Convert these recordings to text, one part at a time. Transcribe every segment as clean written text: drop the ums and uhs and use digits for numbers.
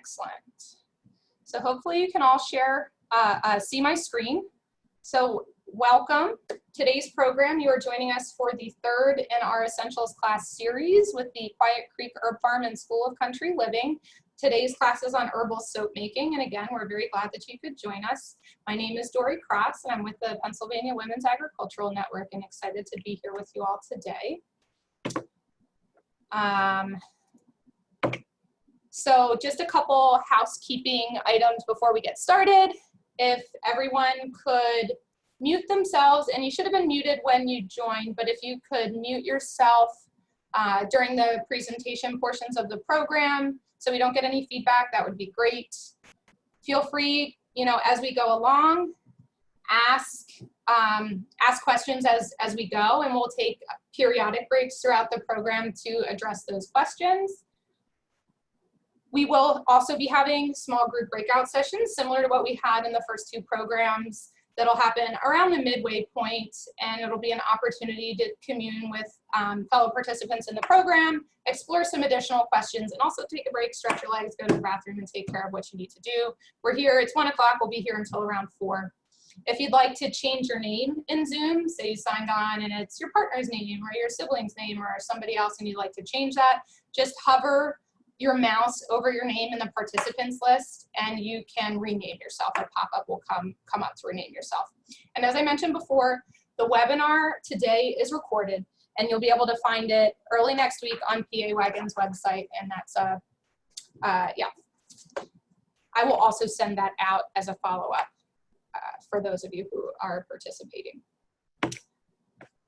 Excellent. So hopefully you can all see my screen. So welcome. Today's program, you are joining us for the third in our Essentials Class Series with the Quiet Creek Herb Farm and School of Country Living. Today's class is on herbal soap making, and again, we're very glad that you could join us. My name is Dory Cross, and I'm with the Pennsylvania Women's Agricultural Network, and excited to be here with you all today. So just a couple housekeeping items before we get started. If everyone could mute themselves, and you should have been muted when you joined, but if you could mute yourself during the presentation portions of the program so we don't get any feedback, that would be great. Feel free, as we go along, ask questions as we go, and we'll take periodic breaks throughout the program to address those questions. We will also be having small group breakout sessions similar to what we had in the first two programs that'll happen around the midway point, and it'll be an opportunity to commune with fellow participants in the program, explore some additional questions, and also take a break, stretch your legs, go to the bathroom, and take care of what you need to do. We're here, it's 1 o'clock, we'll be here until around 4. If you'd like to change your name in Zoom, say you signed on and it's your partner's name or your sibling's name or somebody else and you'd like to change that, just hover your mouse over your name in the participants list and you can rename yourself. A pop-up will come up to rename yourself. And as I mentioned before, the webinar today is recorded and you'll be able to find it early next week on PA-WAgN's website, and that's yeah. I will also send that out as a follow-up for those of you who are participating.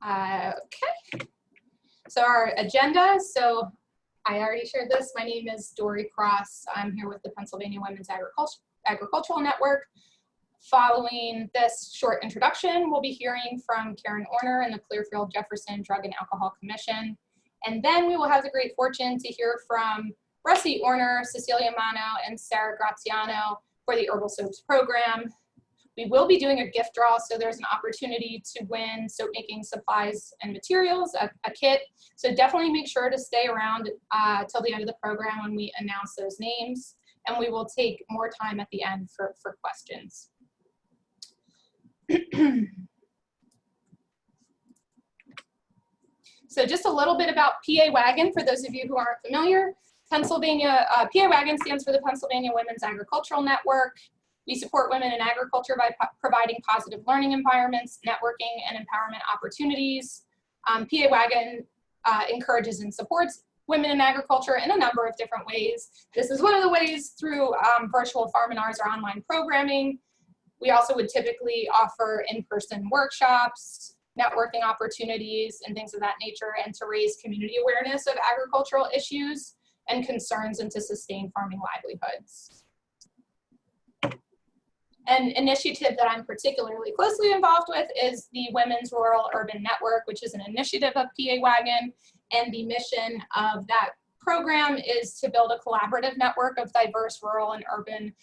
Okay, so our agenda. So I already shared this. My name is Dory Cross. I'm here with the Pennsylvania Women's Agricultural Network. Following this short introduction, we'll be hearing from Karen Orner and the Clearfield-Jefferson Drug and Alcohol Commission. And then we will have the great fortune to hear from Rusty Orner, Cecilia Mano, and Sarah Graziano for the Herbal Soaps program. We will be doing a gift draw, so there's an opportunity to win soap making supplies and materials, a kit. So definitely make sure to stay around till the end of the program when we announce those names, and we will take more time at the end for questions. So just a little bit about PA-WAgN for those of you who aren't familiar. PA-WAgN stands for the Pennsylvania Women's Agricultural Network. We support women in agriculture by providing positive learning environments, networking, and empowerment opportunities. PA-WAgN encourages and supports women in agriculture in a number of different ways. This is one of the ways through virtual farm-in-ours or online programming. We also would typically offer in-person workshops, networking opportunities, and things of that nature, and to raise community awareness of agricultural issues and concerns and to sustain farming livelihoods. An initiative that I'm particularly closely involved with is the Women's Rural Urban Network, which is an initiative of PA-WAgN, and the mission of that program is to build a collaborative network of diverse rural and urban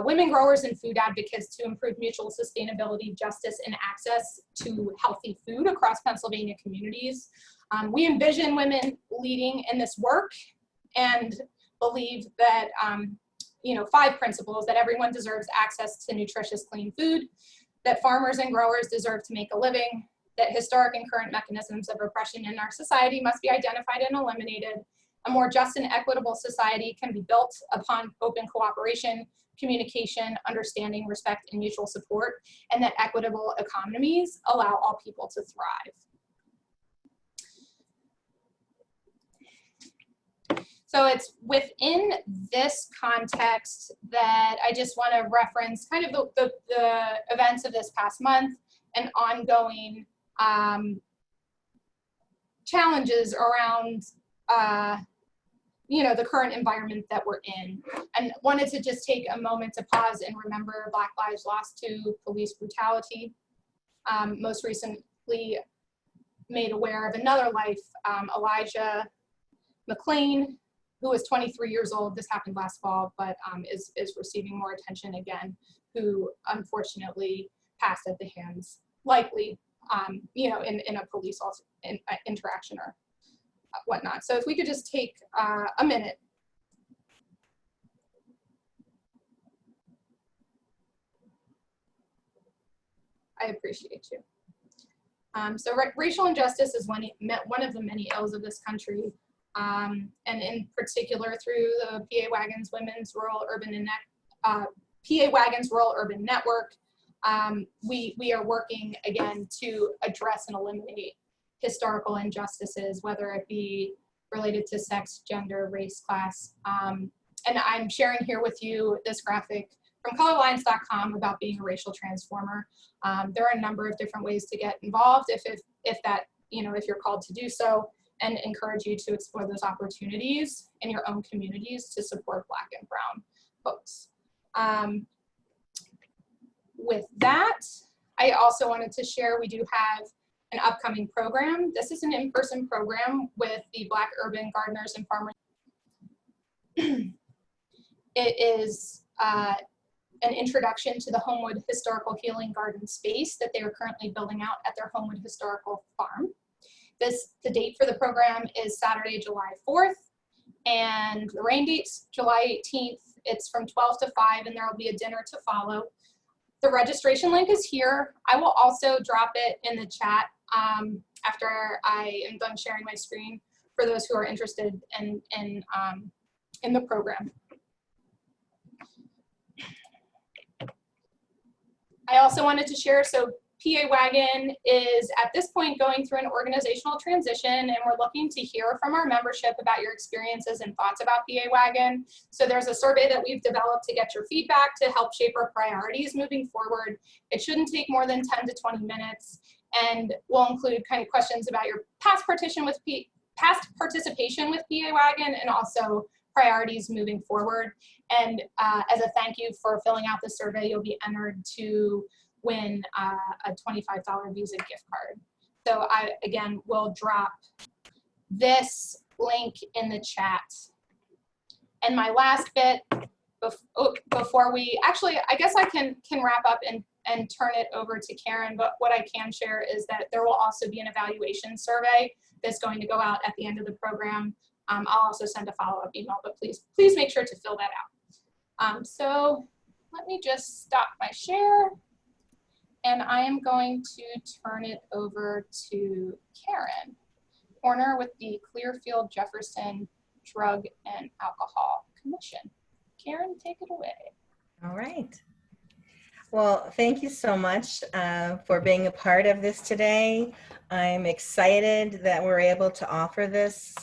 women growers and food advocates to improve mutual sustainability, justice, and access to healthy food across Pennsylvania communities. We envision women leading in this work and believe that 5 principles: that everyone deserves access to nutritious, clean food, that farmers and growers deserve to make a living, that historic and current mechanisms of oppression in our society must be identified and eliminated, a more just and equitable society can be built upon open cooperation, communication, understanding, respect, and mutual support, and that equitable economies allow all people to thrive. So it's within this context that I just want to reference kind of the events of this past month and ongoing challenges around the current environment that we're in, and wanted to just take a moment to pause and remember Black lives lost to police brutality. Most recently made aware of another life, Elijah McLean, who was 23 years old. This happened last fall, but is receiving more attention again, who unfortunately passed at the hands, likely, in a police interaction or whatnot. So if we could just take a minute I appreciate you. So racial injustice is one of the many ills of this country, and in particular through the PA-WAgN's Women's Rural Urban PA-WAgN's Rural Urban Network. We are working again to address and eliminate historical injustices, whether it be related to sex, gender, race, class. And I'm sharing here with you this graphic from colorlines.com about being a racial transformer. There are a number of different ways to get involved if you're called to do so, and encourage you to explore those opportunities in your own communities to support Black and Brown folks. With that, I also wanted to share we do have an upcoming program. This is an in-person program with the Black Urban Gardeners and Farmers. It is an introduction to the Homewood Historical Healing Garden space that they are currently building out at their Homewood Historical Farm. The date for the program is Saturday, July 4th, and the rain date's July 18th. It's from 12 to 5, and there will be a dinner to follow. The registration link is here. I will also drop it in the chat after I am done sharing my screen for those who are interested in the program. I also wanted to share, so PA-WAgN is at this point going through an organizational transition, and we're looking to hear from our membership about your experiences and thoughts about PA-WAgN. So there's a survey that we've developed to get your feedback to help shape our priorities moving forward. It shouldn't take more than 10 to 20 minutes, and we'll include kind of questions about your past participation with PA-WAgN and also priorities moving forward. And as a thank you for filling out the survey, you'll be entered to win a $25 Visa gift card. So I, again, will drop this link in the chat. And my last bit, before we, actually, I guess I can wrap up and turn it over to Karen, but what I can share is that there will also be an evaluation survey that's going to go out at the end of the program. I'll also send a follow-up email, but please make sure to fill that out. So let me just stop my share, and I am going to turn it over to Karen Horner with the Clearfield Jefferson Drug and Alcohol Commission. Karen, take it away. All right. Well, thank you so much for being a part of this today. I'm excited that we're able to offer this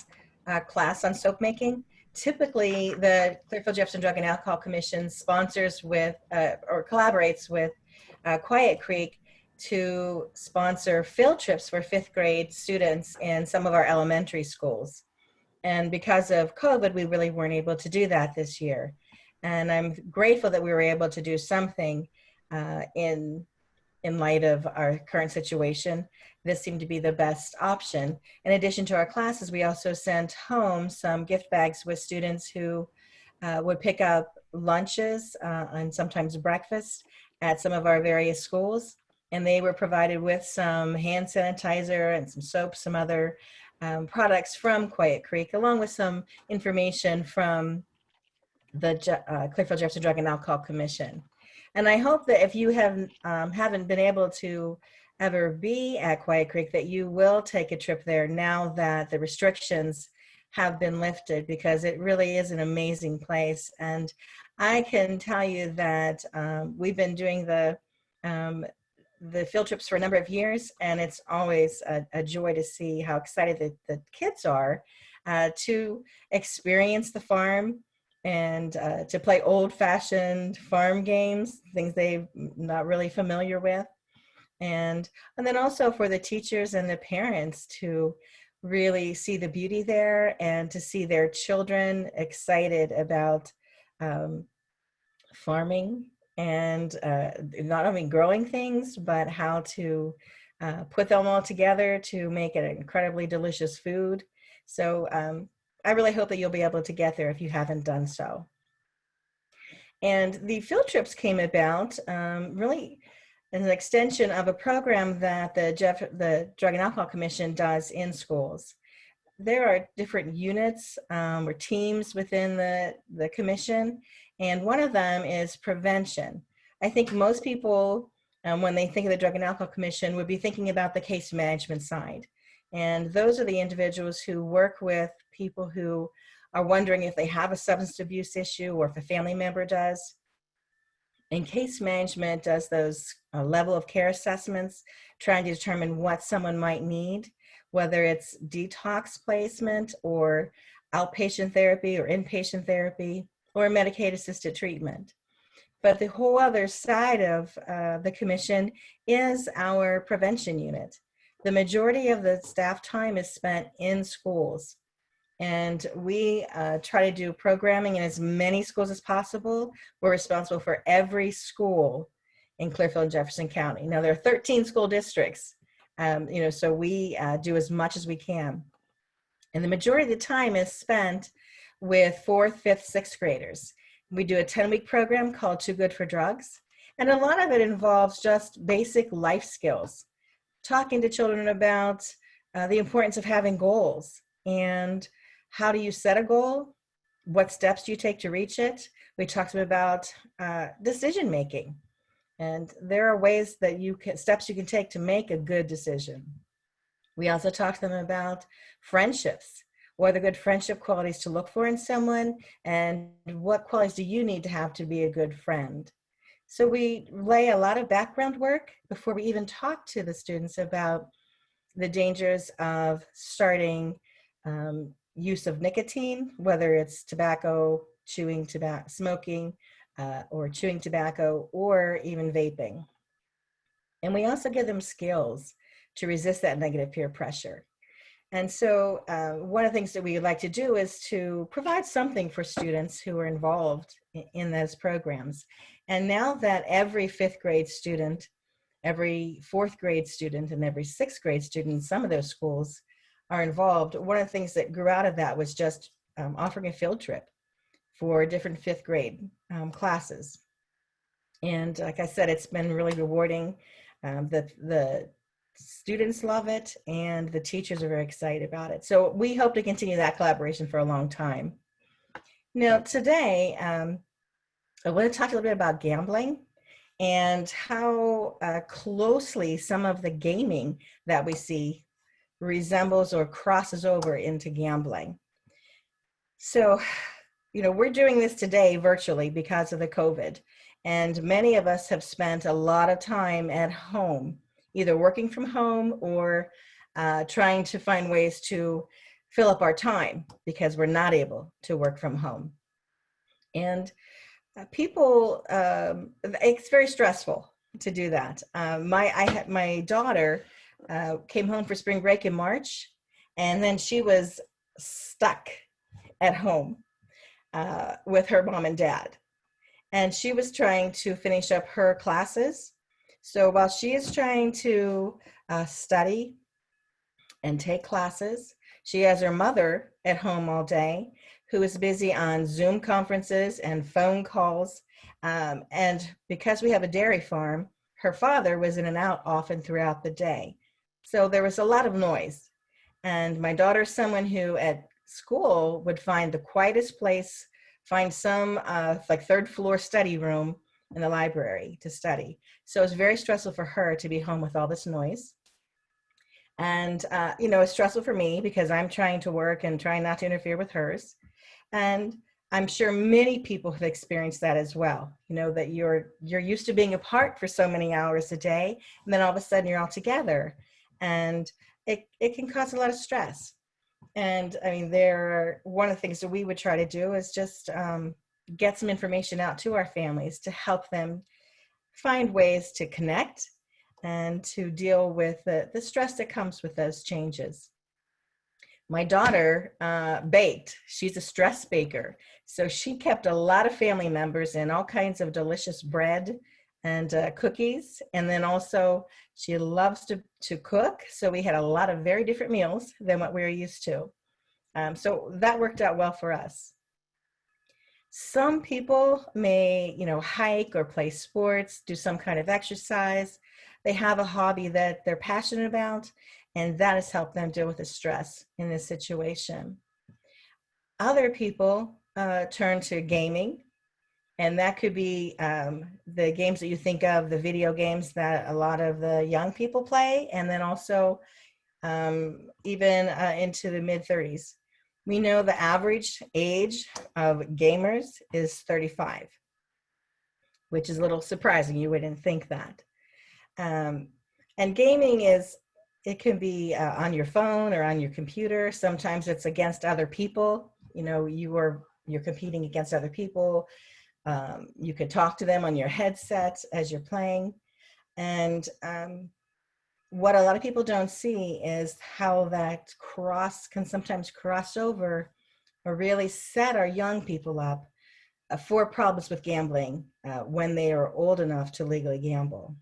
class on soap making. Typically, the Clearfield Jefferson Drug and Alcohol Commission sponsors with or collaborates with Quiet Creek to sponsor field trips for 5th grade students in some of our elementary schools. And because of COVID, we really weren't able to do that this year. And I'm grateful that we were able to do something in light of our current situation. This seemed to be the best option. In addition to our classes, we also sent home some gift bags with students who would pick up lunches and sometimes breakfast at some of our various schools. And they were provided with some hand sanitizer and some soap, some other products from Quiet Creek, along with some information from the Clearfield Jefferson Drug and Alcohol Commission. And I hope that if you haven't been able to ever be at Quiet Creek, that you will take a trip there now that the restrictions have been lifted, because it really is an amazing place. And I can tell you that we've been doing the field trips for a number of years, and it's always a joy to see how excited the kids are to experience the farm and to play old-fashioned farm games, things they're not really familiar with. And then also for the teachers and the parents to really see the beauty there and to see their children excited about farming and not only growing things, but how to put them all together to make an incredibly delicious food. So I really hope that you'll be able to get there if you haven't done so. And the field trips came about really as an extension of a program that the Drug and Alcohol Commission does in schools. There are different units or teams within the commission, and one of them is prevention. I think most people when they think of the Drug and Alcohol Commission, would be thinking about the case management side. And those are the individuals who work with people who are wondering if they have a substance abuse issue or if a family member does. And case management does those level of care assessments, trying to determine what someone might need, whether it's detox placement or outpatient therapy or inpatient therapy or medication-assisted treatment. But the whole other side of the commission is our prevention unit. The majority of the staff time is spent in schools. And we try to do programming in as many schools as possible. We're responsible for every school in Clearfield and Jefferson County. Now, there are 13 school districts, so we do as much as we can. And the majority of the time is spent with 4th, 5th, 6th graders. We do a 10-week program called Too Good for Drugs. And a lot of it involves just basic life skills, talking to children about the importance of having goals and how do you set a goal? What steps do you take to reach it? We talked to them about decision making. And there are ways that steps you can take to make a good decision. We also talked to them about friendships. What are the good friendship qualities to look for in someone? And what qualities do you need to have to be a good friend? So we lay a lot of background work before we even talk to the students about the dangers of starting use of nicotine, whether it's tobacco, chewing tobacco, smoking, or chewing tobacco, or even vaping. And we also give them skills to resist that negative peer pressure. And so one of the things that we like to do is to provide something for students who are involved in those programs. And now that every 5th grade student, every 4th grade student, and every 6th grade student in some of those schools are involved, one of the things that grew out of that was just offering a field trip for different 5th grade classes. And like I said, it's been really rewarding. The students love it, and the teachers are very excited about it. So we hope to continue that collaboration for a long time. Now, today, I want to talk a little bit about gambling and how closely some of the gaming that we see resembles or crosses over into gambling. So, we're doing this today virtually because of the COVID, and many of us have spent a lot of time at home, either working from home or trying to find ways to fill up our time because we're not able to work from home. And people, it's very stressful to do that. My daughter came home for spring break in March, and then she was stuck at home with her mom and dad. And she was trying to finish up her classes. So while she is trying to study and take classes, she has her mother at home all day who is busy on Zoom conferences and phone calls. And because we have a dairy farm, her father was in and out often throughout the day. So there was a lot of noise. And my daughter's someone who at school would find the quietest place, find some like 3rd floor study room in the library to study. So it's very stressful for her to be home with all this noise. And, it's stressful for me because I'm trying to work and trying not to interfere with hers. And I'm sure many people have experienced that as well. That you're used to being apart for so many hours a day, and then all of a sudden you're all together. And it can cause a lot of stress. And I mean, one of the things that we would try to do is just get some information out to our families to help them find ways to connect and to deal with the stress that comes with those changes. My daughter baked. She's a stress baker. So she kept a lot of family members in all kinds of delicious bread and cookies. And then also she loves to cook. So we had a lot of very different meals than what we were used to. So that worked out well for us. Some people may, hike or play sports, do some kind of exercise. They have a hobby that they're passionate about, and that has helped them deal with the stress in this situation. Other people turn to gaming, And that could be the games that you think of, the video games that a lot of the young people play, and then also even into the mid-30s. We know the average age of gamers is 35, which is a little surprising. You wouldn't think that. And gaming it can be on your phone or on your computer. Sometimes it's against other people. You know, you're competing against other people. You could talk to them on your headset as you're playing. And what a lot of people don't see is how that can sometimes cross over or really set our young people up for problems with gambling when they are old enough to legally gamble.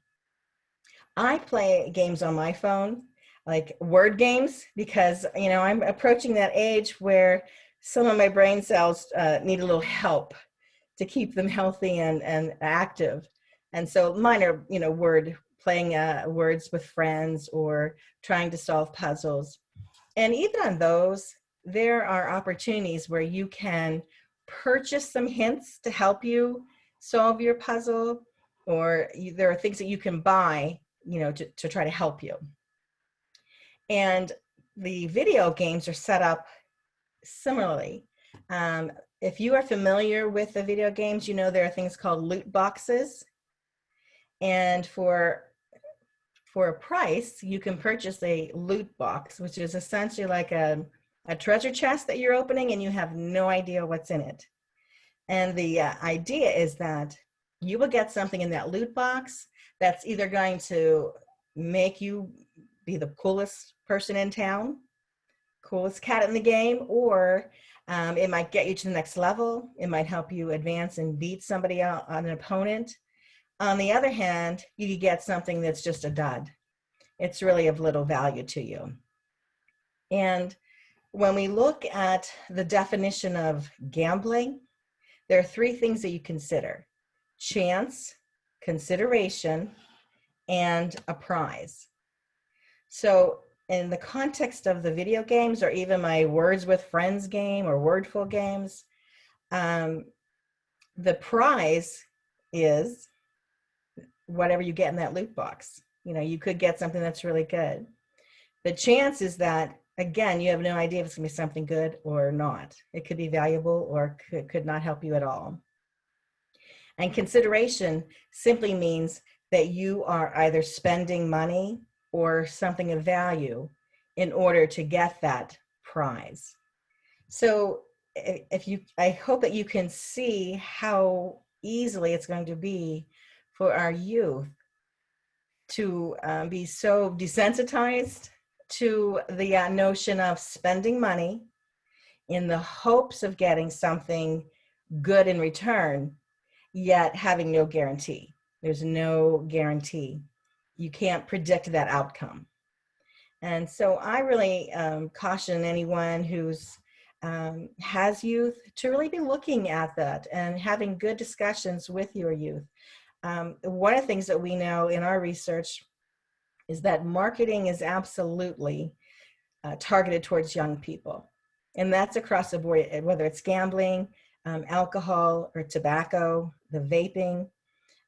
I play games on my phone, like word games, because, you know, I'm approaching that age where some of my brain cells need a little help to keep them healthy and active. And so mine are, you know, playing words with friends or trying to solve puzzles. And even on those, there are opportunities where you can purchase some hints to help you solve your puzzle, or there are things that you can buy, you know, to try to help you. And the video games are set up similarly. If you are familiar with the video games, you know there are things called loot boxes. And for a price, you can purchase a loot box, which is essentially like a treasure chest that you're opening and you have no idea what's in it. And the idea is that you will get something in that loot box that's either going to make you be the coolest person in town, coolest cat in the game, or it might get you to the next level. It might help you advance and beat somebody out on an opponent. On the other hand, you could get something that's just a dud. It's really of little value to you. And when we look at the definition of gambling, there are three things that you consider: chance, consideration, and a prize. So in the context of the video games, or even my Words with Friends game or Wordful games, the prize is whatever you get in that loot box. You know, you could get something that's really good. The chance is that, again, you have no idea if it's gonna be something good or not. It could be valuable or could not help you at all. And consideration simply means that you are either spending money or something of value in order to get that prize. So I hope that you can see how easily it's going to be for our youth to be so desensitized to the notion of spending money in the hopes of getting something good in return, yet having no guarantee. There's no guarantee. You can't predict that outcome. And so I really caution anyone who's has youth to really be looking at that and having good discussions with your youth. One of the things that we know in our research is that marketing is absolutely targeted towards young people. And that's across the board, whether it's gambling, alcohol or tobacco, the vaping.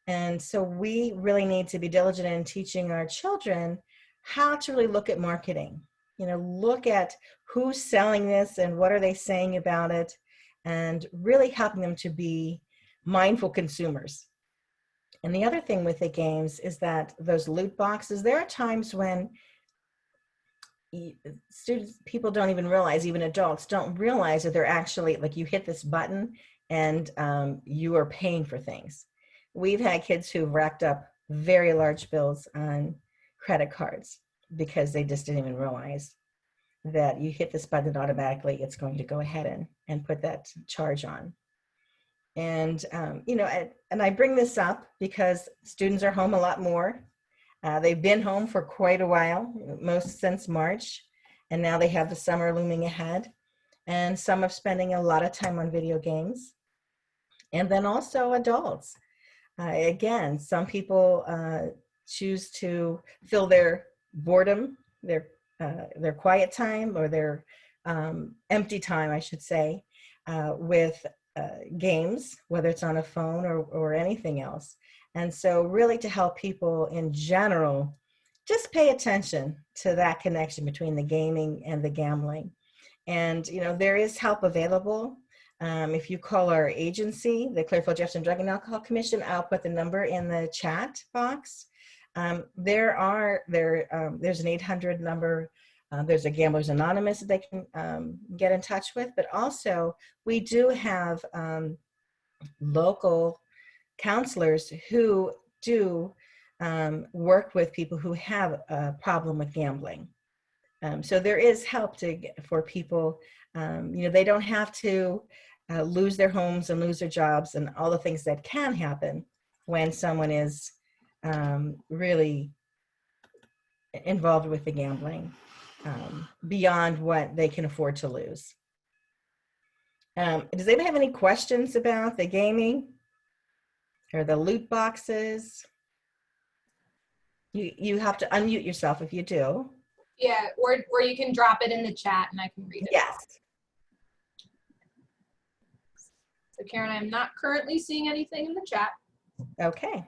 And so we really need to be diligent in teaching our children how to really look at marketing. You know, look at who's selling this and what are they saying about it, and really helping them to be mindful consumers. And the other thing with the games is that those loot boxes, there are times when people don't even realize, even adults don't realize that they're actually, like, you hit this button and you are paying for things. We've had kids who've racked up very large bills on credit cards because they just didn't even realize that you hit this button automatically, it's going to go ahead and put that charge on. And, you know, and I bring this up because students are home a lot more. They've been home for quite a while, most since March, and now they have the summer looming ahead. And some are spending a lot of time on video games. And then also adults. Again, some people choose to fill their boredom, their quiet time, or their empty time, I should say, with games, whether it's on a phone or anything else. And so really to help people in general, just pay attention to that connection between the gaming and the gambling. And, there is help available. If you call our agency, the Clearfield Jefferson Drug and Alcohol Commission, I'll put the number in the chat box. There's an 800 number. There's a Gamblers Anonymous that they can get in touch with, but also we do have local counselors who do work with people who have a problem with gambling. So there is help for people. They don't have to lose their homes and lose their jobs and all the things that can happen when someone is really involved with the gambling beyond what they can afford to lose. Does anybody have any questions about the gaming or the loot boxes? You have to unmute yourself if you do. Yeah, or you can drop it in the chat and I can read it. Yes. So Karen, I'm not currently seeing anything in the chat. Okay.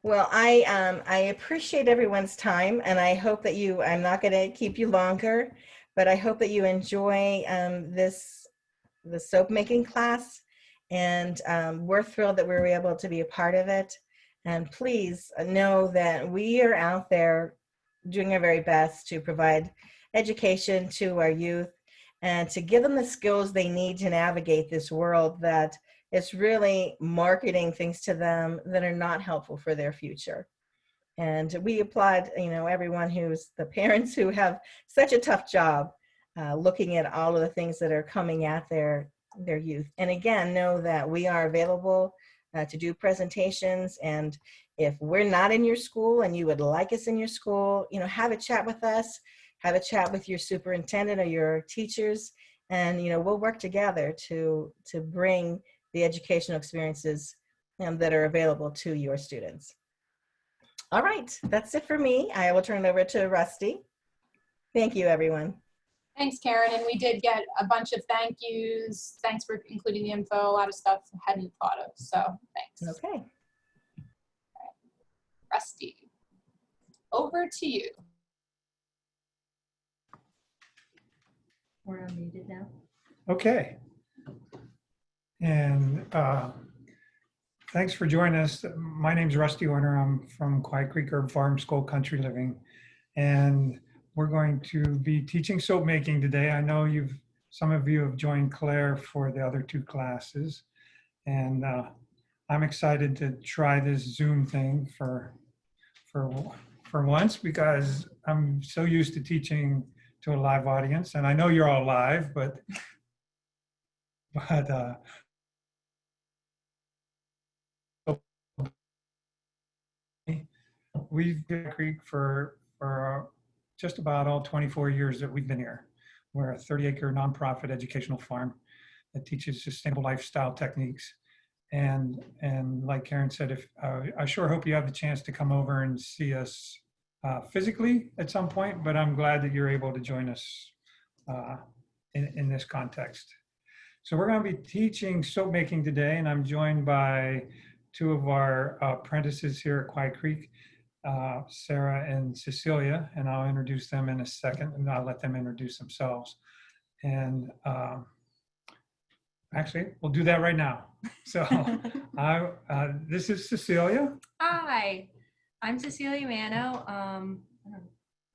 Well, I appreciate everyone's time, and I hope that I'm not going to keep you longer, but I hope that you enjoy the soap making class, and we're thrilled that we were able to be a part of it. And please know that we are out there doing our very best to provide education to our youth and to give them the skills they need to navigate this world that is really marketing things to them that are not helpful for their future. And we applaud, everyone who's the parents who have such a tough job looking at all of the things that are coming at their youth. And again, know that we are available to do presentations. And if we're not in your school and you would like us in your school, have a chat with us, have a chat with your superintendent or your teachers, and we'll work together to bring the educational experiences that are available to your students. All right, that's it for me. I will turn it over to Rusty. Thank you, everyone. Thanks, Karen. And we did get a bunch of thank yous. Thanks for including the info. A lot of stuff I hadn't thought of. So thanks. Okay. Right. Rusty, over to you. We're unmuted now. Okay. And thanks for joining us. My name's Rusty Warner. I'm from Quiet Creek Herb Farm School Country Living. And we're going to be teaching soap making today. I know some of you have joined Claire for the other two classes. And I'm excited to try this Zoom thing for once, because I'm so used to teaching to a live audience. And I know you're all live, but we've been at Creek for just about all 24 years that we've been here. We're a 30-acre nonprofit educational farm that teaches sustainable lifestyle techniques. And like Karen said, I sure hope you have the chance to come over and see us physically at some point, but I'm glad that you're able to join us in this context. So we're going to be teaching soap making today, and I'm joined by two of our apprentices here at Quiet Creek, Sarah and Cecilia, and I'll introduce them in a second, and I'll let them introduce themselves. And actually, we'll do that right now. So this is Cecilia. Hi, I'm Cecilia Mano.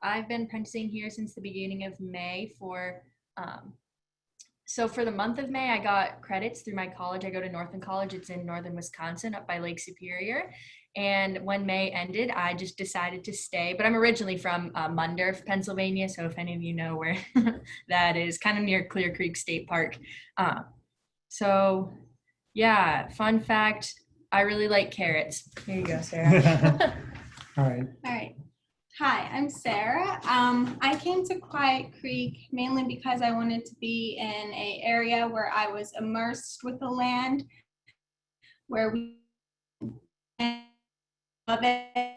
I've been apprenticing here since the beginning of May so for the month of May, I got credits through my college. I go to Northern College. It's in northern Wisconsin up by Lake Superior. And when May ended, I just decided to stay. But I'm originally from Mundorf, Pennsylvania. So if any of you know where that is, kind of near Clear Creek State Park. So yeah, fun fact, I really like carrots. Here you go, Sarah. All right. All right. Hi, I'm Sarah. I came to Quiet Creek mainly because I wanted to be in an area where I was immersed with the land, where we love it.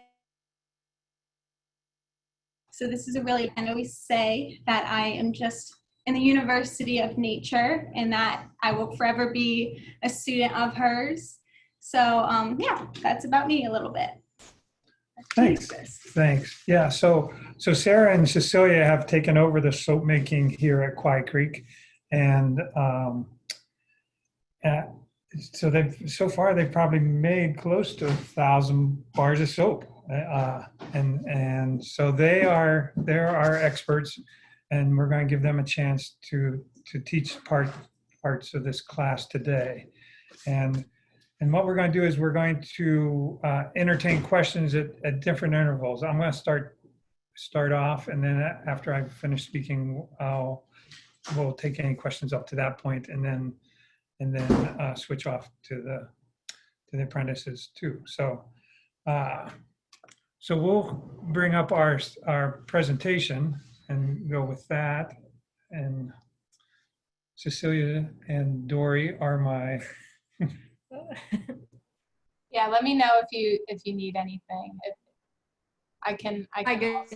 So this is I always say that I am just in the University of Nature, and that I will forever be a student of hers. So yeah, that's about me a little bit. Thanks. Thanks. Yeah. So Sarah and Cecilia have taken over the soap making here at Quiet Creek, and so so far they've probably made close to 1,000 bars of soap, and so they're our experts, and we're going to give them a chance to teach parts of this class today, and what we're going to do is we're going to entertain questions at different intervals. I'm going to start off, and then after I finish speaking, we'll take any questions up to that point, and then switch off to the apprentices too. So we'll bring up our presentation and go with that. And Cecilia and Dory are my. Yeah, let me know if you need anything. If I can guess.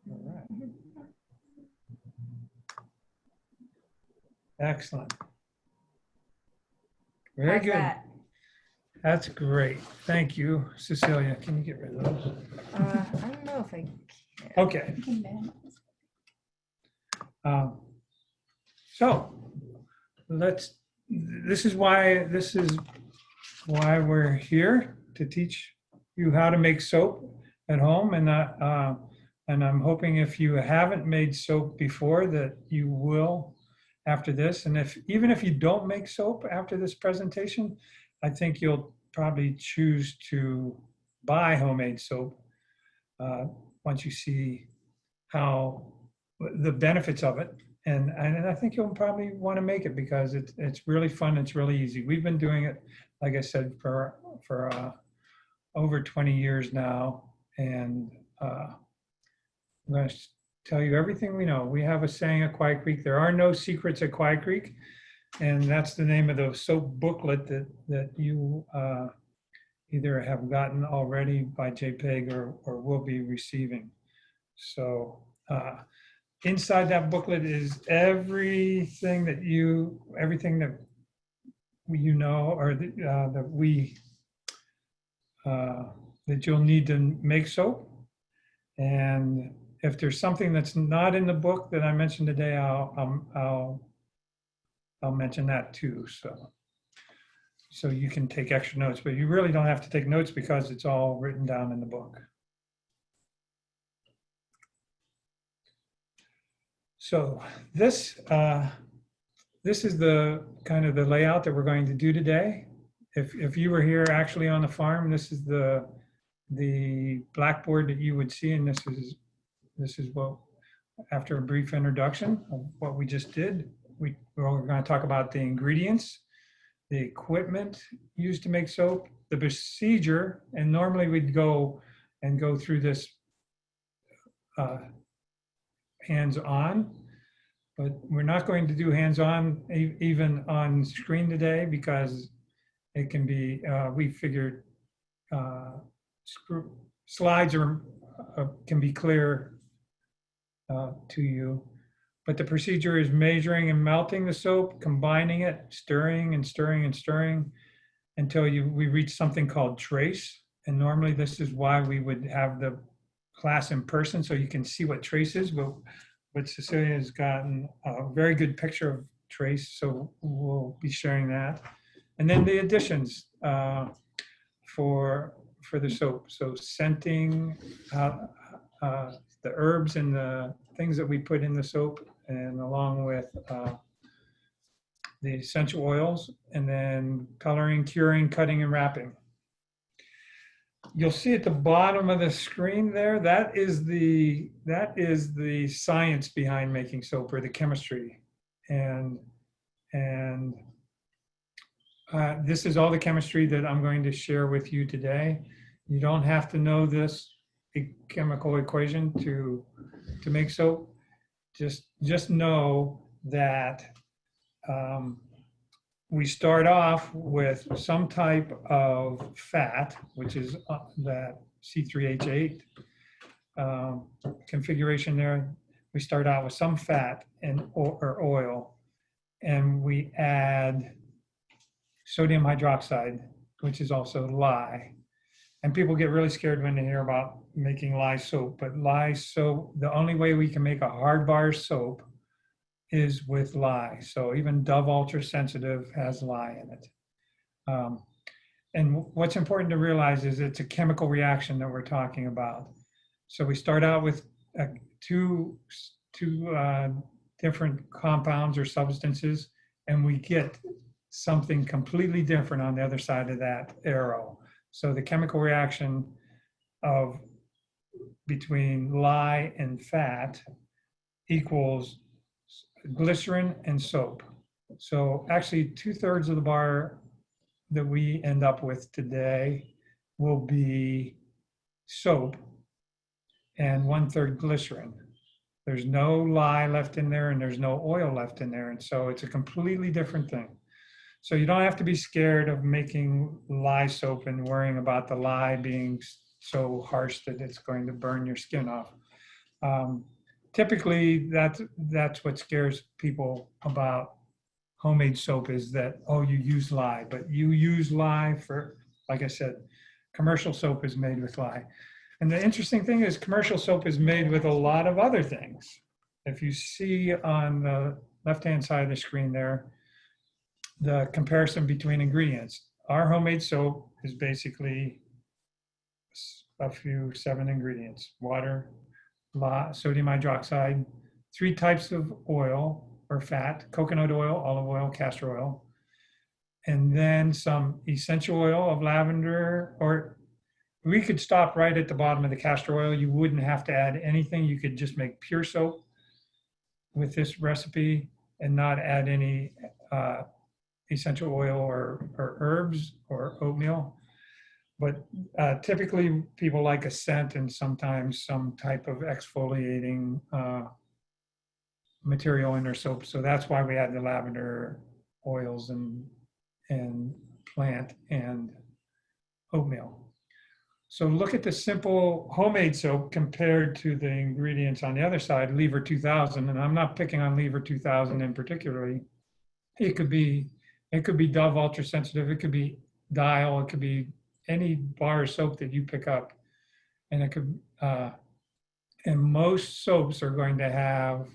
All right. Excellent. Very How's good. that? That's great. Thank you, Cecilia. Can you get rid of those? I don't know if I can. Okay. So this is why we're here, to teach you how to make soap at home, and I'm hoping if you haven't made soap before that you will after this, and even if you don't make soap after this presentation, I think you'll probably choose to buy homemade soap once you see how the benefits of it. And I think you'll probably want to make it because it's really fun. It's really easy. We've been doing it, like I said, for over 20 years now. And I'm going to tell you everything we know. We have a saying at Quiet Creek: there are no secrets at Quiet Creek. And that's the name of the soap booklet that you either have gotten already by JPEG or will be receiving. So inside that booklet is everything that you know, or that you'll need to make soap. And if there's something that's not in the book that I mentioned today, I'll mention that too. So you can take extra notes, but you really don't have to take notes because it's all written down in the book. So this is the kind of the layout that we're going to do today. If you were here actually on the farm, this is the blackboard that you would see, and this is what, after a brief introduction of what we just did, we're going to talk about the ingredients, the equipment used to make soap, the procedure, and normally we'd go through this hands-on, but we're not going to do hands-on even on screen today because it can be, we figured slides can be clear to you, but the procedure is measuring and melting the soap, combining it, stirring and stirring and stirring until we reach something called trace. And normally this is why we would have the class in person, so you can see what trace is, but Cecilia has gotten a very good picture of trace, so we'll be sharing that. And then the additions for the soap. So scenting, the herbs and the things that we put in the soap, and along with the essential oils, and then coloring, curing, cutting, and wrapping. You'll see at the bottom of the screen there, that is the science behind making soap, or the chemistry. And this is all the chemistry that I'm going to share with you today. You don't have to know this chemical equation to make soap. Just know that we start off with some type of fat, which is that C3H8 configuration there. We start out with some fat or oil, and we add sodium hydroxide, which is also lye. And people get really scared when they hear about making lye soap, but lye soap, the only way we can make a hard bar soap is with lye. So even Dove Ultra Sensitive has lye in it. And what's important to realize is it's a chemical reaction that we're talking about. So we start out with two different compounds or substances, and we get something completely different on the other side of that arrow. So the chemical reaction of between lye and fat equals glycerin and soap. So actually 2/3 of the bar that we end up with today will be soap and 1/3 glycerin. There's no lye left in there and there's no oil left in there. And so it's a completely different thing. So you don't have to be scared of making lye soap and worrying about the lye being so harsh that it's going to burn your skin off. Typically, that's what scares people about homemade soap is that, oh, you use lye, but you use lye for, like I said, commercial soap is made with lye. And the interesting thing is commercial soap is made with a lot of other things. If you see on the left-hand side of the screen there, the comparison between ingredients. Our homemade soap is basically a few 7 ingredients: water, sodium hydroxide, 3 types of oil or fat: coconut oil, olive oil, castor oil, and then some essential oil of lavender. Or we could stop right at the bottom of the castor oil. You wouldn't have to add anything. You could just make pure soap with this recipe and not add any essential oil or herbs or oatmeal. But typically people like a scent and sometimes some type of exfoliating material in their soap. So that's why we add the lavender oils and plant and oatmeal. So look at the simple homemade soap compared to the ingredients on the other side, Lever 2000. And I'm not picking on Lever 2000 in particularly. It could be Dove Ultra Sensitive, it could be Dial, it could be any bar of soap that you pick up. And it could, and most soaps are going to have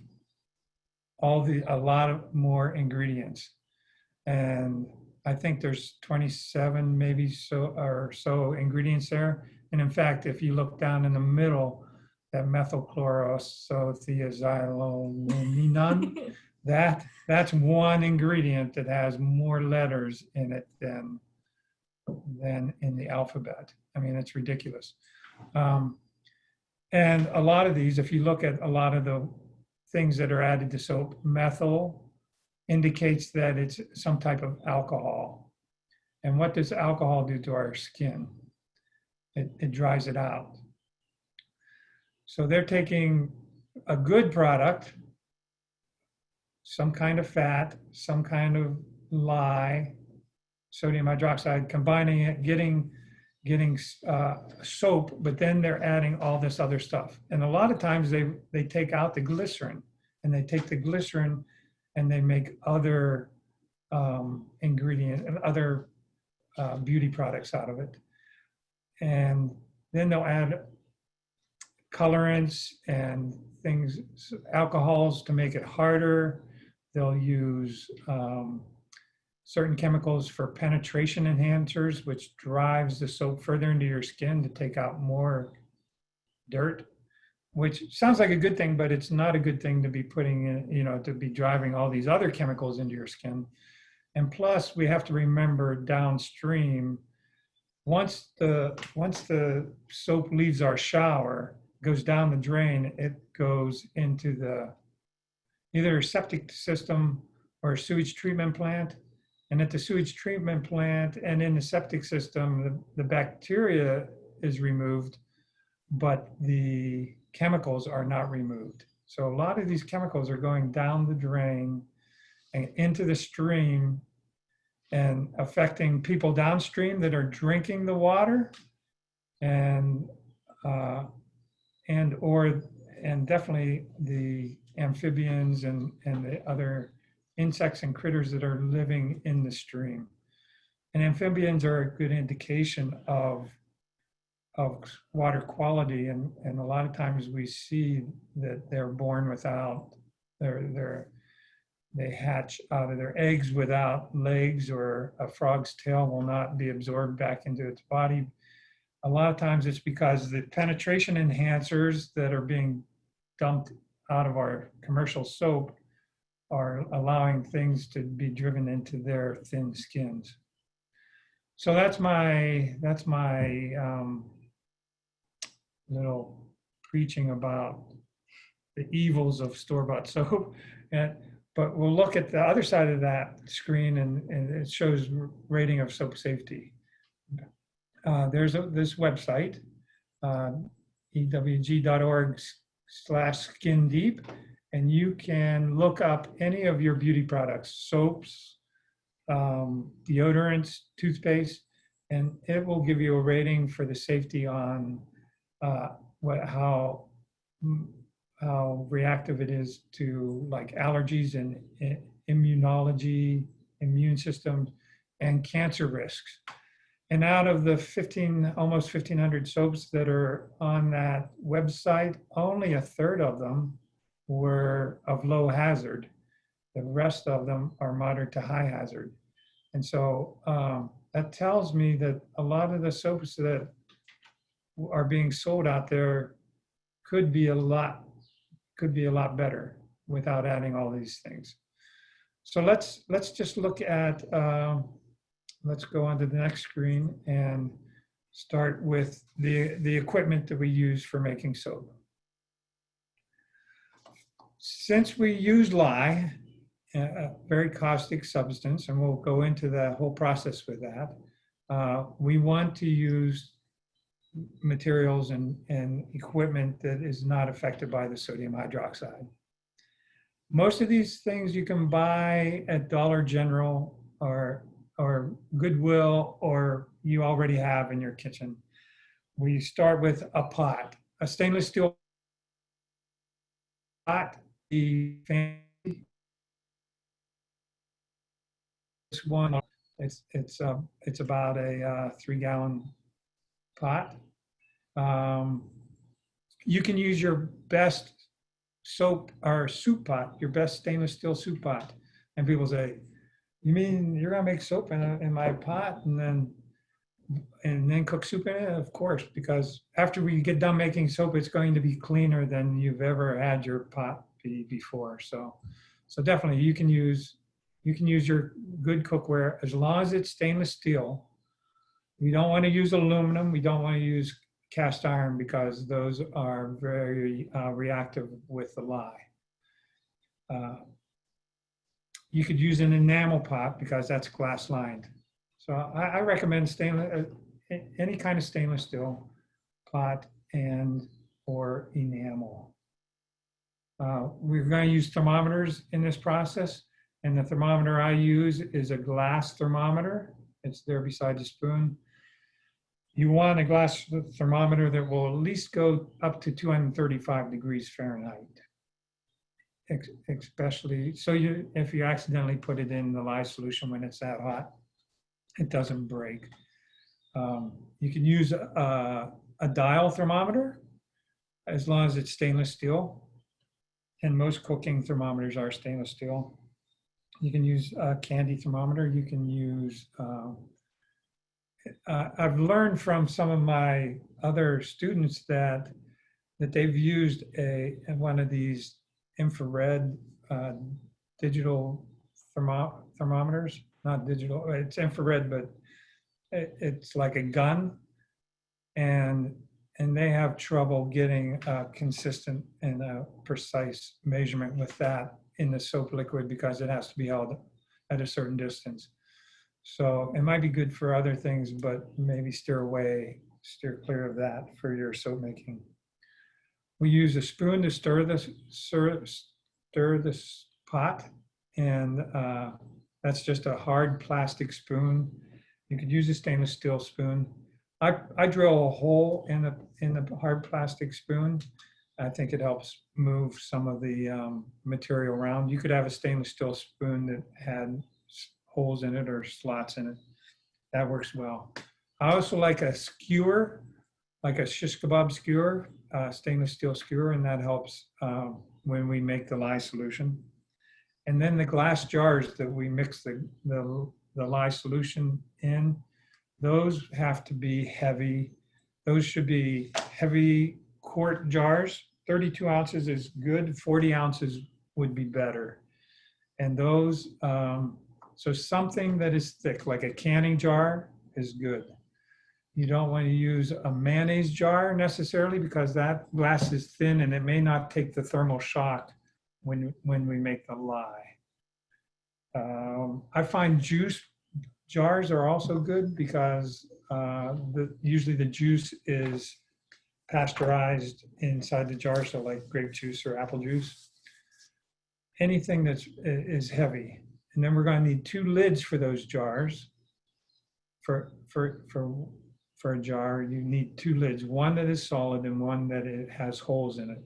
a lot of more ingredients. And I think there's 27 maybe so ingredients there. And in fact, if you look down in the middle, that methylchlorothiazoloninon, that's one ingredient that has more letters in it than in the alphabet. I mean, it's ridiculous. And a lot of these, if you look at a lot of the things that are added to soap, methyl indicates that it's some type of alcohol. And what does alcohol do to our skin? It dries it out. So they're taking a good product, some kind of fat, some kind of lye, sodium hydroxide, combining it, getting soap, but then they're adding all this other stuff. And a lot of times they take out the glycerin, and they take the glycerin and they make other ingredients and other beauty products out of it. And then they'll add colorants and things, alcohols to make it harder. They'll use certain chemicals for penetration enhancers, which drives the soap further into your skin to take out more dirt, which sounds like a good thing, but it's not a good thing to be putting in, to be driving all these other chemicals into your skin. And plus, we have to remember downstream, once the soap leaves our shower, goes down the drain, it goes into either a septic system or a sewage treatment plant. And at the sewage treatment plant and in the septic system, the bacteria is removed, but the chemicals are not removed. So a lot of these chemicals are going down the drain and into the stream and affecting people downstream that are drinking the water, and and definitely the amphibians and the other insects and critters that are living in the stream. And amphibians are a good indication of water quality, and a lot of times we see that they're born without they hatch out of their eggs without legs, or a frog's tail will not be absorbed back into its body. A lot of times it's because the penetration enhancers that are being dumped out of our commercial soap are allowing things to be driven into their thin skins. So that's my little preaching about the evils of store-bought soap. But we'll look at the other side of that screen, and it shows rating of soap safety. There's this website, ewg.org/skin-deep, and you can look up any of your beauty products, soaps, deodorants, toothpaste, and it will give you a rating for the safety on how reactive it is to like allergies and immunology, immune systems, and cancer risks. And out of the almost 1,500 soaps that are on that website, only a third of them were of low hazard. The rest of them are moderate to high hazard. And so that tells me that a lot of the soaps that are being sold out there could be a lot better without adding all these things. So let's just look at, let's go on to the next screen and start with the equipment that we use for making soap. Since we use lye, a very caustic substance, and we'll go into the whole process with that, we want to use materials and equipment that is not affected by the sodium hydroxide. Most of these things you can buy at Dollar General or Goodwill, or you already have in your kitchen. We start with a pot, a stainless steel pot. The fancy one, it's about a 3-gallon pot. You can use your best soap or soup pot, your best stainless steel soup pot. And people say, "You mean you're gonna make soap in my pot and then cook soup in it?" Of course, because after we get done making soap, it's going to be cleaner than you've ever had your pot be before. So definitely you can use your good cookware as long as it's stainless steel. We don't want to use aluminum. We don't want to use cast iron because those are very reactive with the lye. You could use an enamel pot because that's glass lined. So I recommend any kind of stainless steel pot or enamel. We're going to use thermometers in this process, and the thermometer I use is a glass thermometer. It's there beside the spoon. You want a glass thermometer that will at least go up to 235 degrees Fahrenheit. Especially, so if you accidentally put it in the lye solution when it's that hot, it doesn't break. You can use a dial thermometer as long as it's stainless steel. And most cooking thermometers are stainless steel. You can use a candy thermometer. You can use, I've learned from some of my other students that they've used one of these infrared digital thermometers, not digital, it's infrared, but it's like a gun. And they have trouble getting a consistent and a precise measurement with that in the soap liquid because it has to be held at a certain distance. So it might be good for other things, but maybe steer clear of that for your soap making. We use a spoon to stir this pot, and That's just a hard plastic spoon. You could use a stainless steel spoon. I drill a hole in the hard plastic spoon. I think it helps move some of the material around. You could have a stainless steel spoon that had holes in it or slots in it. That works well. I also like a skewer, like a shish kebab skewer, stainless steel skewer, and that helps when we make the lye solution. And then the glass jars that we mix the lye solution in, those have to be heavy. Those should be heavy quart jars. 32 ounces is good, 40 ounces would be better. And those, so something that is thick, like a canning jar, is good. You don't want to use a mayonnaise jar necessarily because that glass is thin and it may not take the thermal shock when we make the lye. I find juice jars are also good because usually the juice is pasteurized inside the jar, so like grape juice or apple juice. Anything that is heavy. And then we're going to need 2 lids for those jars. For a jar, you need 2 lids, one that is solid and one that it has holes in it.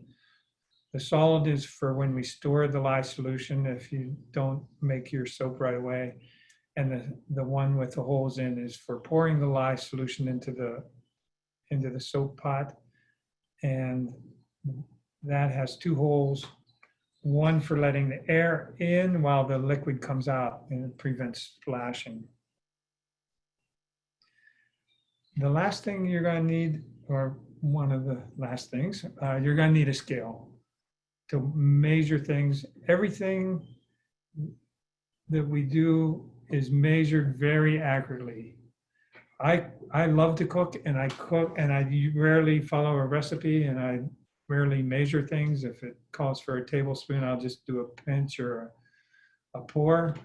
The solid is for when we store the lye solution if you don't make your soap right away. And the one with the holes in is for pouring the lye solution into the soap pot. And that has 2 holes, one for letting the air in while the liquid comes out, and it prevents splashing. The last thing you're going to need, or one of the last things, you're going to need a scale to measure things. Everything that we do is measured very accurately. I love to cook, and I rarely follow a recipe, and I rarely measure things. If it calls for a tablespoon, I'll just do a pinch or a pour.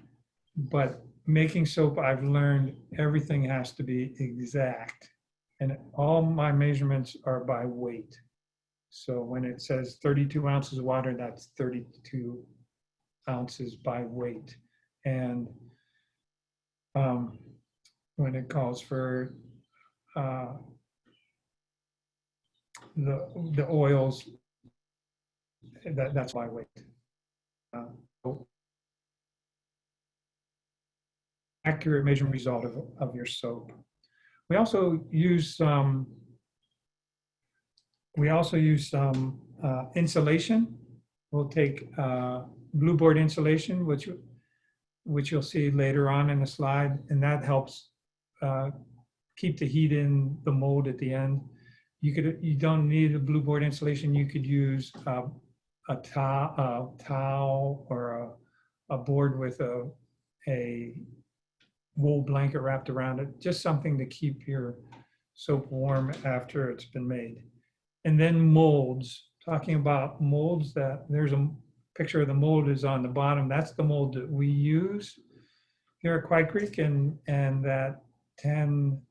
But making soap, I've learned everything has to be exact, and all my measurements are by weight. So when it says 32 ounces of water, that's 32 ounces by weight. And when it calls for the oils, that's by weight. Accurate measurement result of your soap. We also use some insulation. We'll take blue board insulation, which you'll see later on in the slide, and that helps keep the heat in the mold at the end. You don't need a blue board insulation. You could use a towel or a board with a wool blanket wrapped around it, just something to keep your soap warm after it's been made. And then molds, talking about molds, that there's a picture of the mold is on the bottom. That's the mold that we use here at Quag Creek, and that 10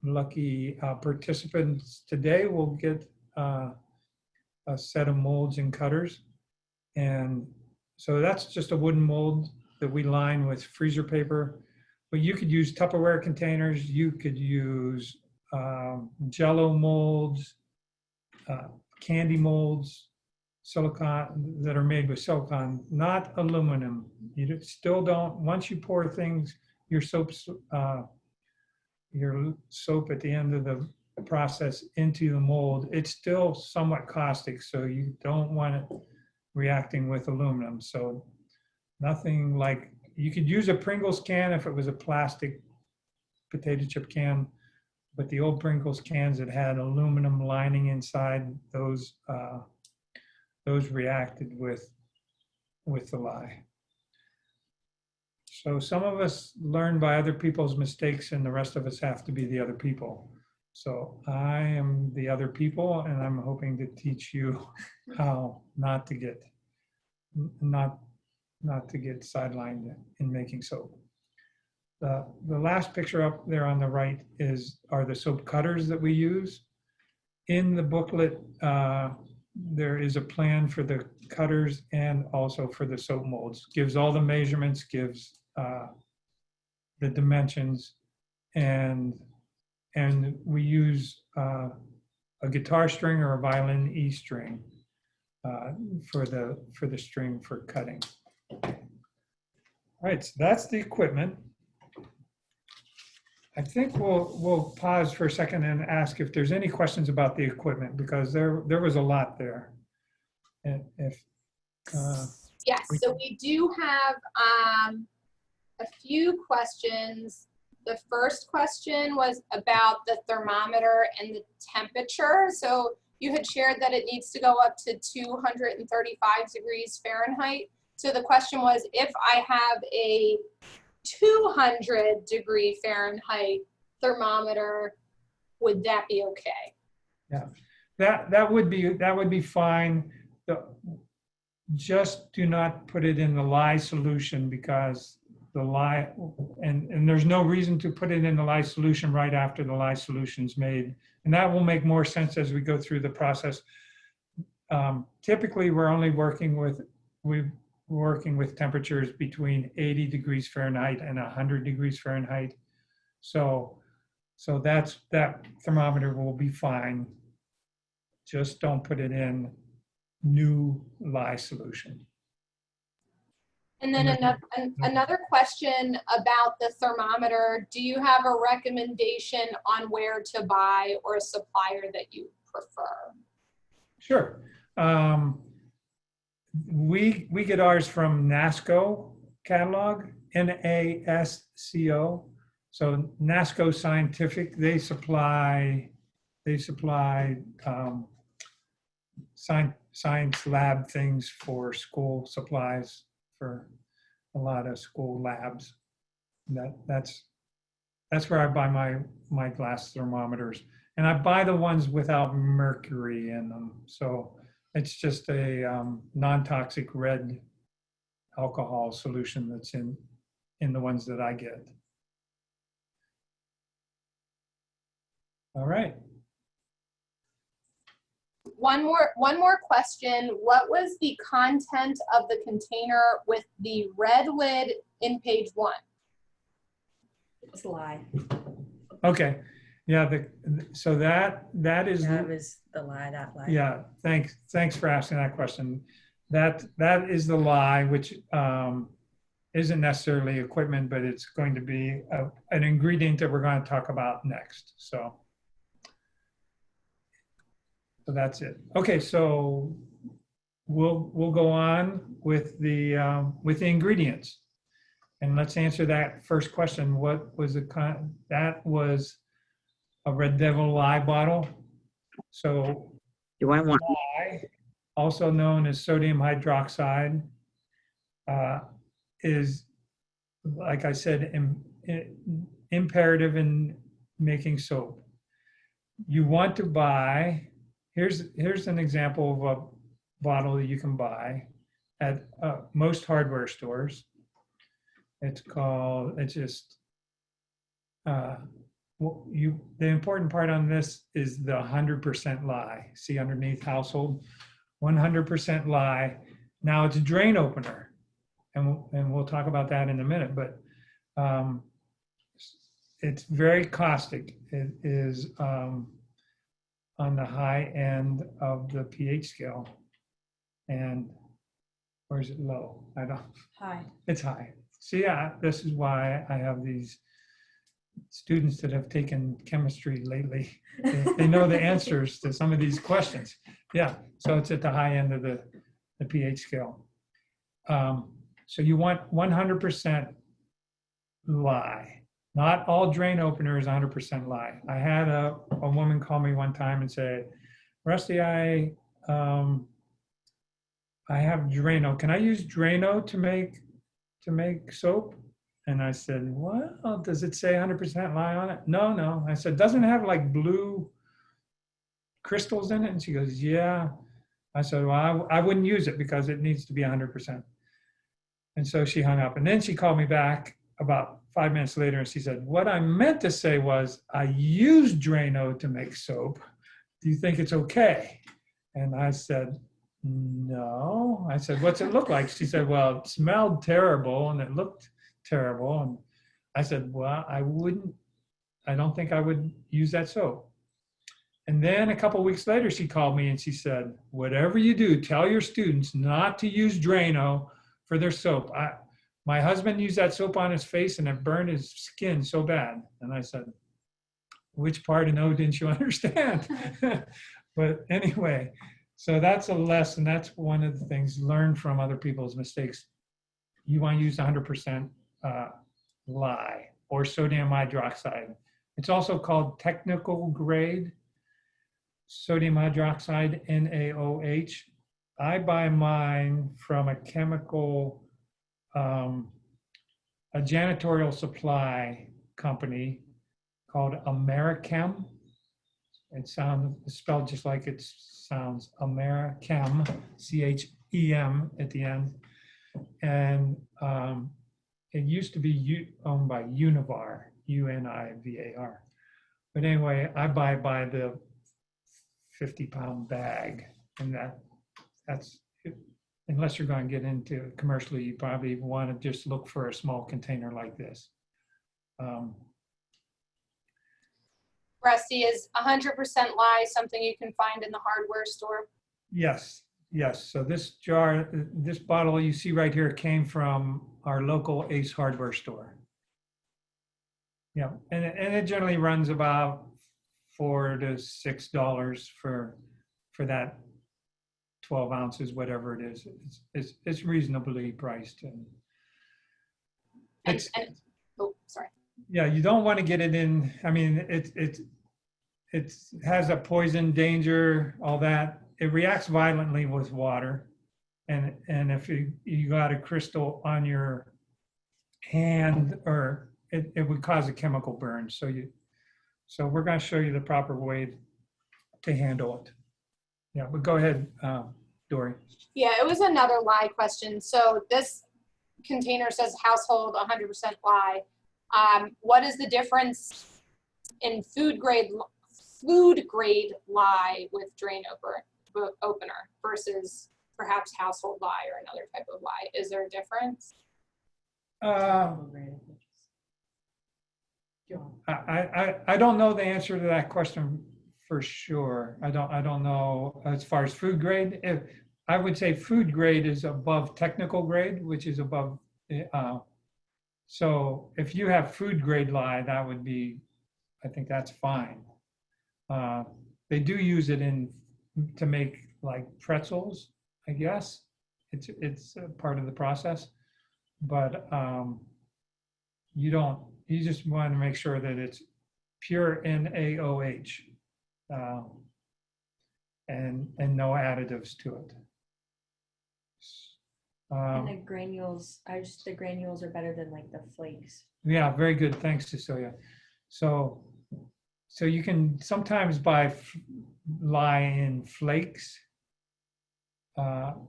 lucky participants today will get a set of molds and cutters. And so that's just a wooden mold that we line with freezer paper. But you could use Tupperware containers, you could use Jello molds, candy molds, silicone, that are made with silicone, not aluminum. You still don't, once you pour things, your soap at the end of the process into the mold, it's still somewhat caustic, so you don't want it reacting with aluminum. So nothing like, you could use a Pringles can if it was a plastic potato chip can, but the old Pringles cans that had aluminum lining inside, those reacted with the lye. So some of us learn by other people's mistakes, and the rest of us have to be the other people. So I am the other people, and I'm hoping to teach you how not to get sidelined in making soap. The last picture up there on the right are the soap cutters that we use. In the booklet, there is a plan for the cutters and also for the soap molds. Gives all the measurements, gives the dimensions, and we use a guitar string or a violin E string for the string for cutting. All right, so that's the equipment. I think we'll pause for a second and ask if there's any questions about the equipment, because there was a lot there. And if Yes, so we do have a few questions. The first question was about the thermometer and the temperature. So you had shared that it needs to go up to 235 degrees Fahrenheit. So the question was, if I have a 200 degree Fahrenheit thermometer, would that be okay? Yeah, that would be fine. Just do not put it in the lye solution, because the lye, and there's no reason to put it in the lye solution right after the lye solution's made. And that will make more sense as we go through the process. Typically, we're only working with temperatures between 80 degrees Fahrenheit and 100 degrees Fahrenheit. So that thermometer will be fine. Just don't put it in new lye solution. And then another question about the thermometer. Do you have a recommendation on where to buy or a supplier that you prefer? Sure. We get ours from NASCO catalog, NASCO. So NASCO Scientific, they supply science lab things for school supplies for a lot of school labs. That's where I buy my glass thermometers, and I buy the ones without mercury in them. So it's just a non-toxic red alcohol solution that's in the ones that I get. All right. One more question. What was the content of the container with the red lid in page 1? It's a lie. Okay. Yeah. So that is. That was the lie. That lie. Yeah. Thanks for asking that question. That is the lye, which isn't necessarily equipment, but it's going to be an ingredient that we're going to talk about next. So that's it. Okay, so we'll go on with the ingredients, and let's answer that first question. What was that was a Red Devil lye bottle. So Do I want? lye, also known as sodium hydroxide, is, like I said, imperative in making soap. You want to buy. Here's an example of a bottle that you can buy at most hardware stores. The important part on this is the 100% lye. See underneath household, 100% lye. Now it's a drain opener, and we'll talk about that in a minute, but it's very caustic. It is on the high end of the pH scale. And or is it low? I don't. High. It's high. So yeah, this is why I have these students that have taken chemistry lately. They know the answers to some of these questions. Yeah, so it's at the high end of the pH scale. So you want 100% lye. Not all drain opener is 100% lye. I had a woman call me one time and say, Rusty, I have Drano. Can I use Drano to make soap? And I said, well, does it say 100% lye on it? No. I said, doesn't it have like blue crystals in it? And she goes, yeah. I said, well, I wouldn't use it because it needs to be 100%. And so she hung up. And then she called me back about 5 minutes later, and she said, what I meant to say was, I use Drano to make soap. Do you think it's okay? And I said, no. I said, what's it look like? She said, well, it smelled terrible and it looked terrible. And I said, well, I don't think I would use that soap. And then a couple of weeks later, she called me and she said, whatever you do, tell your students not to use Drano for their soap. My husband used that soap on his face and it burned his skin so bad. And I said, which part of no didn't you understand? But anyway, so that's a lesson. That's one of the things, learn from other people's mistakes. You want to use 100% lye or sodium hydroxide. It's also called technical grade sodium hydroxide, NaOH. I buy mine from a chemical, a janitorial supply company called Americhem. It's spelled just like it sounds, Americhem, C-H-E-M at the end. And it used to be owned by Univar, U-N-I-V-A-R. But anyway, I buy by the 50-pound bag, and that's unless you're going to get into it commercially, you probably want to just look for a small container like this. Rusty, is 100% lye something you can find in the hardware store? Yes, yes. So this jar, this bottle you see right here came from our local Ace hardware store. Yeah, and it generally runs about $4 to $6 for that 12 ounces, whatever it is. It's reasonably priced, and oh, sorry. yeah, you don't want to get it in. I mean, it has a poison danger, all that. It reacts violently with water, and if you got a crystal on your hand, or it would cause a chemical burn. So we're going to show you the proper way to handle it. Yeah, but go ahead, Dory. Yeah, it was another lye question. So this container says household 100% lye. What is the difference in food grade lye with drain opener versus perhaps household lye or another type of lye? Is there a difference? I don't know the answer to that question for sure. I don't know as far as food grade. I would say food grade is above technical grade, which is above. So if you have food grade lye, that would be, I think that's fine. They do use it to make like pretzels, I guess. It's a part of the process, but you just want to make sure that it's pure NaOH and no additives to it. And the granules are better than like the flakes. Yeah, very good. Thanks, Cecilia. So you can sometimes buy lye in flakes, and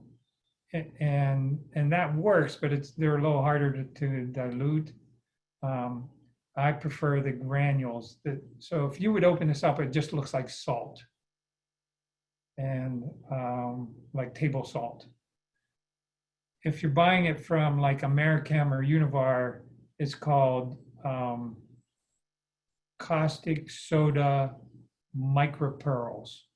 that works, but they're a little harder to dilute. I prefer the granules. So if you would open this up, it just looks like salt and like table salt. If you're buying it from like Americhem or Univar, it's called caustic soda micropearls.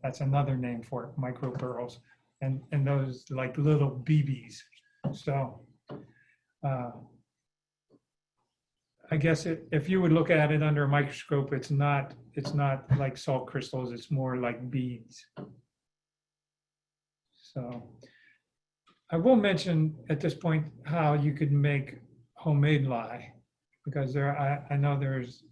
That's another name for it, micropearls, and those like little BBs. So I guess if you would look at it under a microscope, it's not like salt crystals. It's more like beads. So I will mention at this point how you could make homemade lye, because I know there's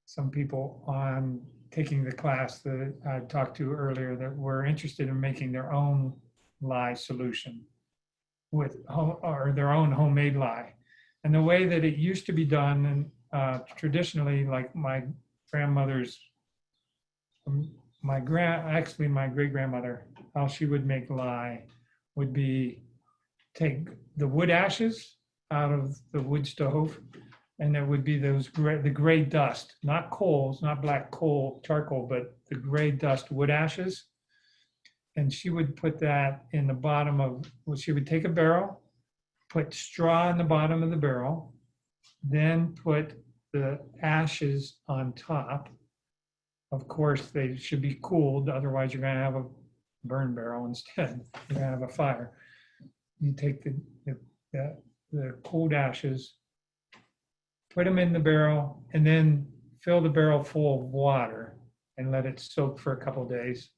some people on taking the class that I talked to earlier that were interested in making their own lye solution or their own homemade lye. And the way that it used to be done, and traditionally, like my grandmother's, my great-grandmother, how she would make lye would be take the wood ashes out of the wood stove, and there would be the gray dust, not coals, not black coal, charcoal, but the gray dust wood ashes. And she would put that in the bottom of, she would take a barrel, put straw in the bottom of the barrel, then put the ashes on top. Of course, they should be cooled, otherwise you're going to have a burn barrel instead. You're going to have a fire. You take the cooled ashes, put them in the barrel, and then fill the barrel full of water and let it soak for a couple of days.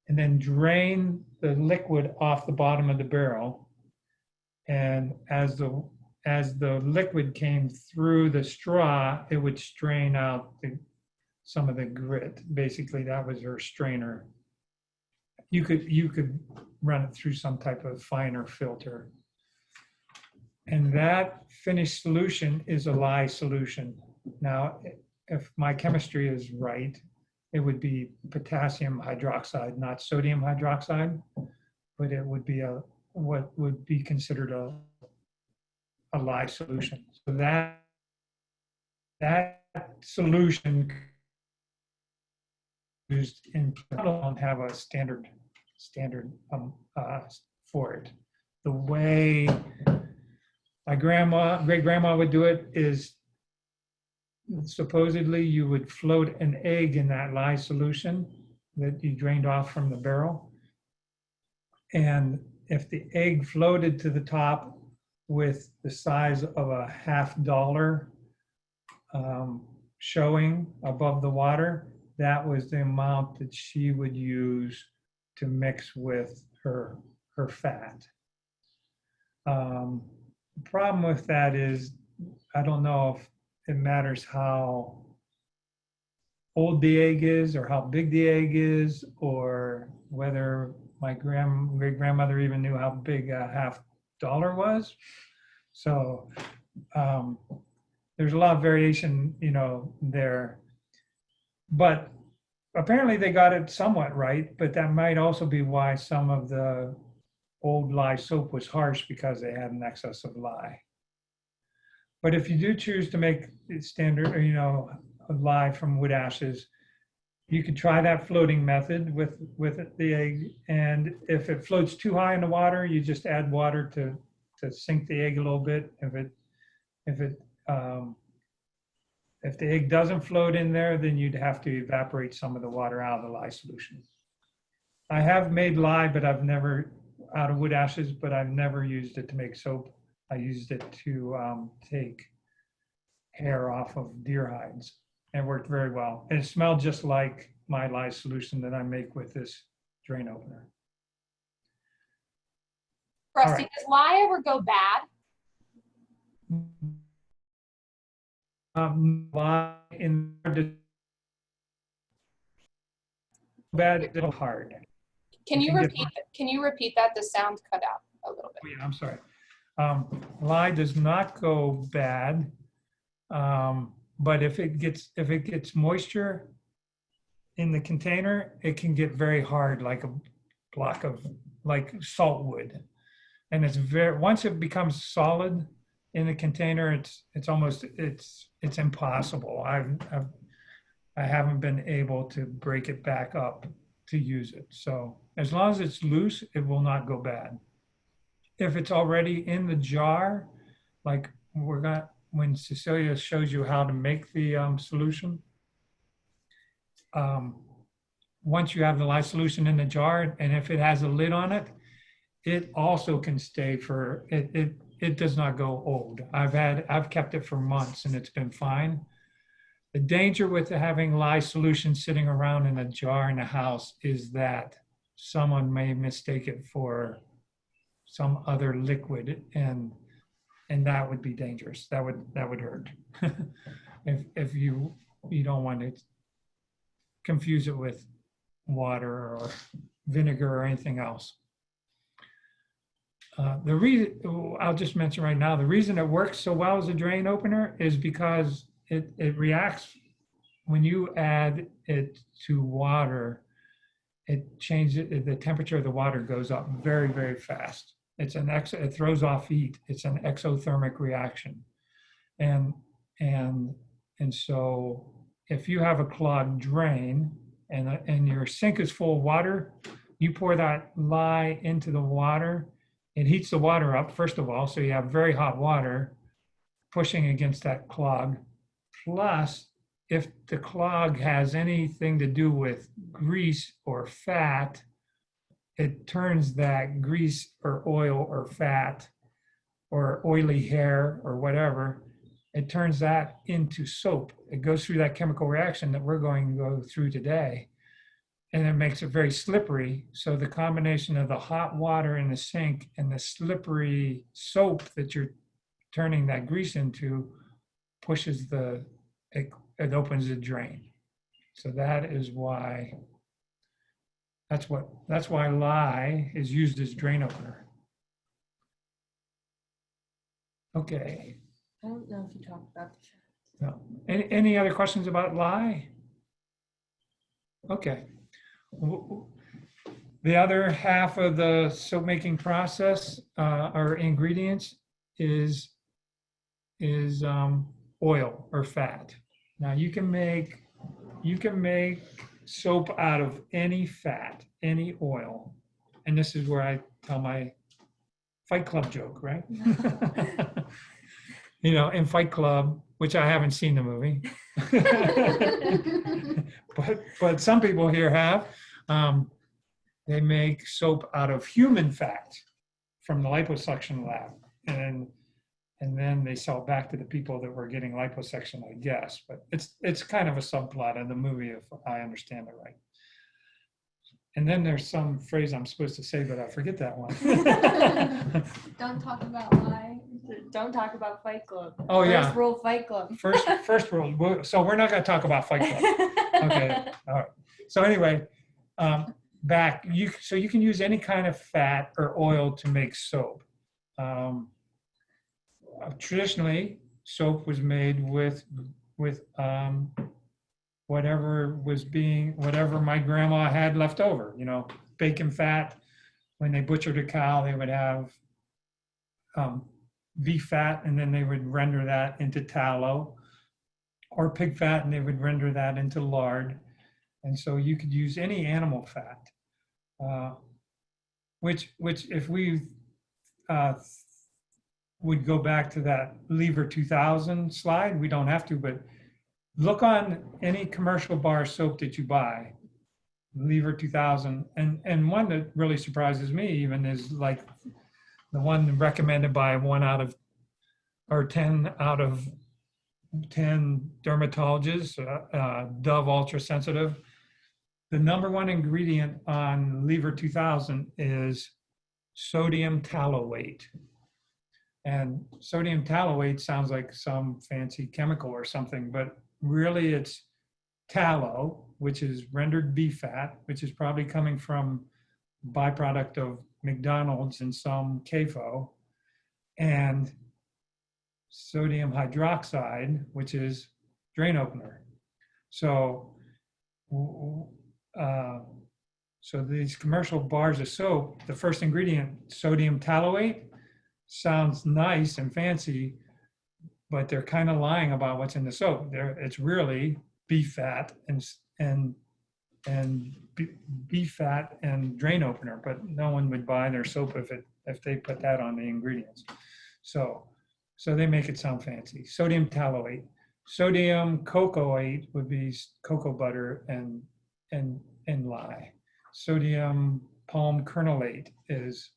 And then drain the liquid off the bottom of the barrel. And as the liquid came through the straw, it would strain out some of the grit. Basically, that was her strainer. You could run it through some type of finer filter. And that finished solution is a lye solution. Now, if my chemistry is right, it would be potassium hydroxide, not sodium hydroxide, but it would be what would be considered a lye solution. So that solution used in don't have a standard for it. The way my great grandma would do it is supposedly you would float an egg in that lye solution that you drained off from the barrel. And if the egg floated to the top with the size of a $50 showing above the water, that was the amount that she would use to mix with her fat. The problem with that is, I don't know if it matters how old the egg is or how big the egg is, or whether my great grandmother even knew how big a $50 was. So there's a lot of variation, there. But apparently they got it somewhat right, but that might also be why some of the old lye soap was harsh, because they had an excess of lye. But if you do choose to make it standard, or, a lye from wood ashes, you could try that floating method with the egg. And if it floats too high in the water, you just add water to sink the egg a little bit. If the egg doesn't float in there, then you'd have to evaporate some of the water out of the lye solution. I have made lye, but I've never, out of wood ashes, but I've never used it to make soap. I used it to take hair off of deer hides. It worked very well. And it smelled just like my lye solution that I make with this drain opener. Rusty, right. does lye ever go bad? Lye in bad, little hard. Can you repeat that? The sound cut out a little bit. Oh, yeah, I'm sorry. Lye does not go bad, but if it gets moisture in the container, it can get very hard, like a block of salt wood. And it's once it becomes solid in the container, it's impossible. I haven't been able to break it back up to use it. So as long as it's loose, it will not go bad. If it's already in the jar, like when Cecilia shows you how to make the solution, once you have the lye solution in the jar, and if it has a lid on it, it also can stay for, it does not go old. I've kept it for months and it's been fine. The danger with having lye solution sitting around in a jar in a house is that someone may mistake it for some other liquid, and that would be dangerous. That would hurt. if you don't want to confuse it with water or vinegar or anything else. The reason, I'll just mention right now, the reason it works so well as a drain opener is because it reacts when you add it to water. It changes, the temperature of the water goes up very, very fast. It throws off heat. It's an exothermic reaction. And so if you have a clogged drain and your sink is full of water, you pour that lye into the water, It heats the water up, first of all, so you have very hot water pushing against that clog. Plus, if the clog has anything to do with grease or fat, it turns that grease or oil or fat or oily hair or whatever, it turns that into soap. It goes through that chemical reaction that we're going to go through today, and it makes it very slippery. So the combination of the hot water in the sink and the slippery soap that you're turning that grease into pushes it opens the drain. So that is why, that's why lye is used as drain opener. Okay. I don't know if you talked about the fat. No. Any other questions about lye? Okay. The other half of the soap making process, or ingredients, is oil or fat. Now you can make soap out of any fat, any oil, and this is where I tell my Fight Club joke, right? You know, in Fight Club, which I haven't seen the movie, but some people here have. They make soap out of human fat from the liposuction lab, and then they sell it back to the people that were getting liposuction, I guess. But it's kind of a subplot in the movie, if I understand it right. And then there's some phrase I'm supposed to say, but I forget that one. Don't talk about lye. Don't talk about Fight Club. Oh, yeah. First rule, Fight Club. First rule. So we're not going to talk about Fight Club. Okay. All right. So anyway, so you can use any kind of fat or oil to make soap. Traditionally, soap was made with whatever my grandma had left over. You know, bacon fat. When they butchered a cow, they would have beef fat, and then they would render that into tallow, or pig fat, and they would render that into lard. And so you could use any animal fat, which if we would go back to that Lever 2000 slide, we don't have to, but look on any commercial bar soap that you buy, Lever 2000, and one that really surprises me even is like the one recommended by 10 out of 10 dermatologists, Dove Ultra Sensitive. The number one ingredient on Lever 2000 is sodium tallowate. And sodium tallowate sounds like some fancy chemical or something, but really it's tallow, which is rendered beef fat, which is probably coming from byproduct of McDonald's and some CAFO, and sodium hydroxide, which is drain opener. So these commercial bars of soap, the first ingredient, sodium tallowate, sounds nice and fancy, but they're kind of lying about what's in the soap. It's really beef fat and beef fat and drain opener, but no one would buy their soap if they put that on the ingredients. So they make it sound fancy. Sodium tallowate. Sodium cocoate would be cocoa butter and lye. Sodium palm kernelate is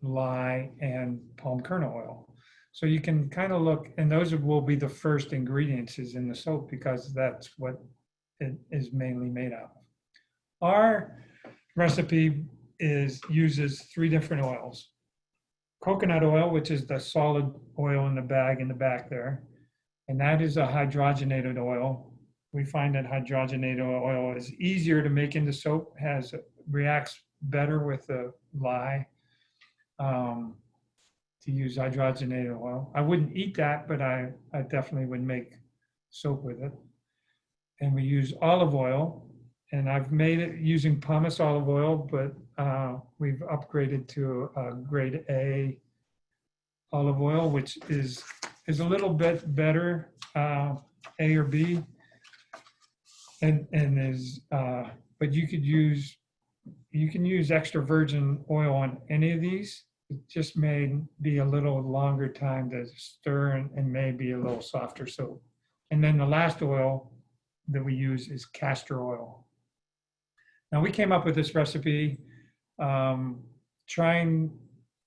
lye and palm kernel oil. So you can kind of look, and those will be the first ingredients is in the soap because that's what it is mainly made out of. Our recipe uses 3 different oils. Coconut oil, which is the solid oil in the bag in the back there, and that is a hydrogenated oil. We find that hydrogenated oil is easier to make into soap, reacts better with the lye. To use hydrogenated oil. I wouldn't eat that, but I definitely would make soap with it. And we use olive oil, and I've made it using pumice olive oil, but we've upgraded to grade A olive oil, which is a little bit better, A or B, and is, but you could use you can use extra virgin oil on any of these. It just may be a little longer time to stir and may be a little softer soap. And then the last oil that we use is castor oil. Now we came up with this recipe trying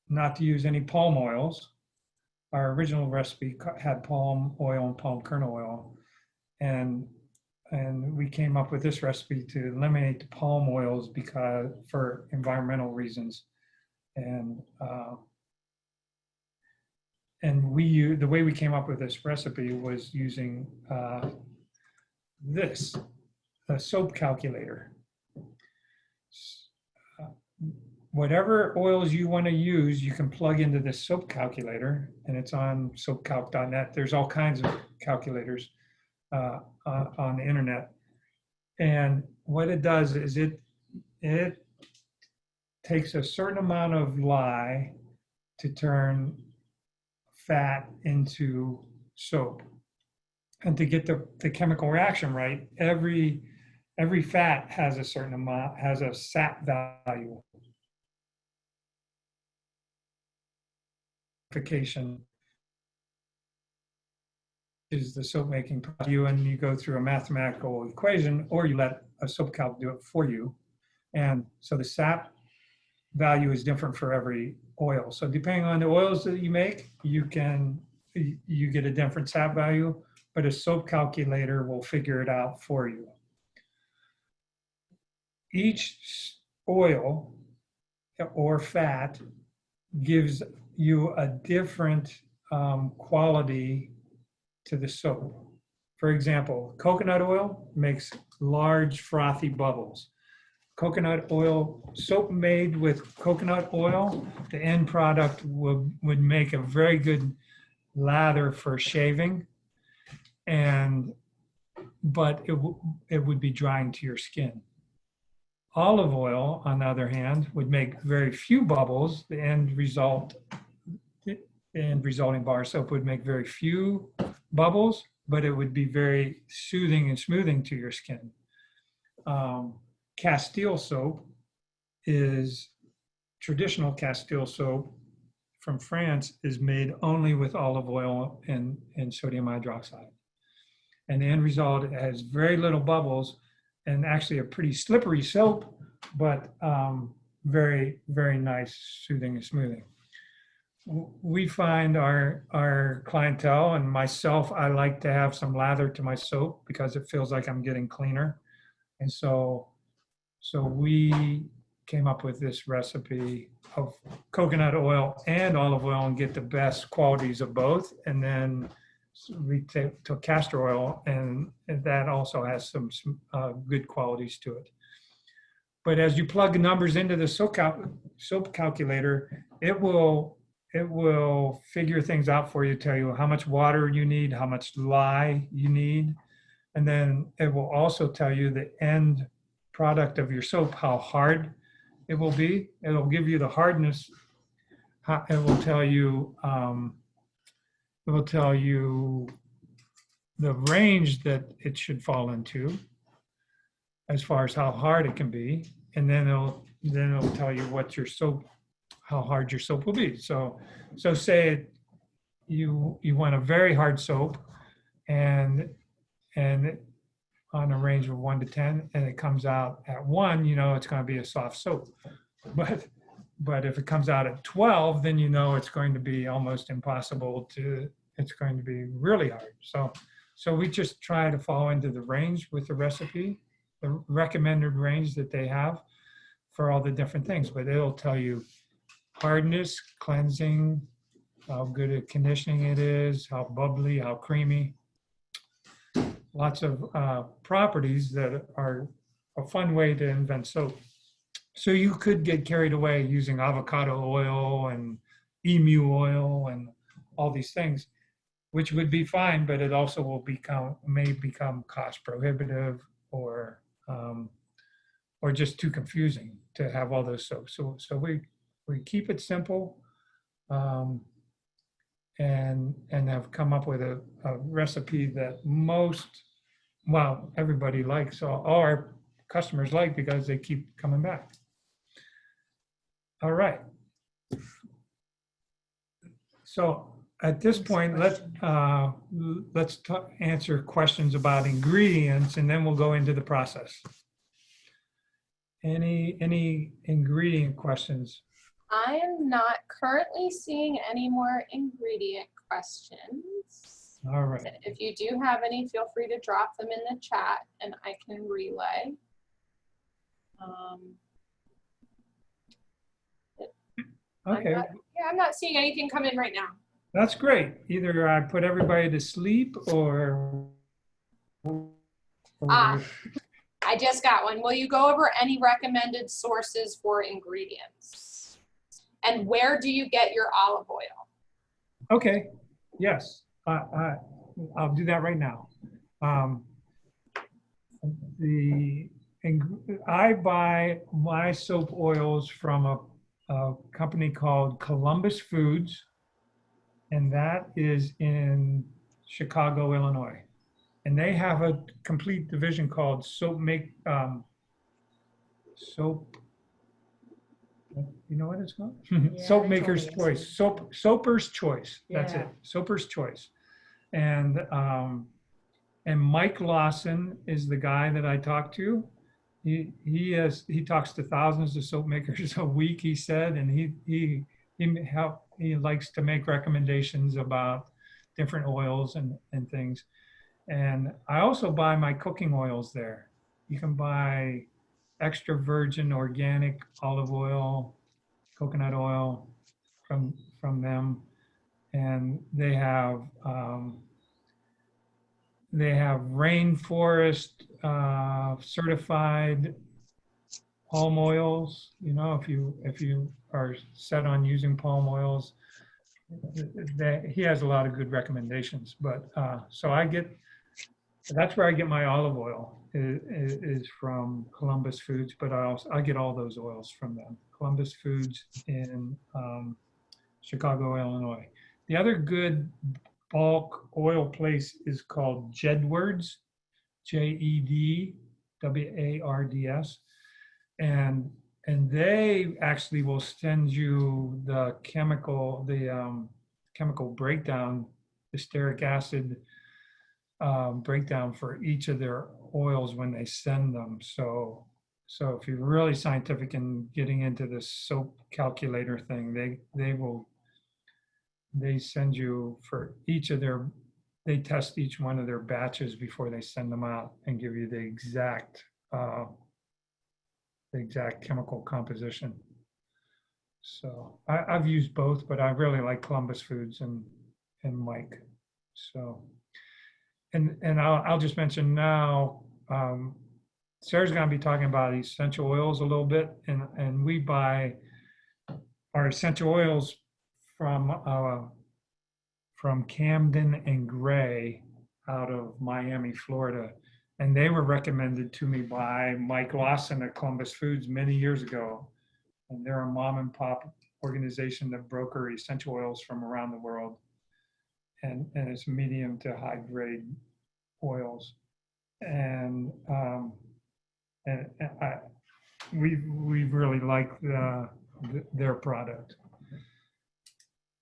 not to use any palm oils. Our original recipe had palm oil and palm kernel oil. And we came up with this recipe to eliminate the palm oils because for environmental reasons. And the way we came up with this recipe was using a soap calculator. Whatever oils you want to use, you can plug into this soap calculator, and it's on soapcalc.net. There's all kinds of calculators on the internet. And what it does is it takes a certain amount of lye to turn fat into soap. And to get the chemical reaction right, every fat has a certain amount, has a SAT value. Is the soap making process, and you go through a mathematical equation, or you let a soap calc do it for you. And so the SAT value is different for every oil. So depending on the oils that you make, you get a different SAT value, but a soap calculator will figure it out for you. Each oil or fat gives you a different quality to the soap. For example, coconut oil makes large frothy bubbles. Coconut oil, soap made with coconut oil, the end product would make a very good lather for shaving, but it would be drying to your skin. Olive oil, on the other hand, would make very few bubbles. The end resulting bar soap would make very few bubbles, but it would be very soothing and smoothing to your skin. Castile soap is traditional Castile soap from France is made only with olive oil and sodium hydroxide. And the end result has very little bubbles and actually a pretty slippery soap, but very, very nice, soothing and smoothing. We find our clientele and myself, I like to have some lather to my soap because it feels like I'm getting cleaner. And so we came up with this recipe of coconut oil and olive oil and get the best qualities of both. And then we took castor oil, and that also has some good qualities to it. But as you plug the numbers into the soap calculator, it will figure things out for you, tell you how much water you need, how much lye you need, and then it will also tell you the end product of your soap, how hard it will be. It'll give you the hardness. It will tell you the range that it should fall into as far as how hard it can be, and then it'll tell you what your soap, how hard your soap will be. So say you want a very hard soap, and on a range of 1 to 10, and it comes out at 1, you know it's going to be a soft soap. But if it comes out at 12, then you know it's going to be almost impossible it's going to be really hard. So we just try to fall into the range with the recipe, the recommended range that they have for all the different things. But it'll tell you hardness, cleansing, how good at conditioning it is, how bubbly, how creamy. Lots of properties that are a fun way to invent soap. So you could get carried away using avocado oil and emu oil and all these things, which would be fine, but it also may become cost prohibitive or just too confusing to have all those soaps. So we keep it simple, and have come up with a recipe that everybody likes, all our customers like, because they keep coming back. All right. So at this point, let's answer questions about ingredients, and then we'll go into the process. Any ingredient questions? I am not currently seeing any more ingredient questions. All right. If you do have any, feel free to drop them in the chat and I can relay. Okay. I'm not seeing anything come in right now. That's great. Either I put everybody to sleep or I just got one. Will you go over any recommended sources for ingredients? And where do you get your olive oil? Okay. Yes. I'll do that right now. I buy my soap oils from a company called Columbus Foods, and that is in Chicago, Illinois. And they have a complete division called soap. You know what it's called? Yeah, Soap they Maker's told me Choice. Soaper's Choice. That's Yeah. it. Soaper's Choice. And Mike Lawson is the guy that I talk to. He talks to thousands of soap makers a week, he said, and he likes to make recommendations about different oils and things. And I also buy my cooking oils there. You can buy extra virgin organic olive oil, coconut oil from them, and they have rainforest certified palm oils. You know, if you are set on using palm oils, he has a lot of good recommendations. But so that's where I get my olive oil is from Columbus Foods, but I get all those oils from them. Columbus Foods in Chicago, Illinois. The other good bulk oil place is called Jedwards, Jedwards, and they actually will send you the chemical breakdown, the stearic acid breakdown for each of their oils when they send them. So if you're really scientific in getting into this soap calculator thing, they send you for each of their, they test each one of their batches before they send them out and give you the exact chemical composition. So I've used both, but I really like Columbus Foods and Mike. So, and I'll just mention now, Sarah's going to be talking about essential oils a little bit, and we buy our essential oils from Camden and Gray out of Miami, Florida. And they were recommended to me by Mike Lawson at Columbus Foods many years ago. And they're a mom and pop organization that broker essential oils from around the world. And it's medium to high grade oils. And we really like their product.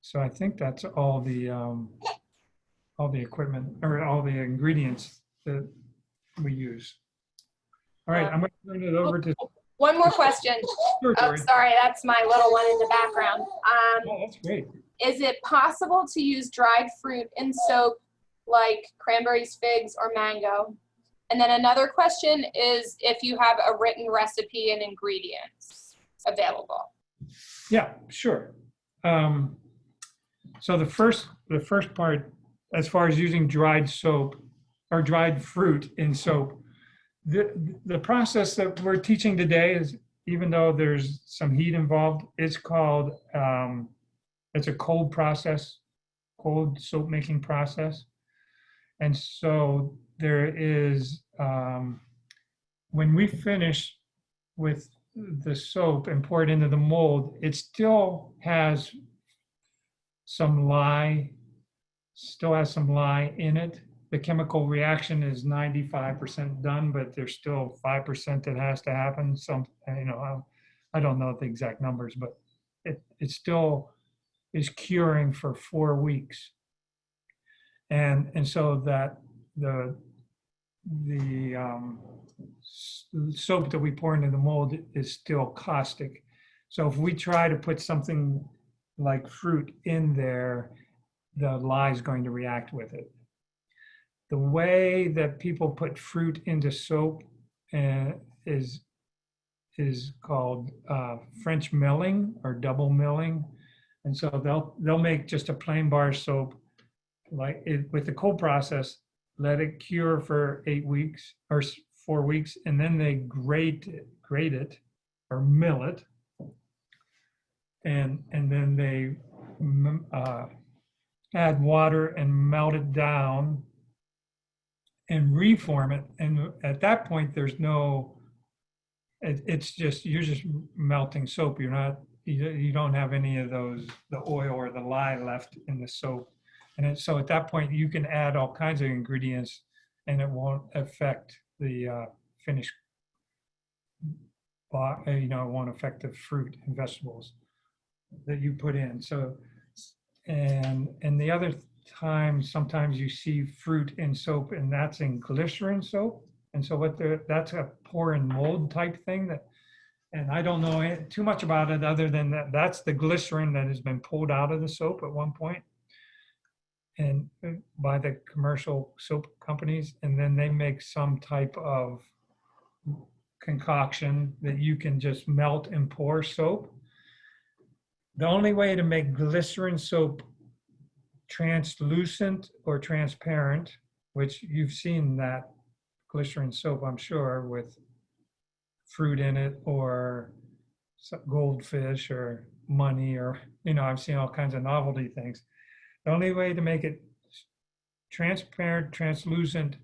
So I think that's all the equipment or all the ingredients that we use. All right, I'm going to turn it over to. One more question. Sure, Oh, sorry, that's my little one in the background. Oh, that's great. Is it possible to use dried fruit in soap like cranberries, figs, or mango? And then another question is if you have a written recipe and ingredients available. Yeah, sure. So the first part, as far as using dried soap or dried fruit in soap, the process that we're teaching today is, even though there's some heat involved, it's called, it's a cold process, cold soap making process. And so there is, when we finish with the soap and pour it into the mold, it still has some lye in it. The chemical reaction is 95% done, but there's still 5% that has to happen. I don't know the exact numbers, but it still is curing for 4 weeks. And so that the soap that we pour into the mold is still caustic. So if we try to put something like fruit in there, the lye is going to react with it. The way that people put fruit into soap is called French milling or double milling. And so they'll make just a plain bar soap like it, with the cold process, let it cure for 8 weeks or 4 weeks, and then they grate it or mill it, and then they add water and melt it down and reform it. And at that point, there's no, it's just, you're just melting soap. You don't have any of those, the oil or the lye left in the soap. And so at that point, you can add all kinds of ingredients and it won't affect the finished, it won't affect the fruit and vegetables that you put in. So, and the other time, sometimes you see fruit in soap, and that's in glycerin soap. And so that's a pour and mold type thing and I don't know too much about it other than that's the glycerin that has been pulled out of the soap at one point and by the commercial soap companies, and then they make some type of concoction that you can just melt and pour soap. The only way to make glycerin soap translucent or transparent, which you've seen that glycerin soap, I'm sure, with fruit in it or goldfish or money or, I've seen all kinds of novelty things. The only way to make it transparent, translucent,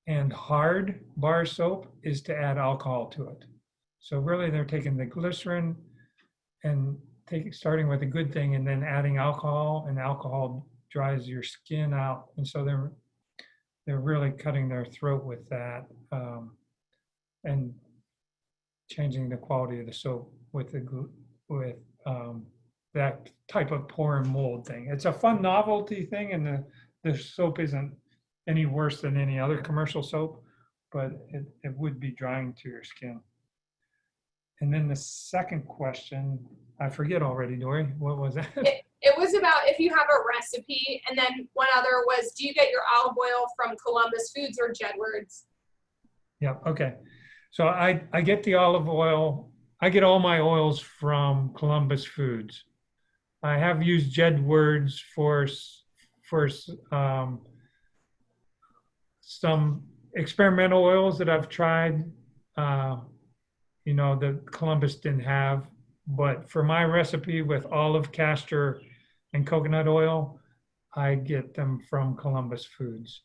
and hard bar soap is to add alcohol to it. So really they're taking the glycerin and starting with a good thing and then adding alcohol, and alcohol dries your skin out. And so they're really cutting their throat with that and changing the quality of the soap with that type of pour and mold thing. It's a fun novelty thing, and the soap isn't any worse than any other commercial soap, but it would be drying to your skin. And then the second question, I forget already, Dory, what was that? It was about if you have a recipe, and then one other was, do you get your olive oil from Columbus Foods or Jedward's? Yeah, okay. So I get the olive oil, I get all my oils from Columbus Foods. I have used Jedward's for some experimental oils that I've tried, that Columbus didn't have. But for my recipe with olive, castor, and coconut oil, I get them from Columbus Foods.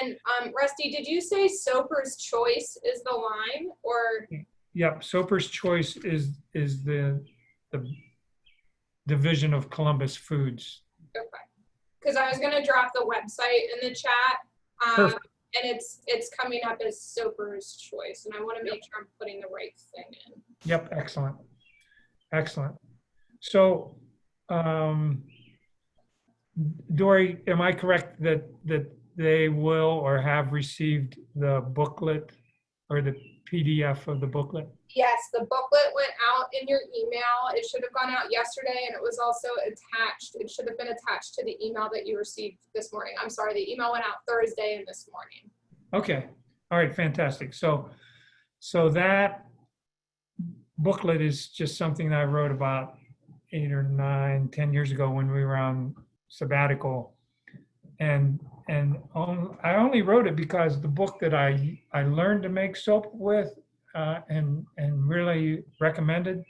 And Rusty, did you say Soper's Choice is the line, or? Yep, Soper's Choice is the division of Columbus Foods. Okay, because I was going to drop the website in the chat, and it's coming up as Soper's Choice, and I want to make sure I'm putting the right thing in. Yep, excellent. Excellent. So, Dory, am I correct that they will or have received the booklet or the PDF of the booklet? Yes, the booklet went out in your email. It should have gone out yesterday, and it was also attached. It should have been attached to the email that you received this morning. I'm sorry, the email went out Thursday and this morning. Okay. All right, fantastic. So that booklet is just something that I wrote about 8 or 9, 10 years ago when we were on sabbatical. And I only wrote it because the book that I learned to make soap with and really recommended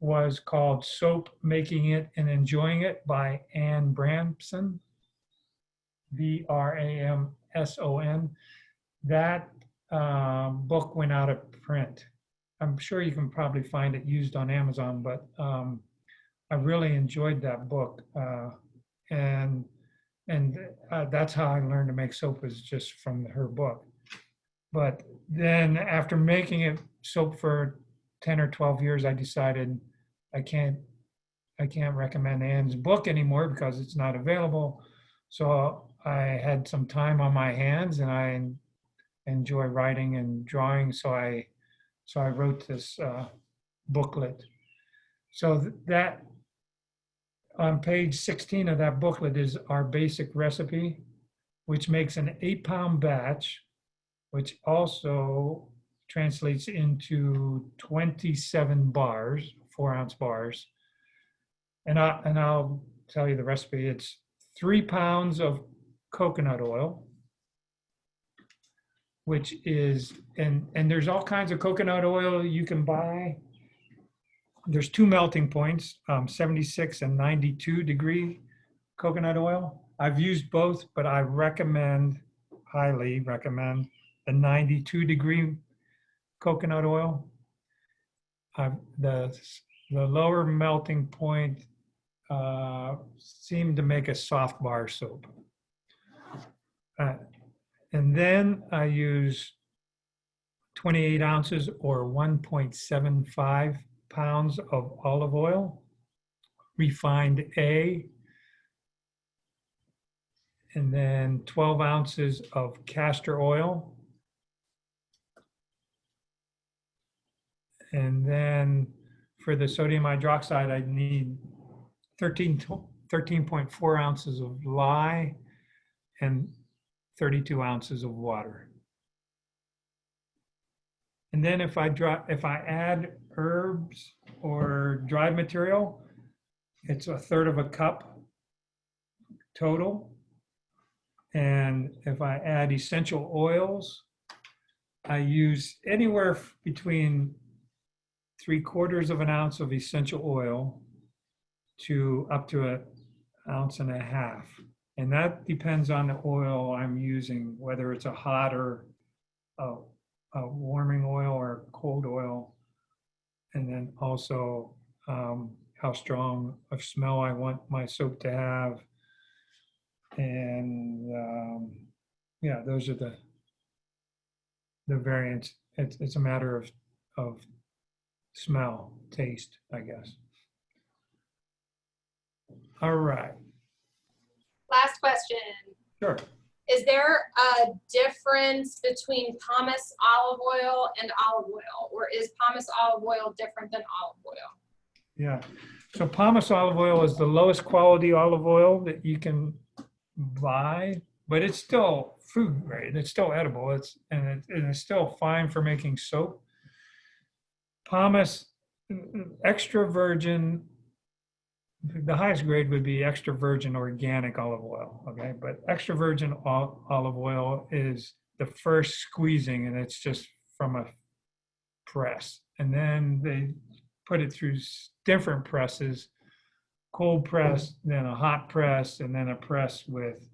was called Soap, Making It and Enjoying It by Anne Bramson, Bramson. That book went out of print. I'm sure you can probably find it used on Amazon, but I really enjoyed that book. And that's how I learned to make soap, is just from her book. But then after making it soap for 10 or 12 years, I decided I can't recommend Ann's book anymore because it's not available. So I had some time on my hands, and I enjoy writing and drawing. So I wrote this booklet. So that on page 16 of that booklet is our basic recipe, which makes an 8-pound batch, which also translates into 27 bars, 4-ounce bars. And I'll tell you the recipe. It's 3 pounds of coconut oil, which is, and there's all kinds of coconut oil you can buy. There's 2 melting points, 76 and 92 degree coconut oil. I've used both, but I highly recommend the 92 degree coconut oil. The lower melting point seemed to make a soft bar soap. And then I use 28 ounces or 1.75 pounds of olive oil, refined A, and then 12 ounces of castor oil. And then for the sodium hydroxide, I need 13.4 ounces of lye and 32 ounces of water. And then if I add herbs or dried material, it's 1/3 of a cup total. And if I add essential oils, I use anywhere between 3/4 of an ounce of essential oil to up to 1.5 ounces. And that depends on the oil I'm using, whether it's a hot or a warming oil or a cold oil. And then also how strong of smell I want my soap to have. And yeah, those are the variants. It's a matter of smell, taste, I guess. All right. Last question. Sure. Is there a difference between pumice olive oil and olive oil, or is pumice olive oil different than olive oil? Yeah. So pumice olive oil is the lowest quality olive oil that you can buy, but it's still food grade. It's still edible. It's still fine for making soap. Pumice, extra virgin. The highest grade would be extra virgin organic olive oil, okay? But extra virgin olive oil is the first squeezing, and it's just from a press. And then they put it through different presses, cold press, then a hot press, and then a press with,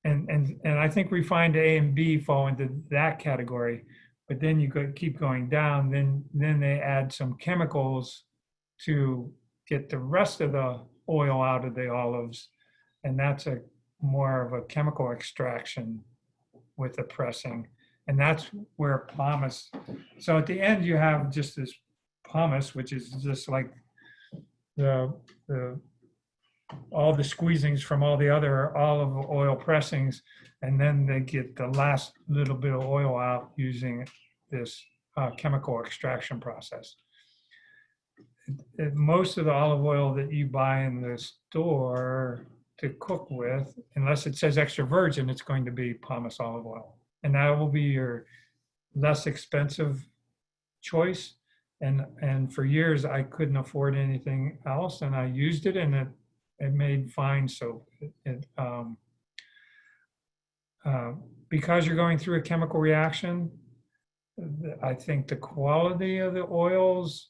and I think refined A and B fall into that category. But then you keep going down, then they add some chemicals to get the rest of the oil out of the olives, and that's more of a chemical extraction with the pressing, and that's where pumice. So at the end you have just this pumice, which is just like all the squeezings from all the other olive oil pressings, and then they get the last little bit of oil out using this chemical extraction process. Most of the olive oil that you buy in the store to cook with, unless it says extra virgin, it's going to be pumice olive oil. And that will be your less expensive choice. And for years, I couldn't afford anything else, and I used it, and it made fine soap. Because you're going through a chemical reaction, I think the quality of the oils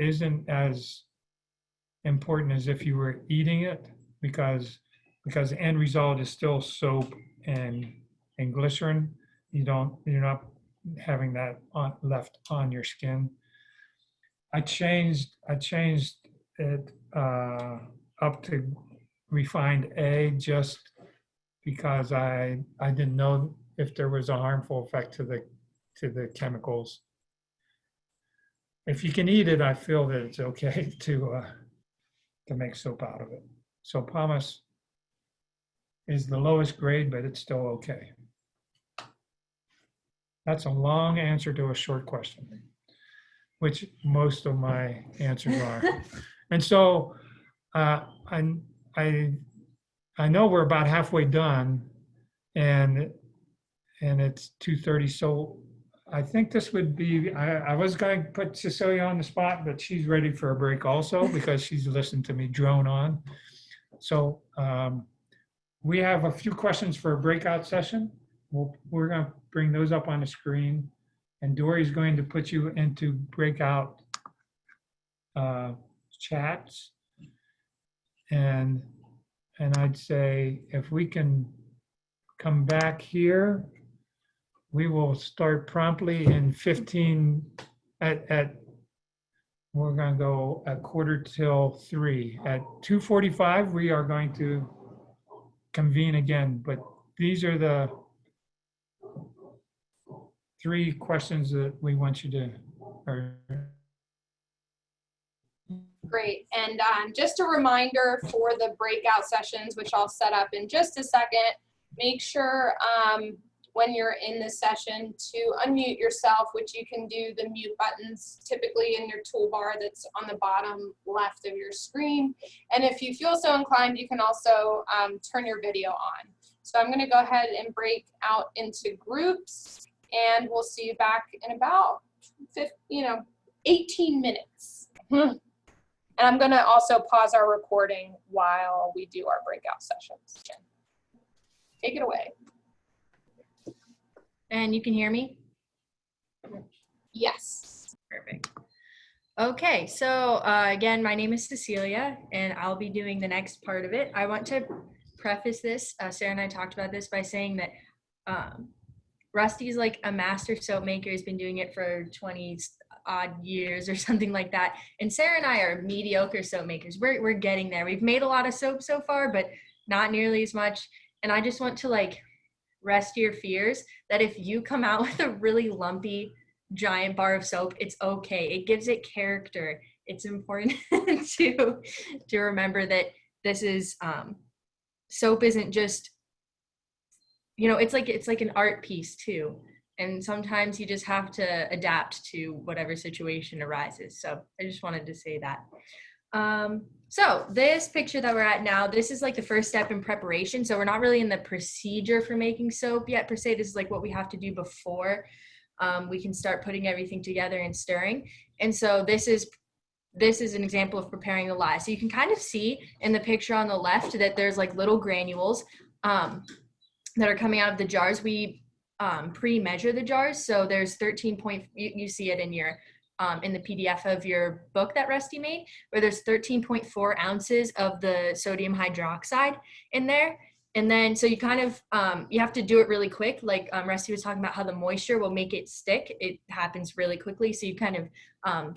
isn't as important as if you were eating it, because the end result is still soap and glycerin. You're not having that left on your skin. I changed it up to refined A just because I didn't know if there was a harmful effect to the chemicals. if you can eat it, I feel that it's okay to make soap out of it. So pumice is the lowest grade, but it's still okay. That's a long answer to a short question, which most of my answers are. And so I know we're about halfway done, and it's 2:30. So I think this would be, I was going to put Cecilia on the spot, but she's ready for a break also because she's listened to me drone on. So we have a few questions for a breakout session. We're going to bring those up on the screen, and Dory's going to put you into breakout chats. And I'd say if we can come back here, we will start promptly in 15 we're going to go at 2:45. At 2:45, we are going to convene again, but these are the 3 questions that we want you to, Great. And just a reminder for the breakout sessions, which I'll set up in just a second, make sure when you're in the session to unmute yourself, which you can do the mute buttons typically in your toolbar that's on the bottom left of your screen. And if you feel so inclined, you can also turn your video on. So I'm going to go ahead and break out into groups, and we'll see you back in about 18 minutes. And I'm going to also pause our recording while we do our breakout sessions. Jen, take it away. And you can hear me? Yes. Perfect. Okay, so again, my name is Cecilia, and I'll be doing the next part of it. I want to preface this, Sarah and I talked about this, by saying that Rusty's like a master soap maker. He's been doing it for 20 odd years or something like that. And Sarah and I are mediocre soap makers. We're getting there. We've made a lot of soap so far, but not nearly as much. And I just want to like rest your fears that if you come out with a really lumpy giant bar of soap, it's okay. It gives it character. It's important to remember that this is soap isn't just, it's like an art piece too. And sometimes you just have to adapt to whatever situation arises. So I just wanted to say that. So this picture that we're at now, this is like the first step in preparation. So we're not really in the procedure for making soap yet per se. This is like what we have to do before we can start putting everything together and stirring. And so this is an example of preparing the lye. So you can kind of see in the picture on the left that there's like little granules that are coming out of the jars. We pre-measure the jars. So there's 13 point, you see it in your in the PDF of your book that Rusty made, where there's 13.4 ounces of the sodium hydroxide in there. And then, so you kind of, you have to do it really quick. Like Rusty was talking about how the moisture will make it stick. It happens really quickly. So you kind of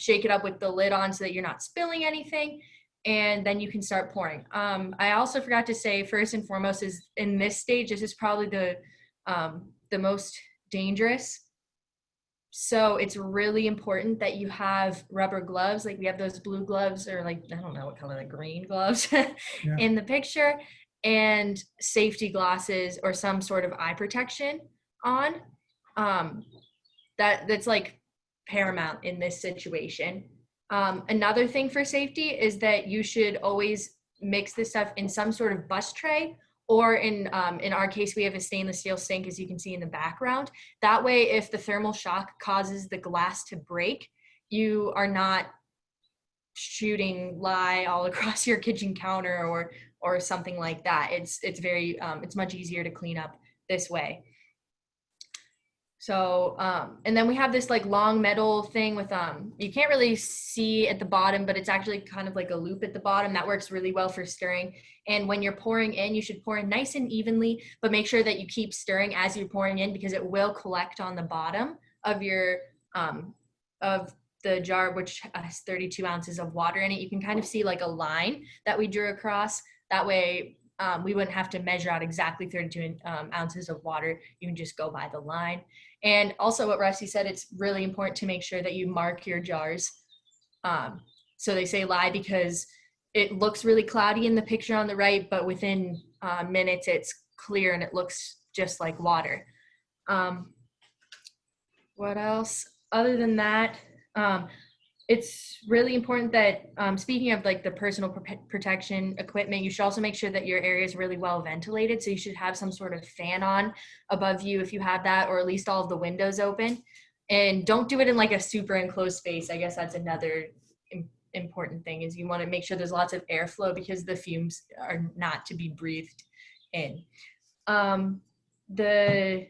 shake it up with the lid on so that you're not spilling anything. And then you can start pouring. I also forgot to say, first and foremost, is in this stage, this is probably the most dangerous. So it's really important that you have rubber gloves. Like we have those blue gloves, or like, I don't know what color, like green gloves in the picture, and safety glasses or some sort of eye protection on. That's like paramount in this situation. Another thing for safety is that you should always mix this stuff in some sort of bus tray, or in our case, we have a stainless steel sink, as you can see in the background. That way, if the thermal shock causes the glass to break, you are not shooting lye all across your kitchen counter or something like that. It's much easier to clean up this way. So, and then we have this like long metal thing with, you can't really see at the bottom, but it's actually kind of like a loop at the bottom that works really well for stirring. And when you're pouring in, you should pour in nice and evenly, but make sure that you keep stirring as you're pouring in, because it will collect on the bottom of your, of the jar, which has 32 ounces of water in it. You can kind of see like a line that we drew across. That way, we wouldn't have to measure out exactly 32 ounces of water. You can just go by the line. And also what Rusty said, it's really important to make sure that you mark your jars So they say lie because it looks really cloudy in the picture on the right, but within minutes it's clear and it looks just like water. What else? Other than that, it's really important that, speaking of like the personal protection equipment, you should also make sure that your area is really well ventilated. So you should have some sort of fan on above you if you have that, or at least all of the windows open. And don't do it in like a super enclosed space. I guess that's another important thing, is you want to make sure there's lots of airflow because the fumes are not to be breathed in. The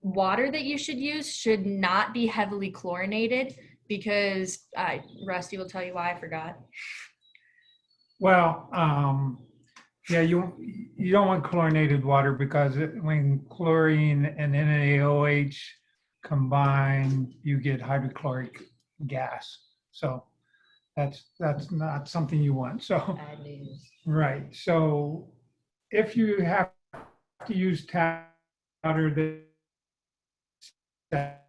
water that you should use should not be heavily chlorinated, because Rusty will tell you why. I forgot. Well, yeah, you don't want chlorinated water because when chlorine and NaOH combine, you get hydrochloric gas. So that's not something you want. So Bad news. right. So if you have to use tap water, that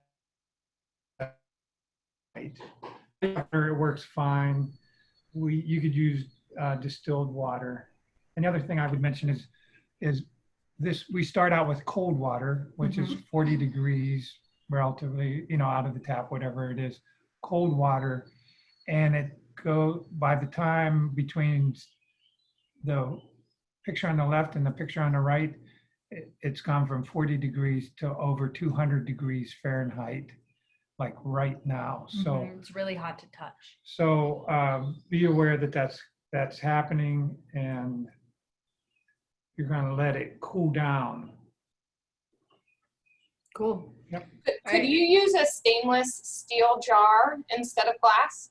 it works fine. You could use distilled water. And the other thing I would mention is this: we start out with cold water, which is 40 degrees, relatively, out of the tap, whatever it is, cold water, and it go by the time between the picture on the left and the picture on the right, it's gone from 40 degrees to over 200 degrees Fahrenheit, like right now. So it's really hot to touch. So be aware that that's happening, and you're going to let it cool down. Cool. Yep. Could you use a stainless steel jar instead of glass?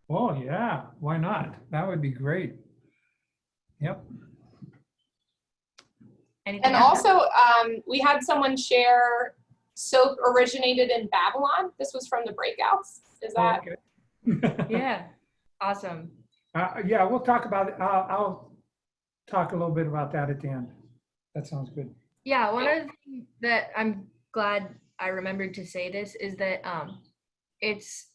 Oh yeah, why not? That would be great. Yep. Anything And else? also, we had someone share soap originated in Babylon. This was from the breakouts. Is that? Okay. Yeah. Awesome. Yeah, we'll talk about it. I'll talk a little bit about that at the end. That sounds good. Yeah, one other thing that I'm glad I remembered to say this is that it's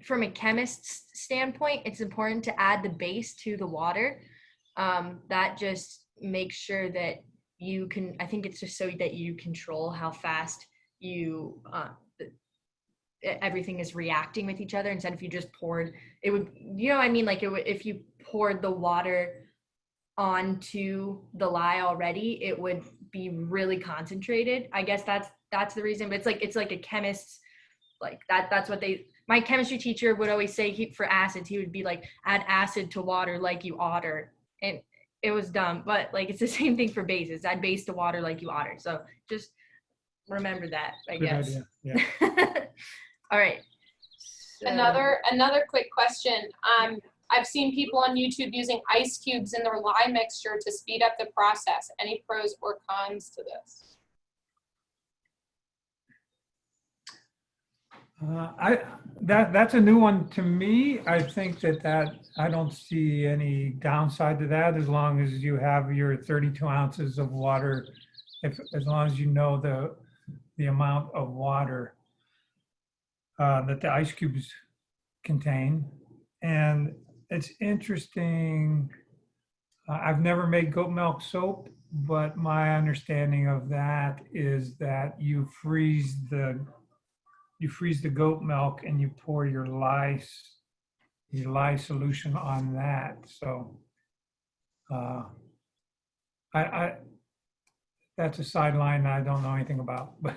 from a chemist's standpoint, it's important to add the base to the water. That just makes sure that you can, I think it's just so that you control how fast you everything is reacting with each other, instead if you just poured, it would, what I mean, like it would, if you poured the water onto the lye already, it would be really concentrated. I guess that's the reason. But it's like a chemist's, like that's what my chemistry teacher would always say. For acids, he would be like, add acid to water like you oughter. And it was dumb, but like it's the same thing for bases. Add base to water like you oughter. So just remember that, I Good guess. idea. Yeah. All right. So, Another quick question. I've seen people on YouTube using ice cubes in their lye mixture to speed up the process. Any pros or cons to this? That's a new one to me. I think that I don't see any downside to that, as long as you have your 32 ounces of water, as long as you know the amount of water that the ice cubes contain. And it's interesting. I've never made goat milk soap, but my understanding of that is that you freeze the goat milk and you pour your lye solution on that. So I that's a sideline I don't know anything about. But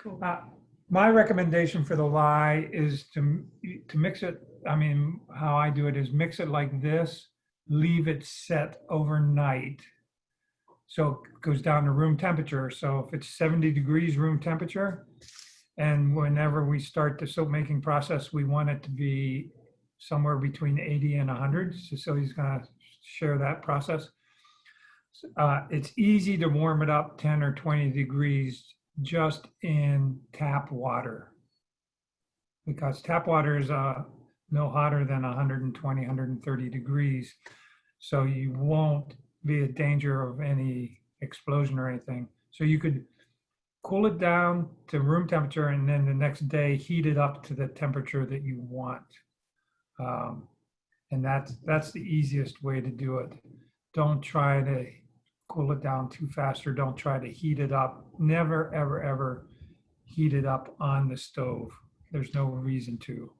cool. My recommendation for the lye is to mix it. I mean, how I do it is mix it like this, leave it set overnight, so it goes down to room temperature. So if it's 70 degrees room temperature, and whenever we start the soap making process, we want it to be somewhere between 80 and 100. So he's going to share that process. It's easy to warm it up 10 or 20 degrees just in tap water, because tap water is no hotter than 120, 130 degrees. So you won't be in danger of any explosion or anything. So you could cool it down to room temperature, and then the next day heat it up to the temperature that you want. And that's the easiest way to do it. Don't try to cool it down too fast, or don't try to heat it up. Never, ever, ever heat it up on the stove. There's no reason to.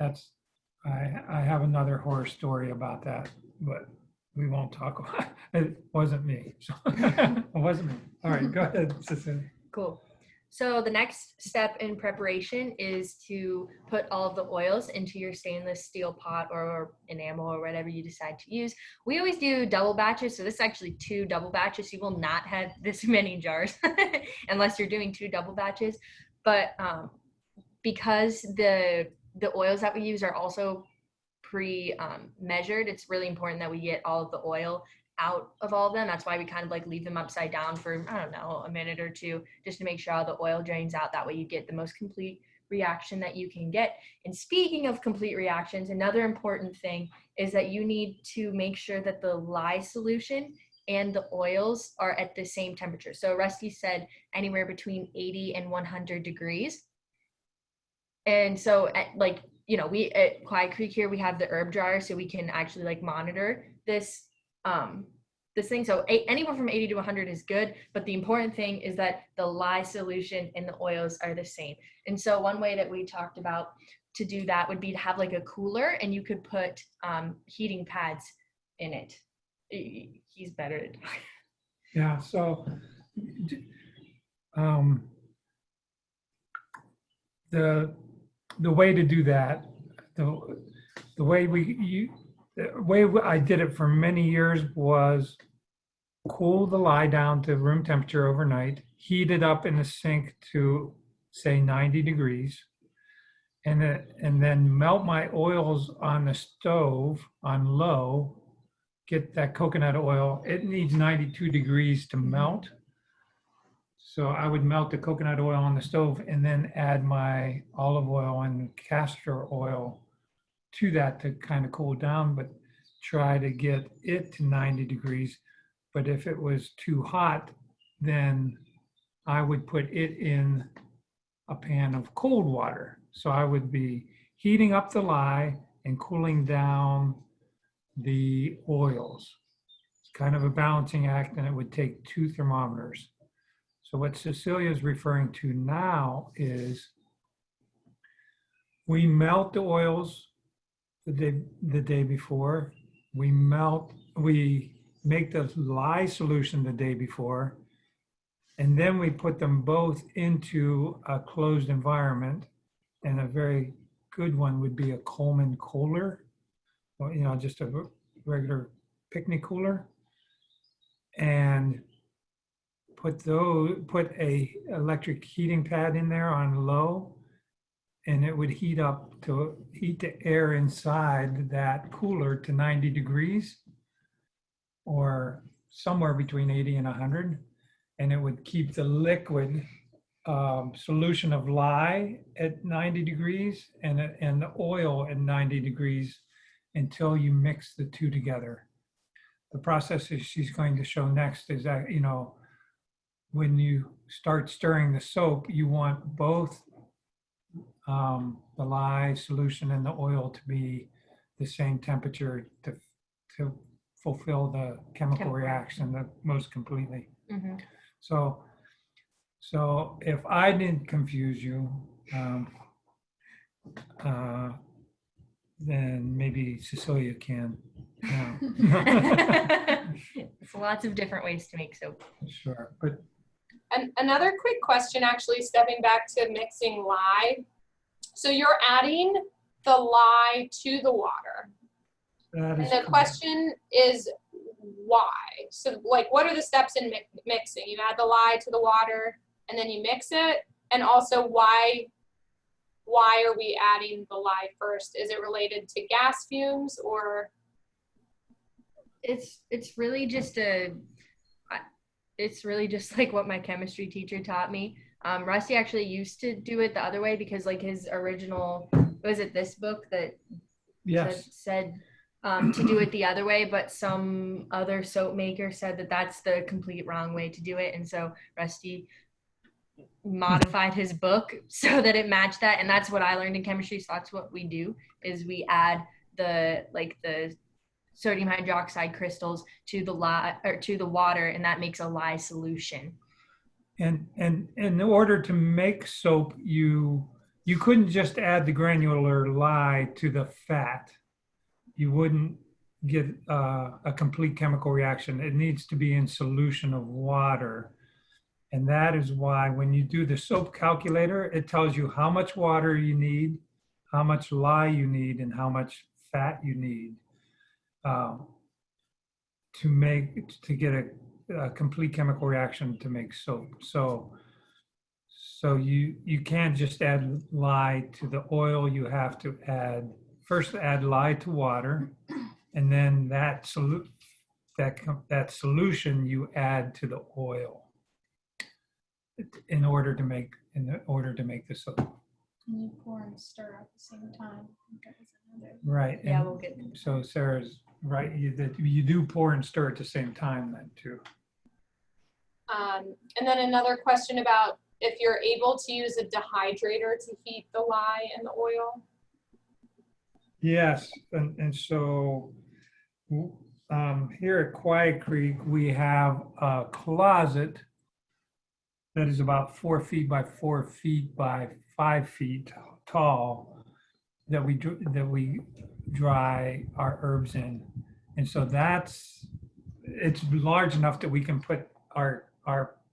I have another horror story about that, but we won't talk about it. It wasn't me. So it wasn't me. All right, go ahead, Cecilia. Cool. So the next step in preparation is to put all of the oils into your stainless steel pot or enamel or whatever you decide to use. We always do double batches, so this is actually 2 double batches. You will not have this many jars unless you're doing 2 double batches. But because the oils that we use are also measured, it's really important that we get all of the oil out of all of them. That's why we kind of like leave them upside down for, I don't know, a minute or 2, just to make sure all the oil drains out. That way you get the most complete reaction that you can get. And speaking of complete reactions, another important thing is that you need to make sure that the lye solution and the oils are at the same temperature. So Rusty said anywhere between 80 and 100 degrees. And so we at Quiet Creek here, we have the herb dryer, so we can actually like monitor this thing. So anywhere from 80 to 100 is good, but the important thing is that the lye solution and the oils are the same. And so one way that we talked about to do that would be to have like a cooler, and you could put heating pads in it. He's better at it. Yeah, so the way to do that, the way I did it for many years was cool the lye down to room temperature overnight, heat it up in the sink to say 90 degrees, and then melt my oils on the stove on low, get that coconut oil. It needs 92 degrees to melt. So I would melt the coconut oil on the stove and then add my olive oil and castor oil to that to kind of cool down, but try to get it to 90 degrees. But if it was too hot, then I would put it in a pan of cold water. So I would be heating up the lye and cooling down the oils. It's kind of a balancing act, and it would take 2 thermometers. So what Cecilia is referring to now is we melt the oils the day before. We make the lye solution the day before, and then we put them both into a closed environment. And a very good one would be a Coleman cooler, or, just a regular picnic cooler, and put a electric heating pad in there on low, and it would heat the air inside that cooler to 90 degrees or somewhere between 80 and 100. And it would keep the liquid solution of lye at 90 degrees and the oil at 90 degrees until you mix the 2 together. The process she's going to show next is that, when you start stirring the soap, you want both the lye solution and the oil to be the same temperature to fulfill the chemical reaction the most completely. Mm-hmm. So if I didn't confuse you, then maybe Cecilia can. It's lots of different ways to make soap. Sure, but And another quick question, actually, stepping back to mixing lye. So you're adding the lye to the water. that And is the correct. question is why? So like, what are the steps in mixing? You add the lye to the water and then you mix it. And also why are we adding the lye first? Is it related to gas fumes or? It's really just like what my chemistry teacher taught me. Rusty actually used to do it the other way because like his original, was it this book that Yes. said to do it the other way, but some other soap maker said that that's the complete wrong way to do it. And so Rusty modified his book so that it matched that. And that's what I learned in chemistry. So that's what we do, is we add the sodium hydroxide crystals to the water, and that makes a lye solution. And in order to make soap, you couldn't just add the granular lye to the fat. You wouldn't get a complete chemical reaction. It needs to be in solution of water. And that is why when you do the soap calculator, it tells you how much water you need, how much lye you need, and how much fat you need to get a complete chemical reaction to make soap. So you can't just add lye to the oil. You have to first add lye to water, and then that solution you add to the oil in order to make the soap. And you pour and stir at the same time. Right. Yeah, and we'll get there. so Sarah's right. You do pour and stir at the same time then too. And then another question about if you're able to use a dehydrator to heat the lye and the oil. Yes, and so here at Quiet Creek, we have a closet that is about 4 feet by 4 feet by 5 feet tall that we dry our herbs in, and so it's large enough that we can put our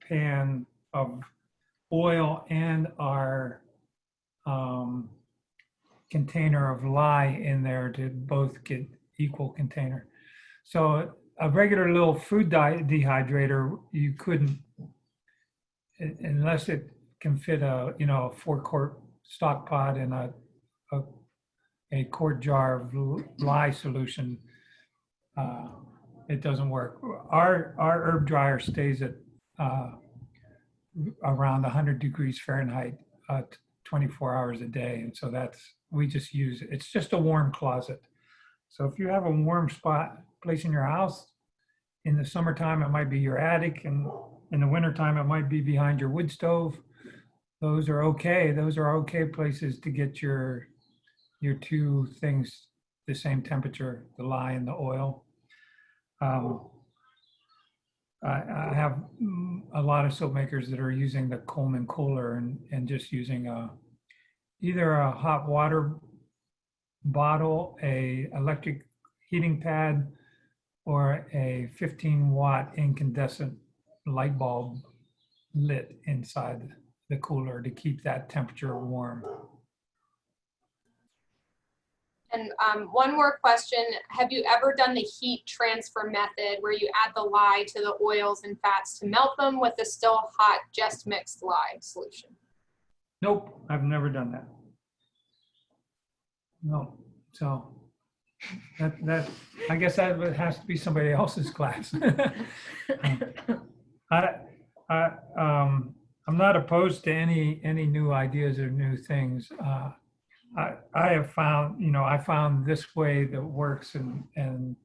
pan of oil and our container of lye in there to both get equal container. So a regular little food dehydrator, you couldn't, unless it can fit a 4-quart stock pot in a quart jar of lye solution. It doesn't work. Our herb dryer stays at around 100 degrees Fahrenheit 24 hours a day, and so we just use it. It's just a warm closet. So if you have a warm place in your house, in the summertime it might be your attic, and in the wintertime it might be behind your wood stove. Those are okay. Those are okay places to get your two things the same temperature, the lye and the oil. I have a lot of soap makers that are using the Coleman cooler and just using either a hot water bottle, a electric heating pad, or a 15-watt incandescent light bulb lit inside the cooler to keep that temperature warm. And one more question, have you ever done the heat transfer method where you add the lye to the oils and fats to melt them with the still hot, just mixed lye solution? Nope, I've never done that. No, so that I guess that has to be somebody else's class. I'm not opposed to any new ideas or new things. I have found, I found this way that works, and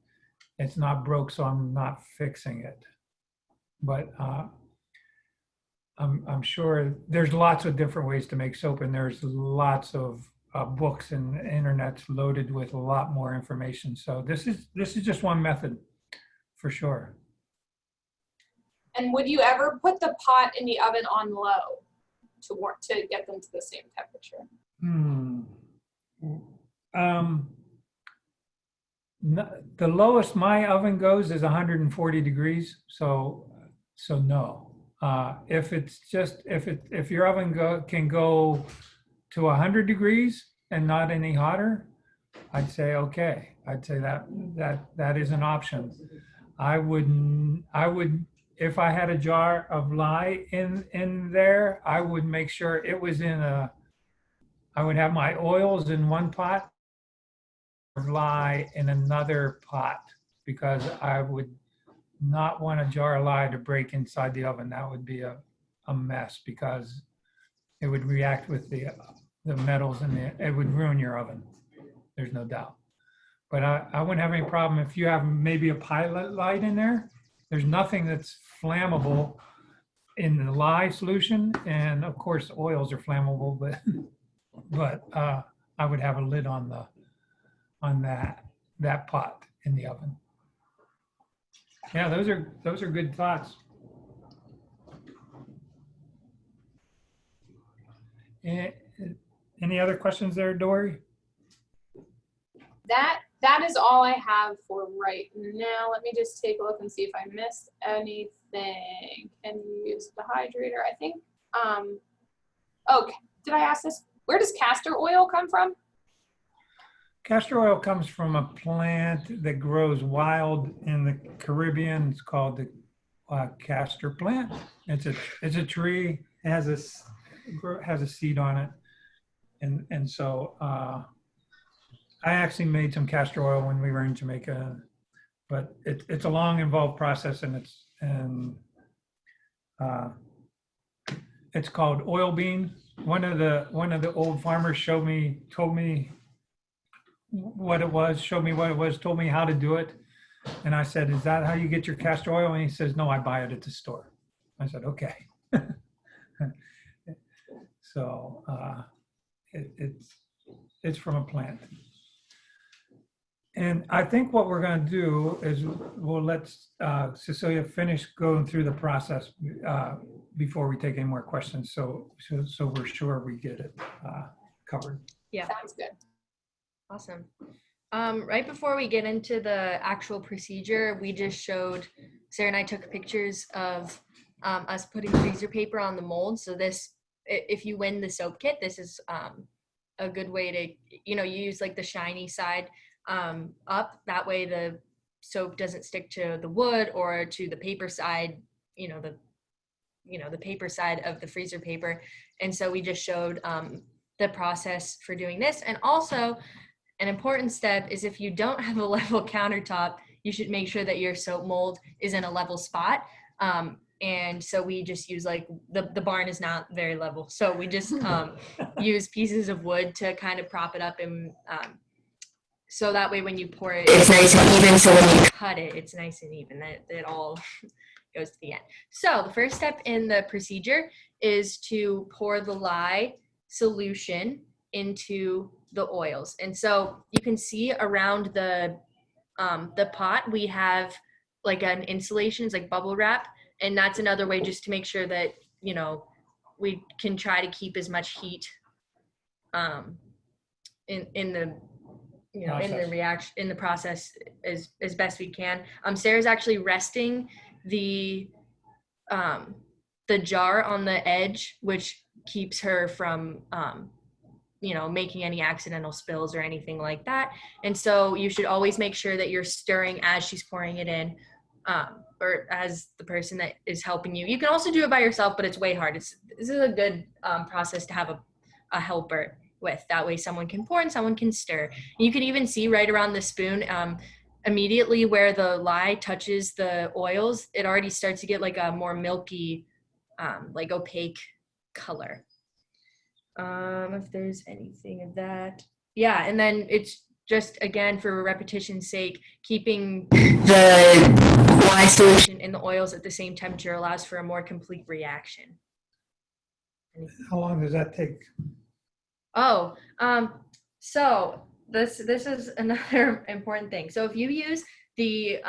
it's not broke, so I'm not fixing it. But I'm sure there's lots of different ways to make soap, and there's lots of books, and the internet's loaded with a lot more information. So this is just one method, for sure. And would you ever put the pot in the oven on low to get them to the same temperature? The lowest my oven goes is 140 degrees. So no. If your oven can go to 100 degrees and not any hotter, I'd say okay. I'd say that is an option. I would, if I had a jar of lye in there, I would make sure it was I would have my oils in one pot, lye in another pot, because I would not want a jar of lye to break inside the oven. That would be a mess, because it would react with the metals, and it would ruin your oven. There's no doubt. But I wouldn't have any problem if you have maybe a pilot light in there. There's nothing that's flammable in the lye solution, and of course oils are flammable, but I would have a lid on that pot in the oven. Yeah, those are good thoughts. Any other questions there, Dory? That is all I have for right now. Let me just take a look and see if I missed anything. Can you use the hydrator? I think, oh, did I ask this? Where does castor oil come from? Castor oil comes from a plant that grows wild in the Caribbean. It's called the castor plant. It's a tree. It has a seed on it, and so I actually made some castor oil when we were in Jamaica, but it's a long, involved process, and it's called oil bean. One of the old farmers told me what it was, told me how to do it. And I said, "Is that how you get your castor oil?" And he says, "No, I buy it at the store." I said, "Okay." So it's from a plant. And I think what we're going to do is we'll let Cecilia finish going through the process before we take any more questions. So we're sure we get it covered. Yeah. Sounds good. Awesome. Right before we get into the actual procedure, we just showed, Sarah and I took pictures of us putting freezer paper on the mold. So this, if you win the soap kit, this is a good way to, you use like the shiny side up. That way the soap doesn't stick to the wood or to the paper side, the paper side of the freezer paper. And so we just showed the process for doing this. And also, an important step is if you don't have a level countertop, you should make sure that your soap mold is in a level spot. And so we just use like the barn is not very level. So we just use pieces of wood to kind of prop it up. And so that way when you pour it, it's nice and even. So when you cut it, it's nice and even. That it all goes to the end. So the first step in the procedure is to pour the lye solution into the oils. And so you can see around the pot, we have like an insulation, it's like bubble wrap. And that's another way just to make sure that, we can try to keep as much heat in the, in the process as best we can. Sarah's actually resting the jar on the edge, which keeps her from, making any accidental spills or anything like that. And so you should always make sure that you're stirring as she's pouring it in, or as the person that is helping you. You can also do it by yourself, but it's way hard. This is a good process to have a helper with. That way someone can pour and someone can stir. And you can even see right around the spoon, immediately where the lye touches the oils, it already starts to get like a more milky, like opaque color. If there's anything of that. Yeah, and then it's just, again, for repetition's sake, keeping the lye solution in the oils at the same temperature allows for a more complete reaction. How long does that take? Oh, so this is another important thing. So if you use the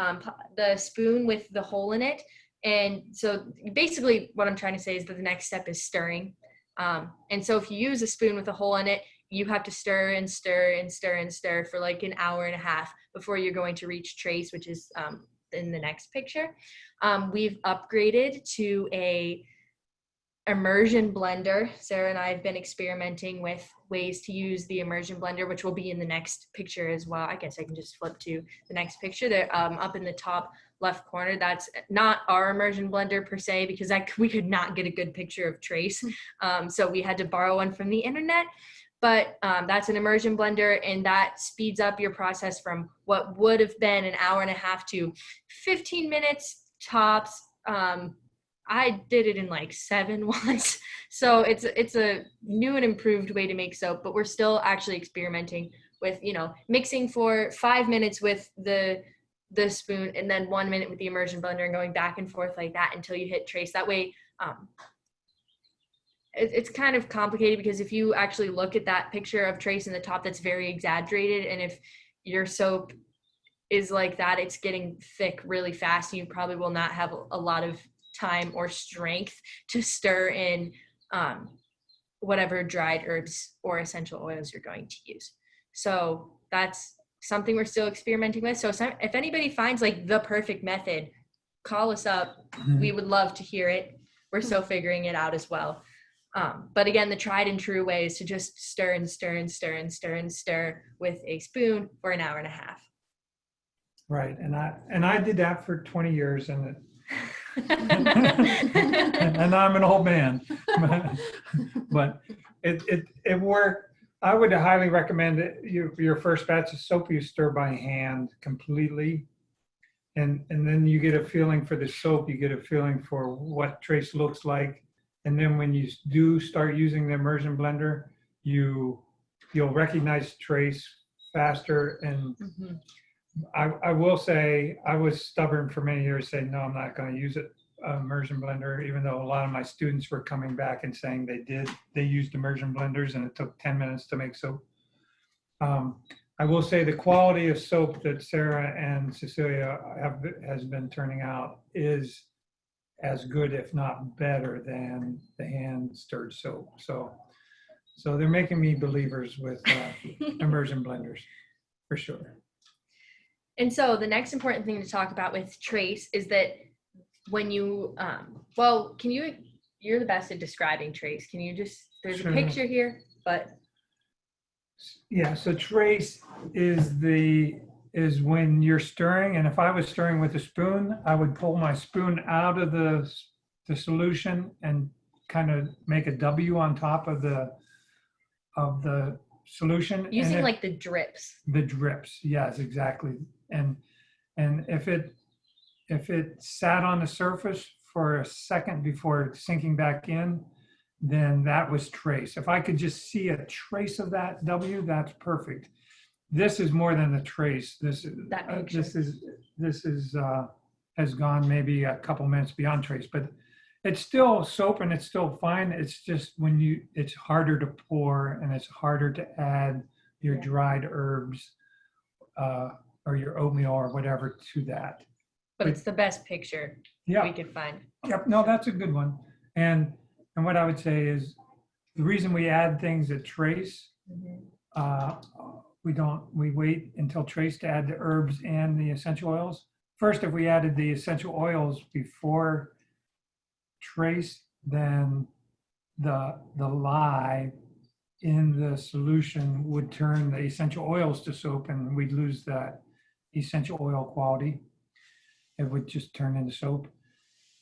spoon with the hole in it, and so basically what I'm trying to say is that the next step is stirring. And so if you use a spoon with a hole in it, you have to stir and stir and stir and stir for like an hour and a half before you're going to reach trace, which is in the next picture. We've upgraded to a immersion blender. Sarah and I have been experimenting with ways to use the immersion blender, which will be in the next picture as well. I guess I can just flip to the next picture there, up in the top left corner. That's not our immersion blender per se, because we could not get a good picture of trace. So we had to borrow one from the internet. But that's an immersion blender, and that speeds up your process from what would have been an hour and a half to 15 minutes tops. I did it in like 7 once. So it's a new and improved way to make soap, but we're still actually experimenting with, you know, mixing for 5 minutes with the spoon and then 1 minute with the immersion blender and going back and forth like that until you hit trace. That way, it's kind of complicated because if you actually look at that picture of trace in the top, that's very exaggerated. And if your soap is like that, it's getting thick really fast, and you probably will not have a lot of time or strength to stir in whatever dried herbs or essential oils you're going to use. So that's something we're still experimenting with. So if anybody finds like the perfect method, call us up. We would love to hear it. We're still figuring it out as well. But again, the tried and true way is to just stir and stir and stir and stir and stir with a spoon for an hour and a half. Right, and I did that for 20 years, and and I'm an old man, but it worked. I would highly recommend it. Your first batch of soap, you stir by hand completely, and then you get a feeling for the soap. You get a feeling for what trace looks like, and then when you do start using the immersion blender, you'll recognize trace faster. And I will say I was stubborn for many years, saying no, I'm not going to use it. Immersion blender, even though a lot of my students were coming back and saying they used immersion blenders and it took 10 minutes to make soap. I will say the quality of soap that Sarah and Cecilia has been turning out is as good, if not better, than the hand stirred soap. So they're making me believers with immersion blenders for sure. And so the next important thing to talk about with trace is that when you, you're the best at describing trace. Can you there's Sure. a picture here, but. Yeah, so trace is when you're stirring, and if I was stirring with a spoon, I would pull my spoon out of the solution and kind of make a W on top of the solution. Using like the drips. The drips, yes, exactly. And if it sat on the surface for a second before sinking back in, then that was trace. If I could just see a trace of that W, that's perfect. This is more than a trace. This has gone maybe a couple minutes beyond trace, but it's still soap and it's still fine. It's just it's harder to pour and it's harder to add your dried herbs or your oatmeal or whatever to that. But it's the best picture we could find. Yep, no, that's a good one. And what I would say is the reason we add things at trace, we wait until trace to add the herbs and the essential oils. First, if we added the essential oils before trace, then the lye in the solution would turn the essential oils to soap, and we'd lose that essential oil quality. It would just turn into soap.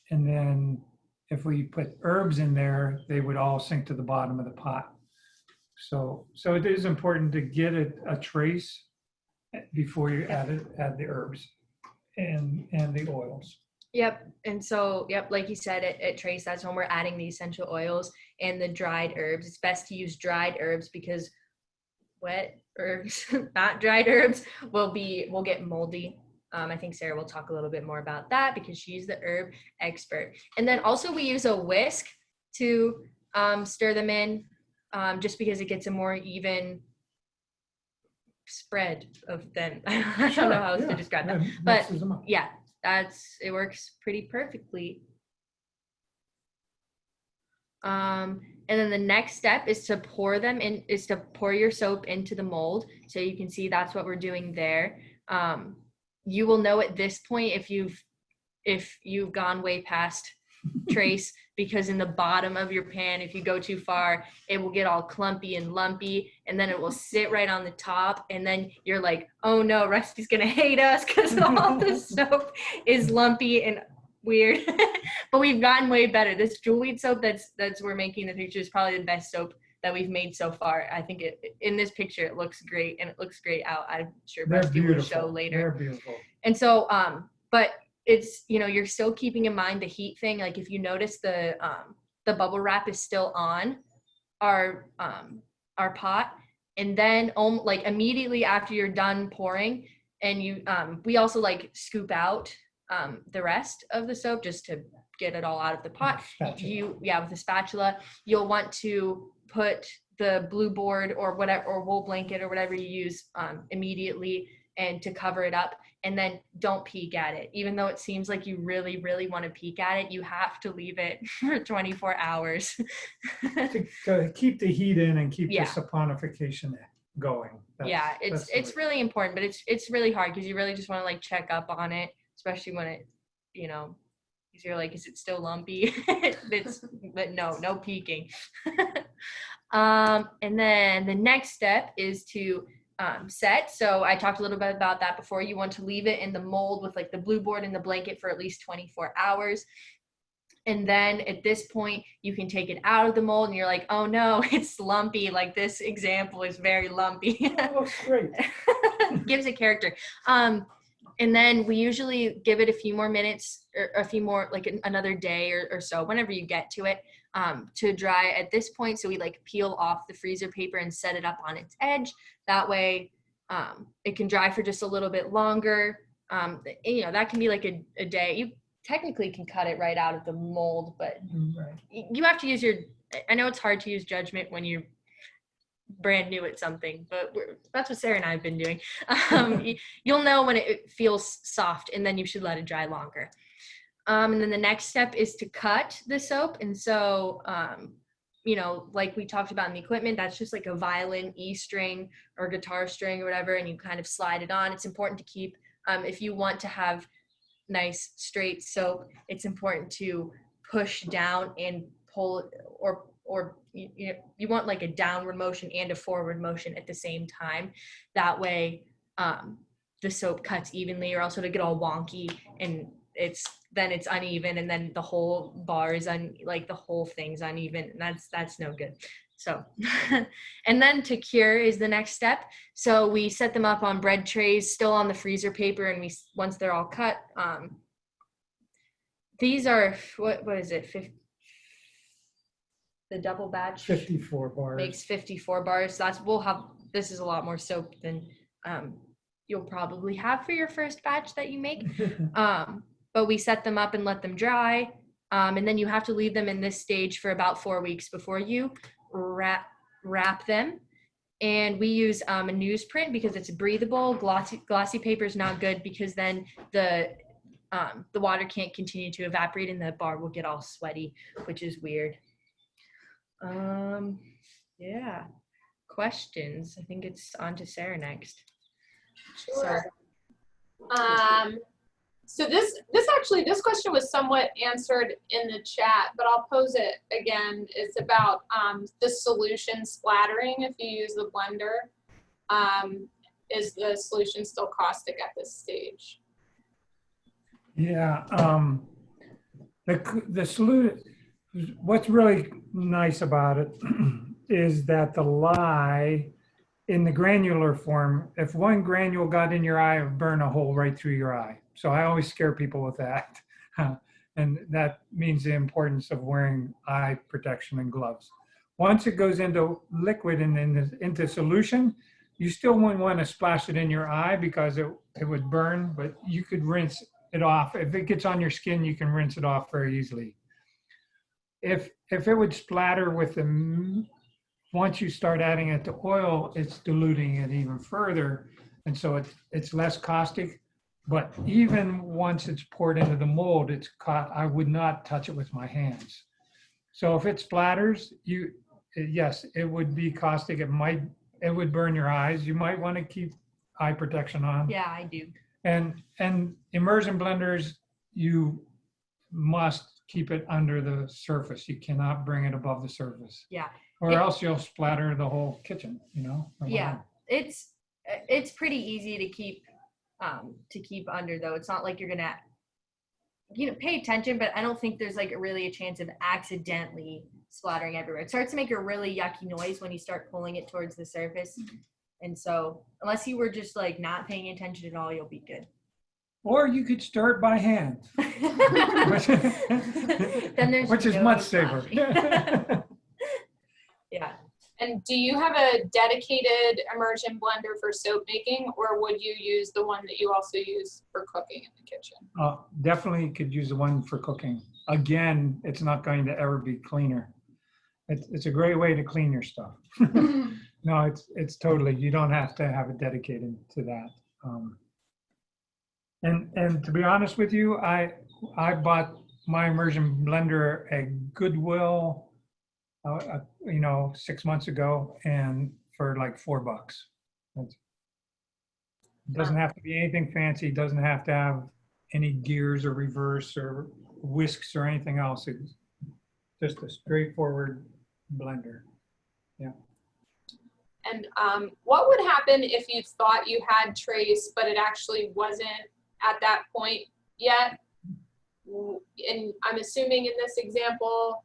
And then if we put herbs in there, they would all sink to the bottom of the pot. So it is important to get a trace before you add the herbs and the oils. Yep. And so, like you said, at trace, that's when we're adding the essential oils and the dried herbs. It's best to use dried herbs because wet herbs, not dried herbs, will get moldy. I think Sarah will talk a little bit more about that because she's the herb expert. And then also we use a whisk to stir them in just because it gets a more even spread of them. I don't know how else to describe that. But yeah, it works pretty perfectly. And then the next step is to pour your soap into the mold. So you can see that's what we're doing there. You will know at this point if you've gone way past trace, because in the bottom of your pan, if you go too far, it will get all clumpy and lumpy, and then it will sit right on the top, and then you're like, oh no, Rusty's gonna hate us because all the soap is lumpy and weird. But we've gotten way better. This jewel weed soap that's we're making the picture is probably the best soap that we've made so far. I think in this picture it looks great, and it looks great out. I'm sure Rusty will show later. They're beautiful. And so but it's, you're still keeping in mind the heat thing. Like if you notice the bubble wrap is still on our pot, And then like immediately after you're done pouring, and you we also like scoop out the rest of the soap just to get it all out of the pot. With a spatula, you'll want to put the blue board or whatever, or wool blanket or whatever you use immediately, and to cover it up. And then don't peek at it. Even though it seems like you really, really want to peek at it, you have to leave it for 24 hours. to keep the heat in and keep the saponification going. It's really important, but it's really hard because you really just want to like check up on it, especially when it, because you're like, is it still lumpy? But no peeking. And then the next step is to set. So I talked a little bit about that before. You want to leave it in the mold with like the blue board and the blanket for at least 24 hours. And then at this point, you can take it out of the mold and you're like, oh no, it's lumpy. Like this example is very lumpy. That looks great. Gives it character. And then we usually give it a few more minutes or a few more, like another day or so, whenever you get to it, to dry at this point. So we like peel off the freezer paper and set it up on its edge. That way it can dry for just a little bit longer. That can be like a day. You technically can cut it right out of the mold, but you have to use I know it's hard to use judgment when you're brand new at something, but that's what Sarah and I have been doing. You'll know when it feels soft, and then you should let it dry longer. And then the next step is to cut the soap. And so, like we talked about in the equipment, that's just like a violin E string or guitar string or whatever, and you kind of slide it on. It's important to keep, if you want to have nice straight soap, it's important to push down and pull, or you want like a downward motion and a forward motion at the same time. That way the soap cuts evenly, or else it'll get all wonky and it's uneven, and then the whole bar is the whole thing's uneven, and that's no good. So and then to cure is the next step. So we set them up on bread trays, still on the freezer paper, and once they're all cut, these are what is it, 50, the double batch 54 bars makes 54 bars. So this is a lot more soap than you'll probably have for your first batch that you make. But we set them up and let them dry. And then you have to leave them in this stage for about 4 weeks before you wrap them. And we use a newsprint because it's breathable. Glossy paper is not good because then the water can't continue to evaporate and the bar will get all sweaty, which is weird. Questions? I think it's on to Sarah next. Sure. So this question was somewhat answered in the chat, but I'll pose it again. It's about the solution splattering if you use the blender. Is the solution still caustic at this stage? Yeah, the solution, what's really nice about it is that the lye in the granular form, if one granule got in your eye, it would burn a hole right through your eye. So I always scare people with that. And that means the importance of wearing eye protection and gloves. Once it goes into liquid and into solution, you still wouldn't want to splash it in your eye because it would burn, but you could rinse it off. If it gets on your skin, you can rinse it off very easily. If it would splatter with once you start adding it to oil, it's diluting it even further. And so it's less caustic, but even once it's poured into the mold, I would not touch it with my hands. So if it splatters, yes, it would be caustic. It would burn your eyes. You might want to keep eye protection on. Yeah, I do. And immersion blenders, you must keep it under the surface. You cannot bring it above the surface. Yeah. Or else you'll splatter the whole kitchen, Yeah, it's pretty easy to keep under though. It's not like you're gonna, pay attention, but I don't think there's like really a chance of accidentally splattering everywhere. It starts to make a really yucky noise when you start pulling it towards the surface. And so unless you were just like not paying attention at all, you'll be good. Or you could start by hand. Then there's which is much safer. Yeah. And And do you have a dedicated immersion blender for soap making, or would you use the one that you also use for cooking in the kitchen? Definitely could use the one for cooking. Again, it's not going to ever be cleaner. It's a great way to clean your stuff. No, it's totally, you don't have to have it dedicated to that. And to be honest with you, I bought my immersion blender at Goodwill, 6 months ago, and for like $4. It doesn't have to be anything fancy. It doesn't have to have any gears or reverse or whisks or anything else. It's just a straightforward blender. Yeah. And what would happen if you thought you had trace, but it actually wasn't at that point yet? And I'm assuming in this example,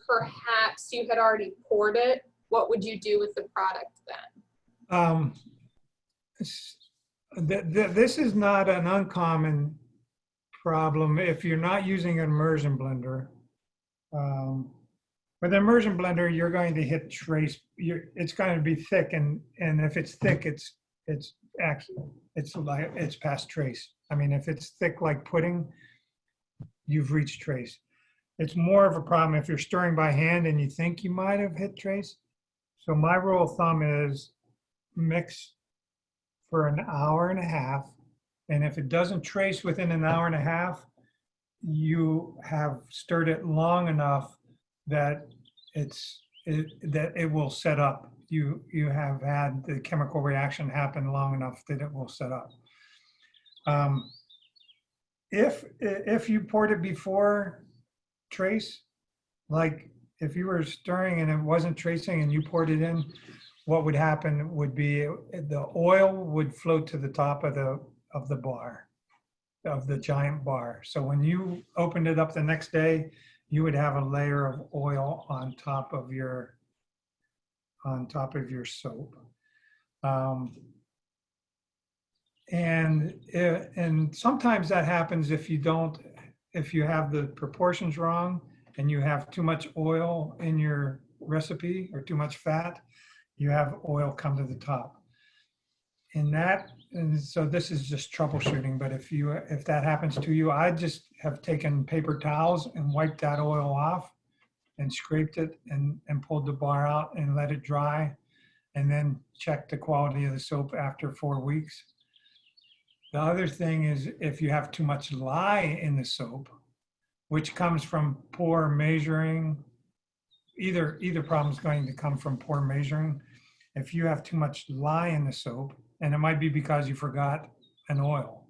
perhaps you had already poured it. What would you do with the product then? This is not an uncommon problem if you're not using an immersion blender. With an immersion blender, you're going to hit trace. It's going to be thick, and if it's thick, it's past trace. I mean, if it's thick like pudding, you've reached trace. It's more of a problem if you're stirring by hand and you think you might have hit trace. So my rule of thumb is mix for an hour and a half, and if it doesn't trace within an hour and a half, you have stirred it long enough that it will set up. You have had the chemical reaction happen long enough that it will set up. If you poured it before trace, like if you were stirring and it wasn't tracing and you poured it in, what would happen would be the oil would float to the top of the bar, of the giant bar. So when you opened it up the next day, you would have a layer of oil on top of your soap. And sometimes that happens if you have the proportions wrong and you have too much oil in your recipe or too much fat, you have oil come to the top. And so this is just troubleshooting, but if that happens to you, I just have taken paper towels and wiped that oil off and scraped it and pulled the bar out and let it dry, and then checked the quality of the soap after 4 weeks. The other thing is if you have too much lye in the soap, which comes from poor measuring, either problem is going to come from poor measuring. If you have too much lye in the soap, and it might be because you forgot an oil,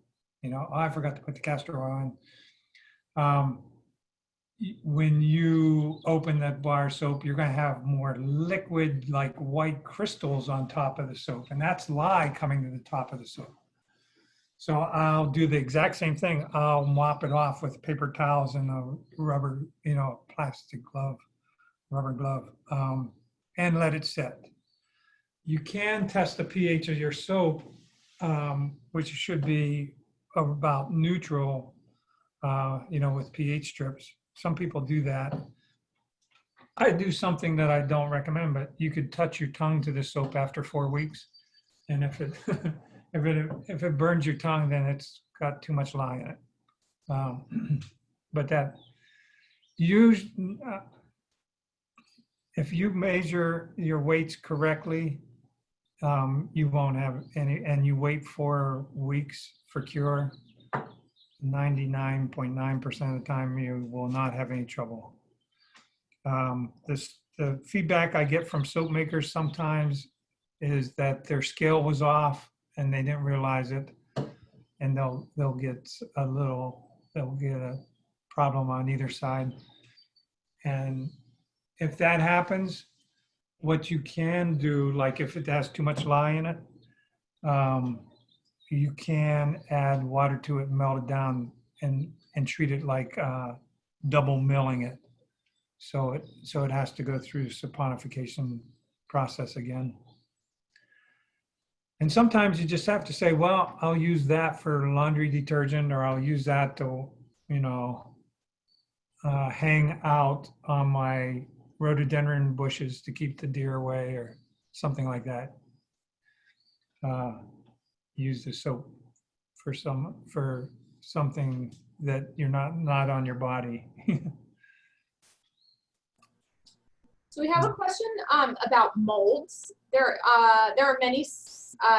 I forgot to put the castor oil in. When you open that bar soap, you're going to have more liquid, like white crystals on top of the soap, and that's lye coming to the top of the soap. So I'll do the exact same thing. I'll mop it off with paper towels and a rubber, plastic glove, rubber glove, and let it set. You can test the pH of your soap, which should be about neutral, with pH strips. Some people do that. I do something that I don't recommend, but you could touch your tongue to the soap after 4 weeks, and if it if it burns your tongue, then it's got too much lye in it. But if you measure your weights correctly, you won't have any, and you wait 4 weeks for cure, 99.9% of the time you will not have any trouble. The feedback I get from soap makers sometimes is that their scale was off and they didn't realize it, and they'll get a problem on either side. And if that happens, what you can do, like if it has too much lye in it, you can add water to it, melt it down, and treat it like double milling it. So it has to go through the saponification process again. And sometimes you just have to say, well, I'll use that for laundry detergent, or I'll use that to, hang out on my rhododendron bushes to keep the deer away or something like that. Use the soap for something that you're not on your body. So we have a question about molds. There are many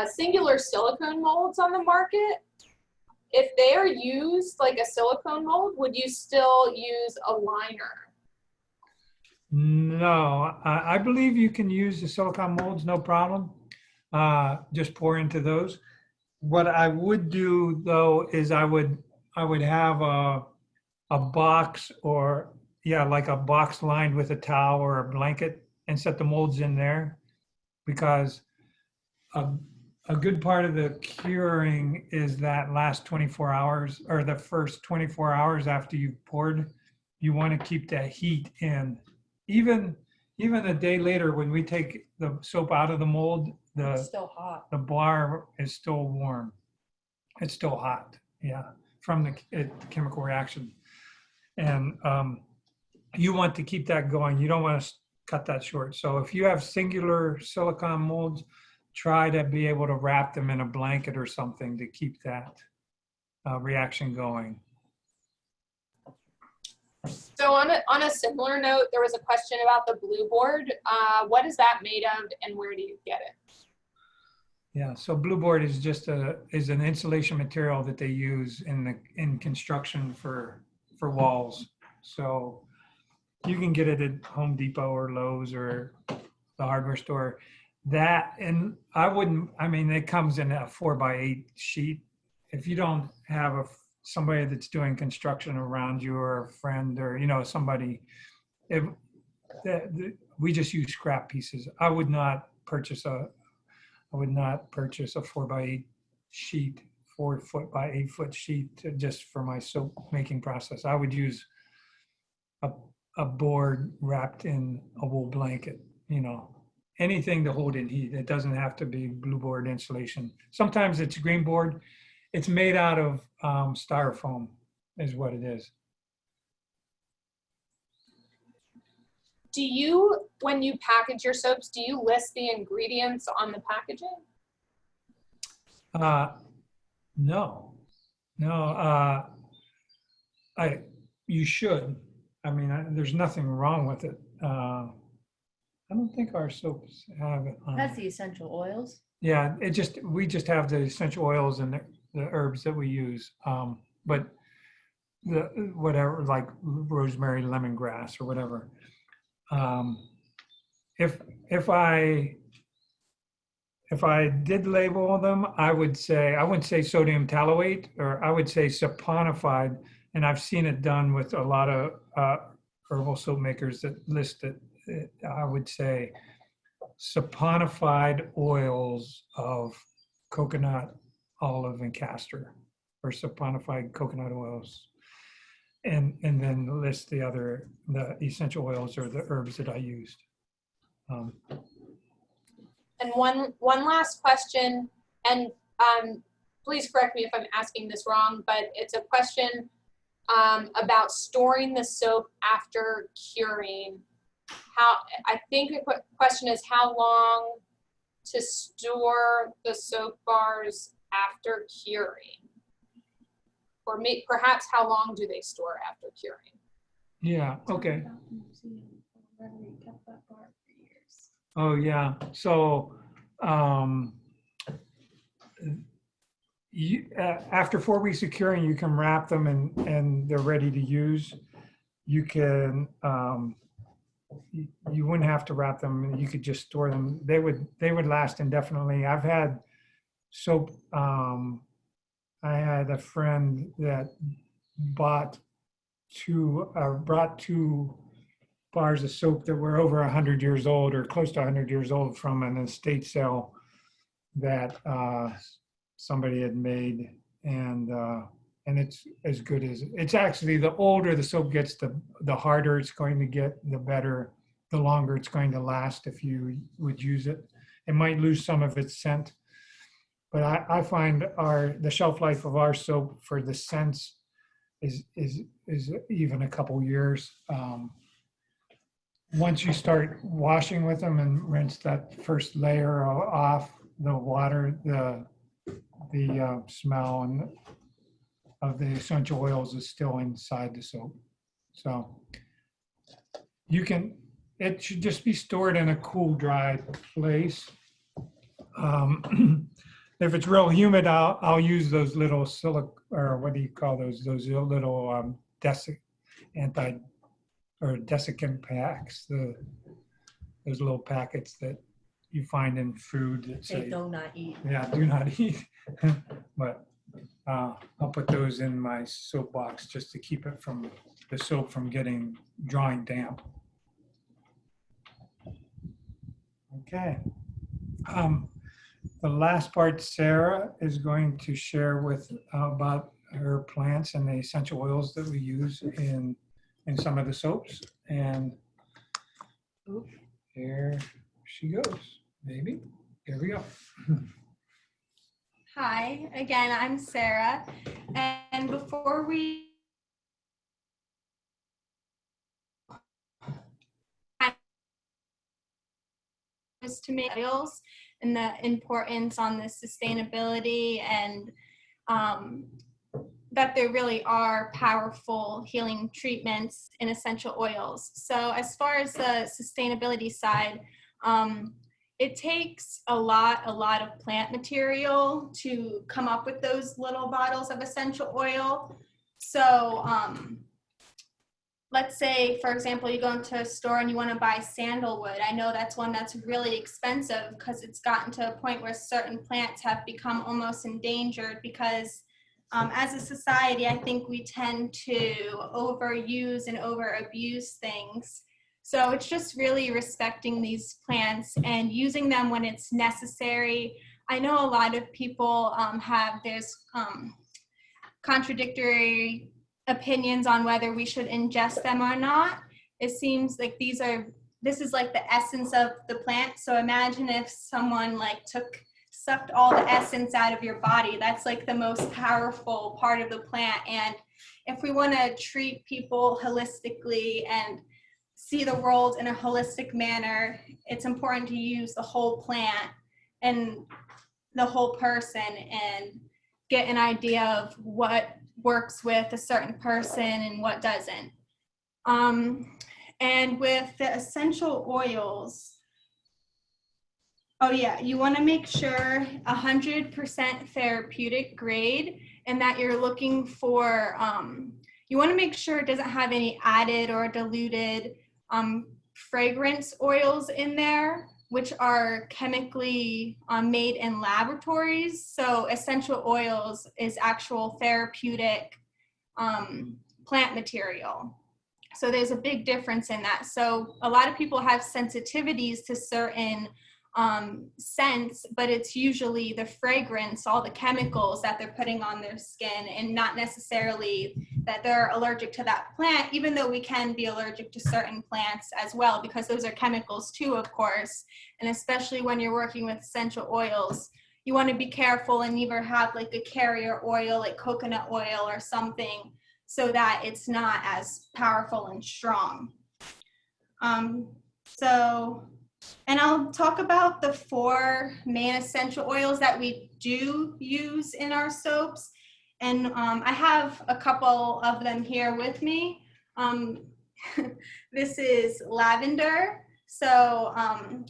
singular silicone molds on the market. If they are used like a silicone mold, would you still use a liner? No, I believe you can use the silicone molds, no problem. Just pour into those. What I would do though is I would have a box, or like a box lined with a towel or a blanket, and set the molds in there, because a good part of the curing is that last 24 hours, or the first 24 hours after you've poured. You want to keep that heat in. Even a day later, when we take the soap out of the mold, It's still hot. the bar is still warm. It's still hot, from the chemical reaction. And you want to keep that going. You don't want to cut that short. So if you have singular silicone molds, try to be able to wrap them in a blanket or something to keep that reaction going. So on a similar note, there was a question about the blue board. What is that made of, and where do you get it? Yeah, so blue board is just an insulation material that they use in construction for walls. So you can get it at Home Depot or Lowe's or the hardware store. That, and it comes in a 4x8 sheet. If you don't have somebody that's doing construction around you, or a friend, or somebody, we just use scrap pieces. I would not purchase a 4x8 sheet, 4 foot by 8 foot sheet just for my soap making process. I would use a board wrapped in a wool blanket, anything to hold in heat. It doesn't have to be blue board insulation. Sometimes it's green board. It's made out of styrofoam is what it is. Do you, when you package your soaps, do you list the ingredients on the packaging? No. You should. There's nothing wrong with it. I don't think our soaps have it on. That's the essential oils. Yeah, we just have the essential oils and the herbs that we use. But the whatever, like rosemary, lemongrass, or whatever. If I did label them, I wouldn't say sodium tallowate, or I would say saponified. And I've seen it done with a lot of herbal soap makers that list it. I would say saponified oils of coconut, olive, and castor, or saponified coconut oils, and then list the essential oils or the herbs that I used. And one last question, and please correct me if I'm asking this wrong, but it's a question about storing the soap after curing. I think the question is how long to store the soap bars after curing, or perhaps how long do they store after curing? Yeah. Okay. Oh yeah. So after 4 weeks of curing, you can wrap them and they're ready to use. You can you wouldn't have to wrap them. You could just store them. They would last indefinitely. I've had soap. I had a friend that brought 2 bars of soap that were over 100 years old, or close to 100 years old, from an estate sale that somebody had made, and it's as good as it's actually. The older the soap gets, the harder it's going to get, the better, the longer it's going to last if you would use it. It might lose some of its scent, but I find the shelf life of our soap for the scents is even a couple years. once you start washing with them and rinse that first layer off, the water, the smell and of the essential oils is still inside the soap. So it should just be stored in a cool, dry place. If it's real humid, I'll use those little or what do you call those? Those little desiccant packs. Those little packets that you find in food that say do not eat. Yeah, do not eat. But I'll put those in my soap box just to keep it from the soap from drawing damp. Okay. The last part, Sarah is going to share about her plants and the essential oils that we use in some of the soaps. And here she goes. Maybe. Here we go. Hi, again, I'm Sarah. And before we to make oils and the importance on the sustainability and that there really are powerful healing treatments in essential oils. So as far as the sustainability side, it takes a lot of plant material to come up with those little bottles of essential oil. So let's say, for example, you go into a store and you want to buy sandalwood. I know that's one that's really expensive because it's gotten to a point where certain plants have become almost endangered because as a society, I think we tend to overuse and overabuse things. So it's just really respecting these plants and using them when it's necessary. I know a lot of people there's contradictory opinions on whether we should ingest them or not. It seems like this is like the essence of the plant. So imagine if someone sucked all the essence out of your body. That's like the most powerful part of the plant. And if we want to treat people holistically and see the world in a holistic manner, it's important to use the whole plant and the whole person and get an idea of what works with a certain person and what doesn't. And with the essential oils, you want to make sure 100% therapeutic grade and that you're looking for, you want to make sure it doesn't have any added or diluted fragrance oils in there, which are chemically made in laboratories. So essential oils is actual therapeutic plant material. So there's a big difference in that. So a lot of people have sensitivities to certain scents, but it's usually the fragrance, all the chemicals that they're putting on their skin, and not necessarily that they're allergic to that plant, even though we can be allergic to certain plants as well, because those are chemicals too, of course. And especially when you're working with essential oils, you want to be careful and either have like a carrier oil, like coconut oil or something, so that it's not as powerful and strong. And I'll talk about the 4 main essential oils that we do use in our soaps. And I have a couple of them here with me. This is lavender. So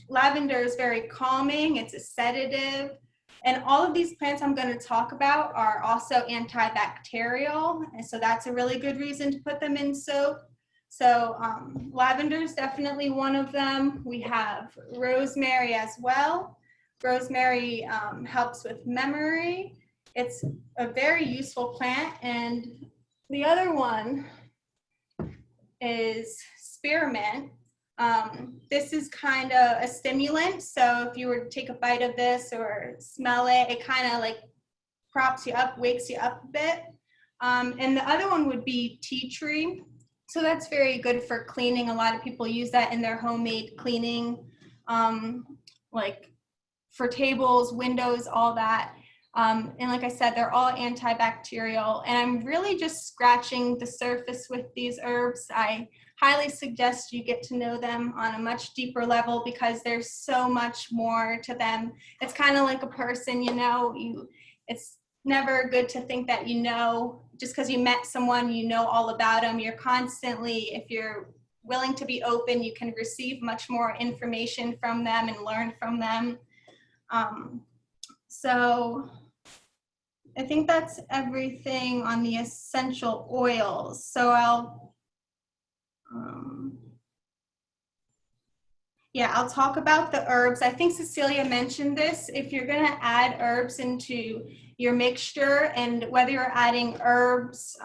lavender is very calming. It's a sedative. And all of these plants I'm going to talk about are also antibacterial. And so that's a really good reason to put them in soap. So lavender is definitely one of them. We have rosemary as well. Rosemary helps with memory. It's a very useful plant. And the other one is spearmint. This is kind of a stimulant. So if you were to take a bite of this or smell it, it kind of like props you up, wakes you up a bit. And the other one would be tea tree. So that's very good for cleaning. A lot of people use that in their homemade cleaning, like for tables, windows, all that. And like I said, they're all antibacterial. And I'm really just scratching the surface with these herbs. I highly suggest you get to know them on a much deeper level, because there's so much more to them. It's kind of like a person, it's never good to think that just because you met someone, you know all about them. You're constantly, if you're willing to be open, you can receive much more information from them and learn from them. So I think that's everything on the essential oils. So I'll talk about the herbs. I think Cecilia mentioned this. If you're going to add herbs into your mixture, and whether you're adding herbs,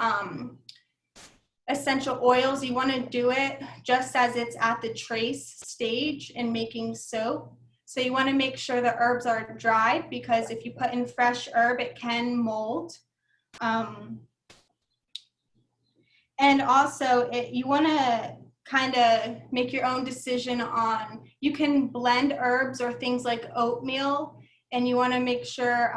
essential oils, you want to do it just as it's at the trace stage in making soap. So you want to make sure the herbs are dried, because if you put in fresh herb, it can mold. And also, you want to kind of make your own decision on, you can blend herbs or things like oatmeal, and you want to make sure,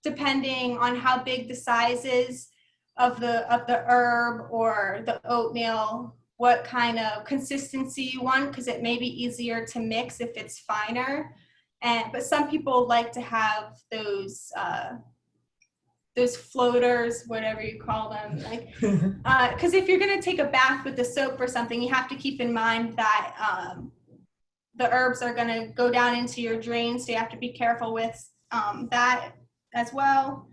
depending on how big the size is of the herb or the oatmeal, what kind of consistency you want, because it may be easier to mix if it's finer. But some people like to have those floaters, whatever you call them, like, because if you're going to take a bath with the soap or something, you have to keep in mind that the herbs are going to go down into your drain, so you have to be careful with that as well.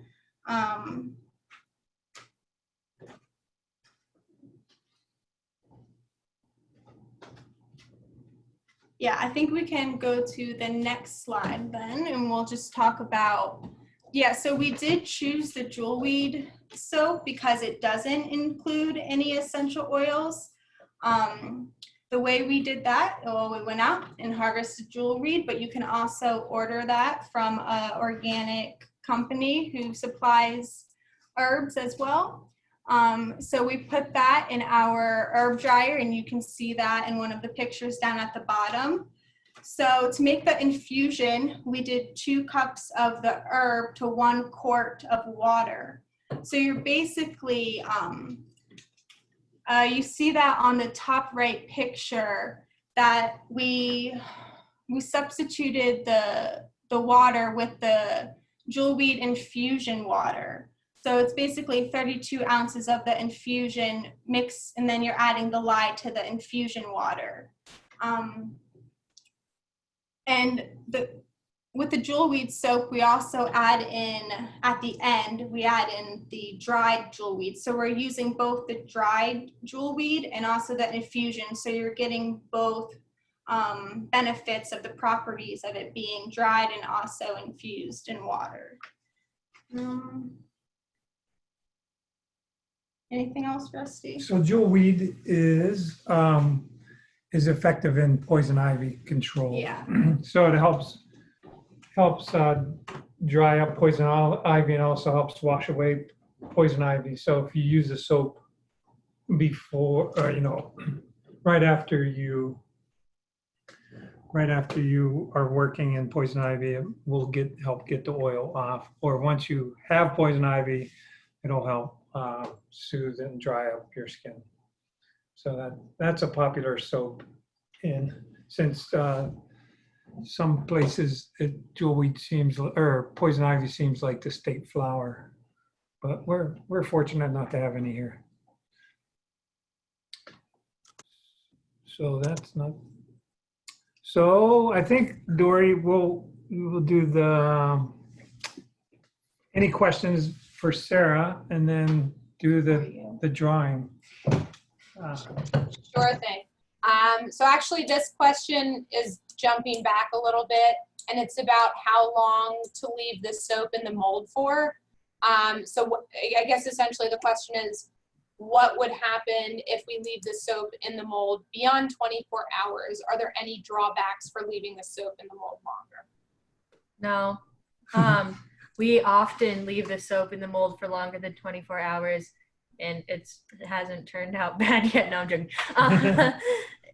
Yeah, I think we can go to the next slide then, and we'll just talk about, so we did choose the jewelweed soap because it doesn't include any essential oils. The way we did that, we went out and harvested jewelweed, but you can also order that from an organic company who supplies herbs as well. So we put that in our herb dryer, and you can see that in one of the pictures down at the bottom. So to make the infusion, we did 2 cups of the herb to 1 quart of water. So you're basically, you see that on the top right picture, that we substituted the water with the jewelweed infusion water. So it's basically 32 ounces of the infusion mix, and then you're adding the lye to the infusion water. And with the jewelweed soap, we also add in, at the end, we add in the dried jewelweed. So we're using both the dried jewelweed and also the infusion. So you're getting both benefits of the properties of it being dried and also infused in water. Anything else, Rusty? So jewelweed is effective in poison ivy control. Yeah. So it helps dry up poison ivy, and also helps wash away poison ivy. So if you use the soap before, right after you are working in poison ivy, it will help get the oil off. Or once you have poison ivy, it'll help soothe and dry up your skin. So that's a popular soap. And since some places jewelweed or poison ivy seems like the state flower, but we're fortunate not to have any here. So that's not. So I think Dory will do any questions for Sarah, and then do the drawing. Sure thing. So actually this question is jumping back a little bit, and it's about how long to leave the soap in the mold for. So I guess essentially the question is, what would happen if we leave the soap in the mold beyond 24 hours? Are there any drawbacks for leaving the soap in the mold longer? No. We often leave the soap in the mold for longer than 24 hours, and it hasn't turned out bad yet. No, I'm joking.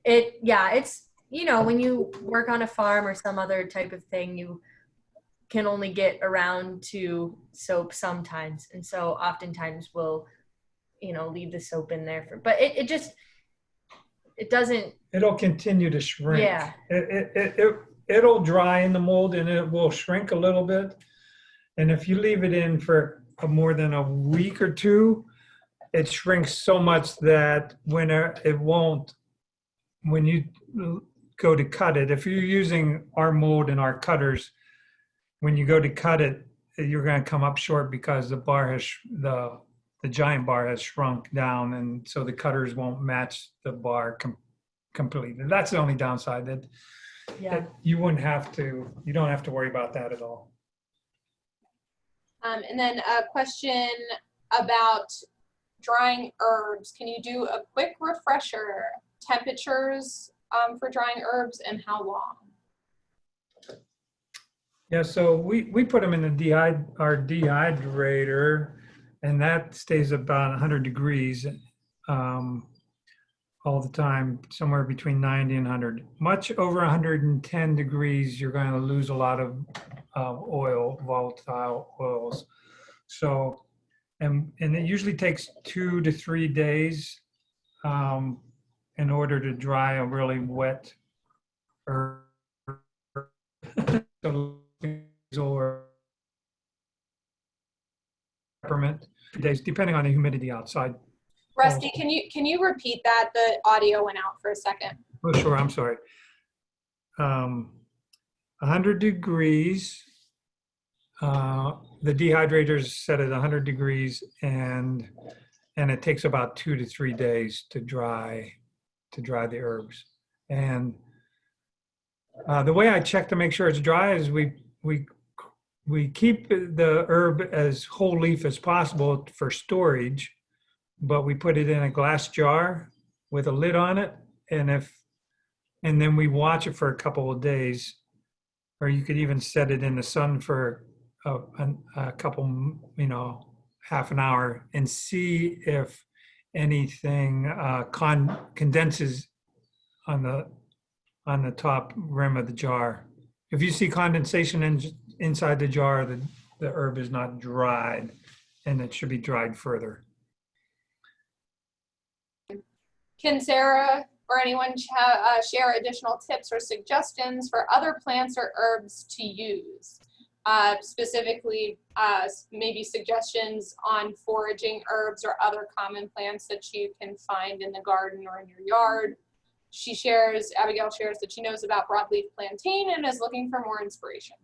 It's, when you work on a farm or some other type of thing, you can only get around to soap sometimes. And so oftentimes we'll, leave the soap in there but it just, it doesn't. It'll continue to shrink. Yeah. It'll dry in the mold and it will shrink a little bit. And if you leave it in for more than a week or two, it shrinks so much that when you go to cut it, if you're using our mold and our cutters, when you go to cut it, you're going to come up short because the bar has the giant bar has shrunk down, and so the cutters won't match the bar completely. That's the only downside, that you don't have to worry about that at all. And then a question about drying herbs. Can you do a quick refresher? Temperatures for drying herbs and how long? Yeah, so we put them in our dehydrator, and that stays about 100 degrees all the time, somewhere between 90 and 100. Much over 110 degrees, you're going to lose a lot of volatile oils. So, and it usually takes 2 to 3 days in order to dry a really wet herb. Or peppermint, days, depending on the humidity outside. Rusty, can you repeat that? The audio went out for a second. Oh, sure. I'm sorry. 100 degrees. The dehydrator is set at 100 degrees, and it takes about 2 to 3 days to dry the herbs. And the way I check to make sure it's dry is we keep the herb as whole leaf as possible for storage, but we put it in a glass jar with a lid on it, and then we watch it for a couple of days, or you could even set it in the sun for a couple, half an hour, and see if anything condenses on the top rim of the jar. If you see condensation inside the jar, the herb is not dried, and it should be dried further. Can Sarah or anyone share additional tips or suggestions for other plants or herbs to use? Specifically, maybe suggestions on foraging herbs or other common plants that you can find in the garden or in your yard. Abigail shares that she knows about broadleaf plantain and is looking for more inspiration.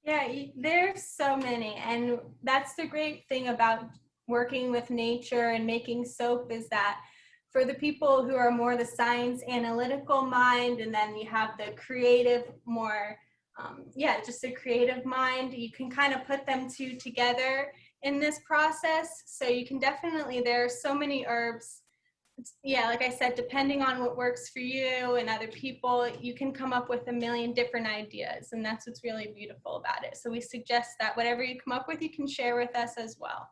Yeah, there's so many, and that's the great thing about working with nature and making soap, is that for the people who are more the science analytical mind, and then you have the creative more, just a creative mind, you can kind of put them two together in this process. So you can definitely, there are so many herbs. Yeah, like I said, depending on what works for you and other people, you can come up with a million different ideas, and that's what's really beautiful about it. So we suggest that whatever you come up with, you can share with us as well.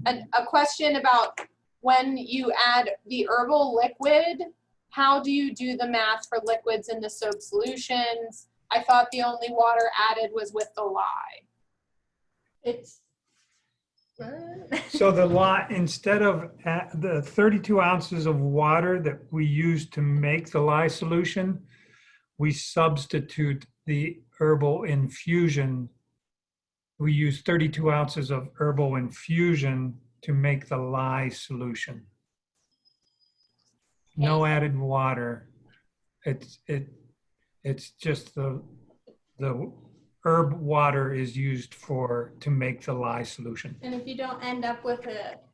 And a question about when you add the herbal liquid, how do you do the math for liquids into soap solutions? I thought the only water added was with the lye. So the lye, instead of the 32 ounces of water that we use to make the lye solution, we substitute the herbal infusion. We use 32 ounces of herbal infusion to make the lye solution. No added water. It's just the herb water is used to make the lye solution. And if you don't end up with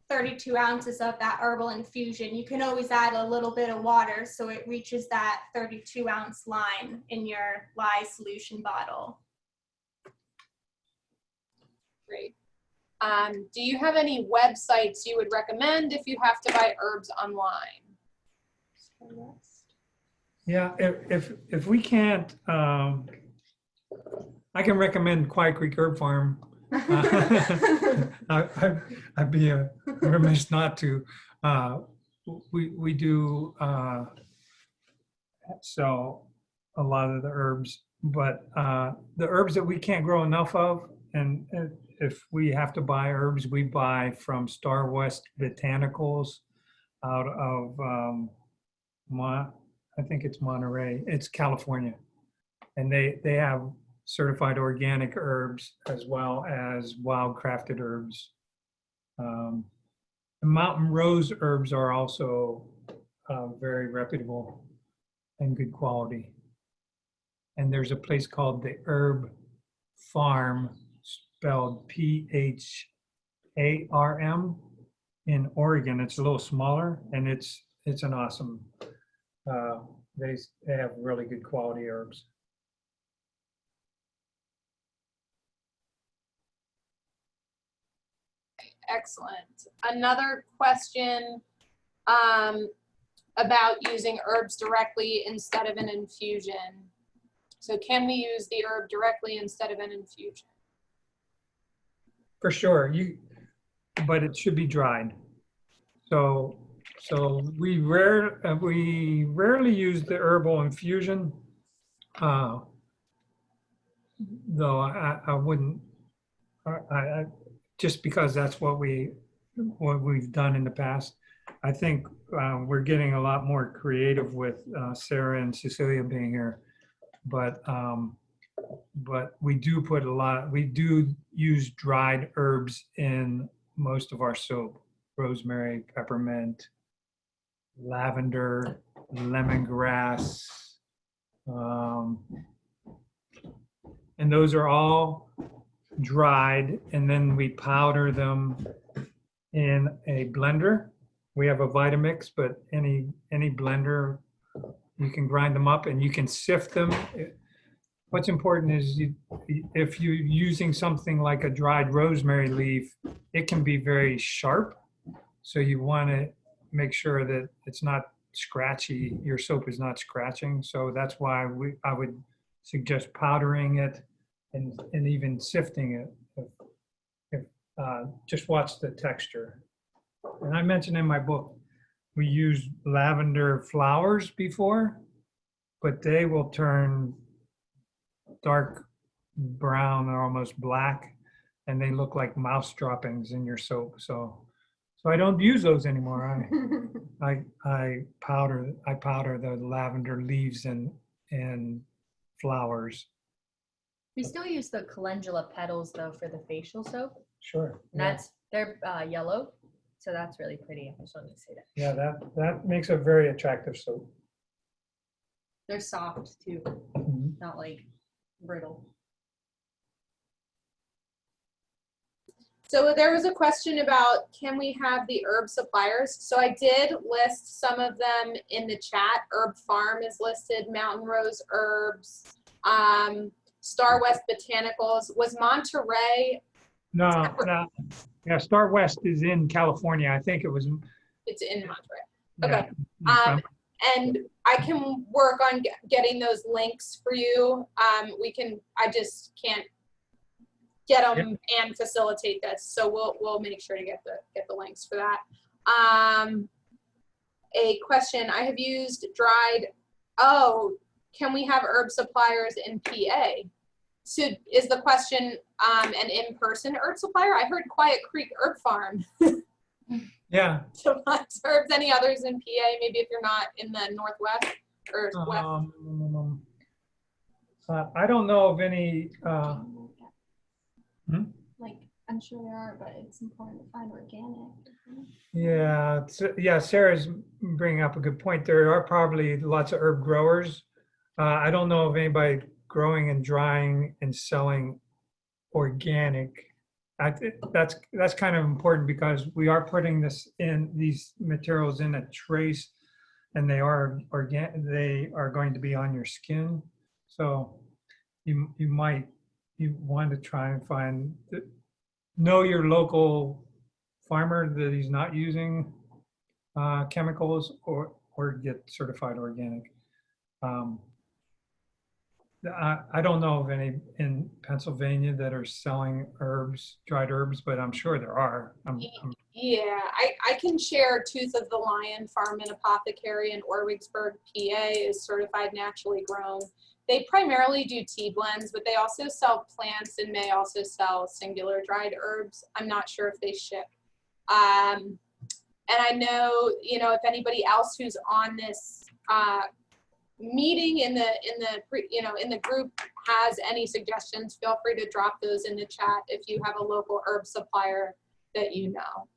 32 ounces of that herbal infusion, you can always add a little bit of water so it reaches that 32 ounce line in your lye solution bottle. Great. Do you have any websites you would recommend if you have to buy herbs online? Yeah, if we can't, I can recommend Quiet Creek Herb Farm. I'd be remiss not to. We do sell a lot of the herbs, but the herbs that we can't grow enough of, and if we have to buy herbs, we buy from Star West Botanicals. out of I think it's Monterey. It's California, and they have certified organic herbs as well as wild crafted herbs. The mountain rose herbs are also very reputable and good quality. And there's a place called the Herb Farm, spelled P-H-A-R-M, in Oregon. It's a little smaller, and it's an awesome. They have really good quality herbs. Excellent. Another question about using herbs directly instead of an infusion. So can we use the herb directly instead of an infusion? For sure, but it should be dried. So we rarely use the herbal infusion, though I wouldn't. I just because that's what we've done in the past. I think we're getting a lot more creative with Sarah and Cecilia being here, but we do use dried herbs in most of our soap: rosemary, peppermint, lavender, lemongrass, and those are all dried, and then we powder them in a blender. We have a Vitamix, but any blender, you can grind them up and you can sift them. What's important is if you're using something like a dried rosemary leaf, it can be very sharp. So you want to make sure that it's not scratchy. Your soap is not scratching. So that's why I would suggest powdering it and even sifting it. Just watch the texture. And I mentioned in my book, we used lavender flowers before, but they will turn dark brown or almost black, and they look like mouse droppings in your soap. So I don't use those anymore. I powder the lavender leaves and flowers. We still use the calendula petals though for the facial soap. Sure. And they're yellow, so that's really pretty. I just wanted to say that. Yeah, that makes a very attractive soap. They're soft too, Mhm. not like brittle. So there was a question about, can we have the herb suppliers? So I did list some of them in the chat. Herb Farm is listed, Mountain Rose Herbs, Star West Botanicals. Was Monterey? No. Yeah, Star West is in California. I think it was. It's in Monterey. Yeah. Okay. And I can work on getting those links for you. I just can't get them and facilitate this. So we'll make sure to get the links for that. A question, I have used dried, can we have herb suppliers in PA? So is the question an in-person herb supplier? I heard Quiet Creek Herb Farm. Yeah. Supplies herbs. Any others in PA? Maybe if you're not in the Northwest or West. I don't know of any. Like, I'm sure there are, but it's important to find organic. Yeah, Sarah's bringing up a good point. There are probably lots of herb growers. I don't know of anybody growing and drying and selling organic. I think that's kind of important because we are putting these materials in a trace, and they are organic. They are going to be on your skin, so you want to try and know your local farmer that he's not using chemicals or get certified organic. I don't know of any in Pennsylvania that are selling dried herbs, but I'm sure there are. Yeah, I can share Tooth of the Lion Farm and Apothecary in Orwigsburg, PA is certified naturally grown. They primarily do tea blends, but they also sell plants and may also sell singular dried herbs. I'm not sure if they ship. And I know, you know, if anybody else who's on this meeting in the group has any suggestions, feel free to drop those in the chat if you have a local herb supplier that you know.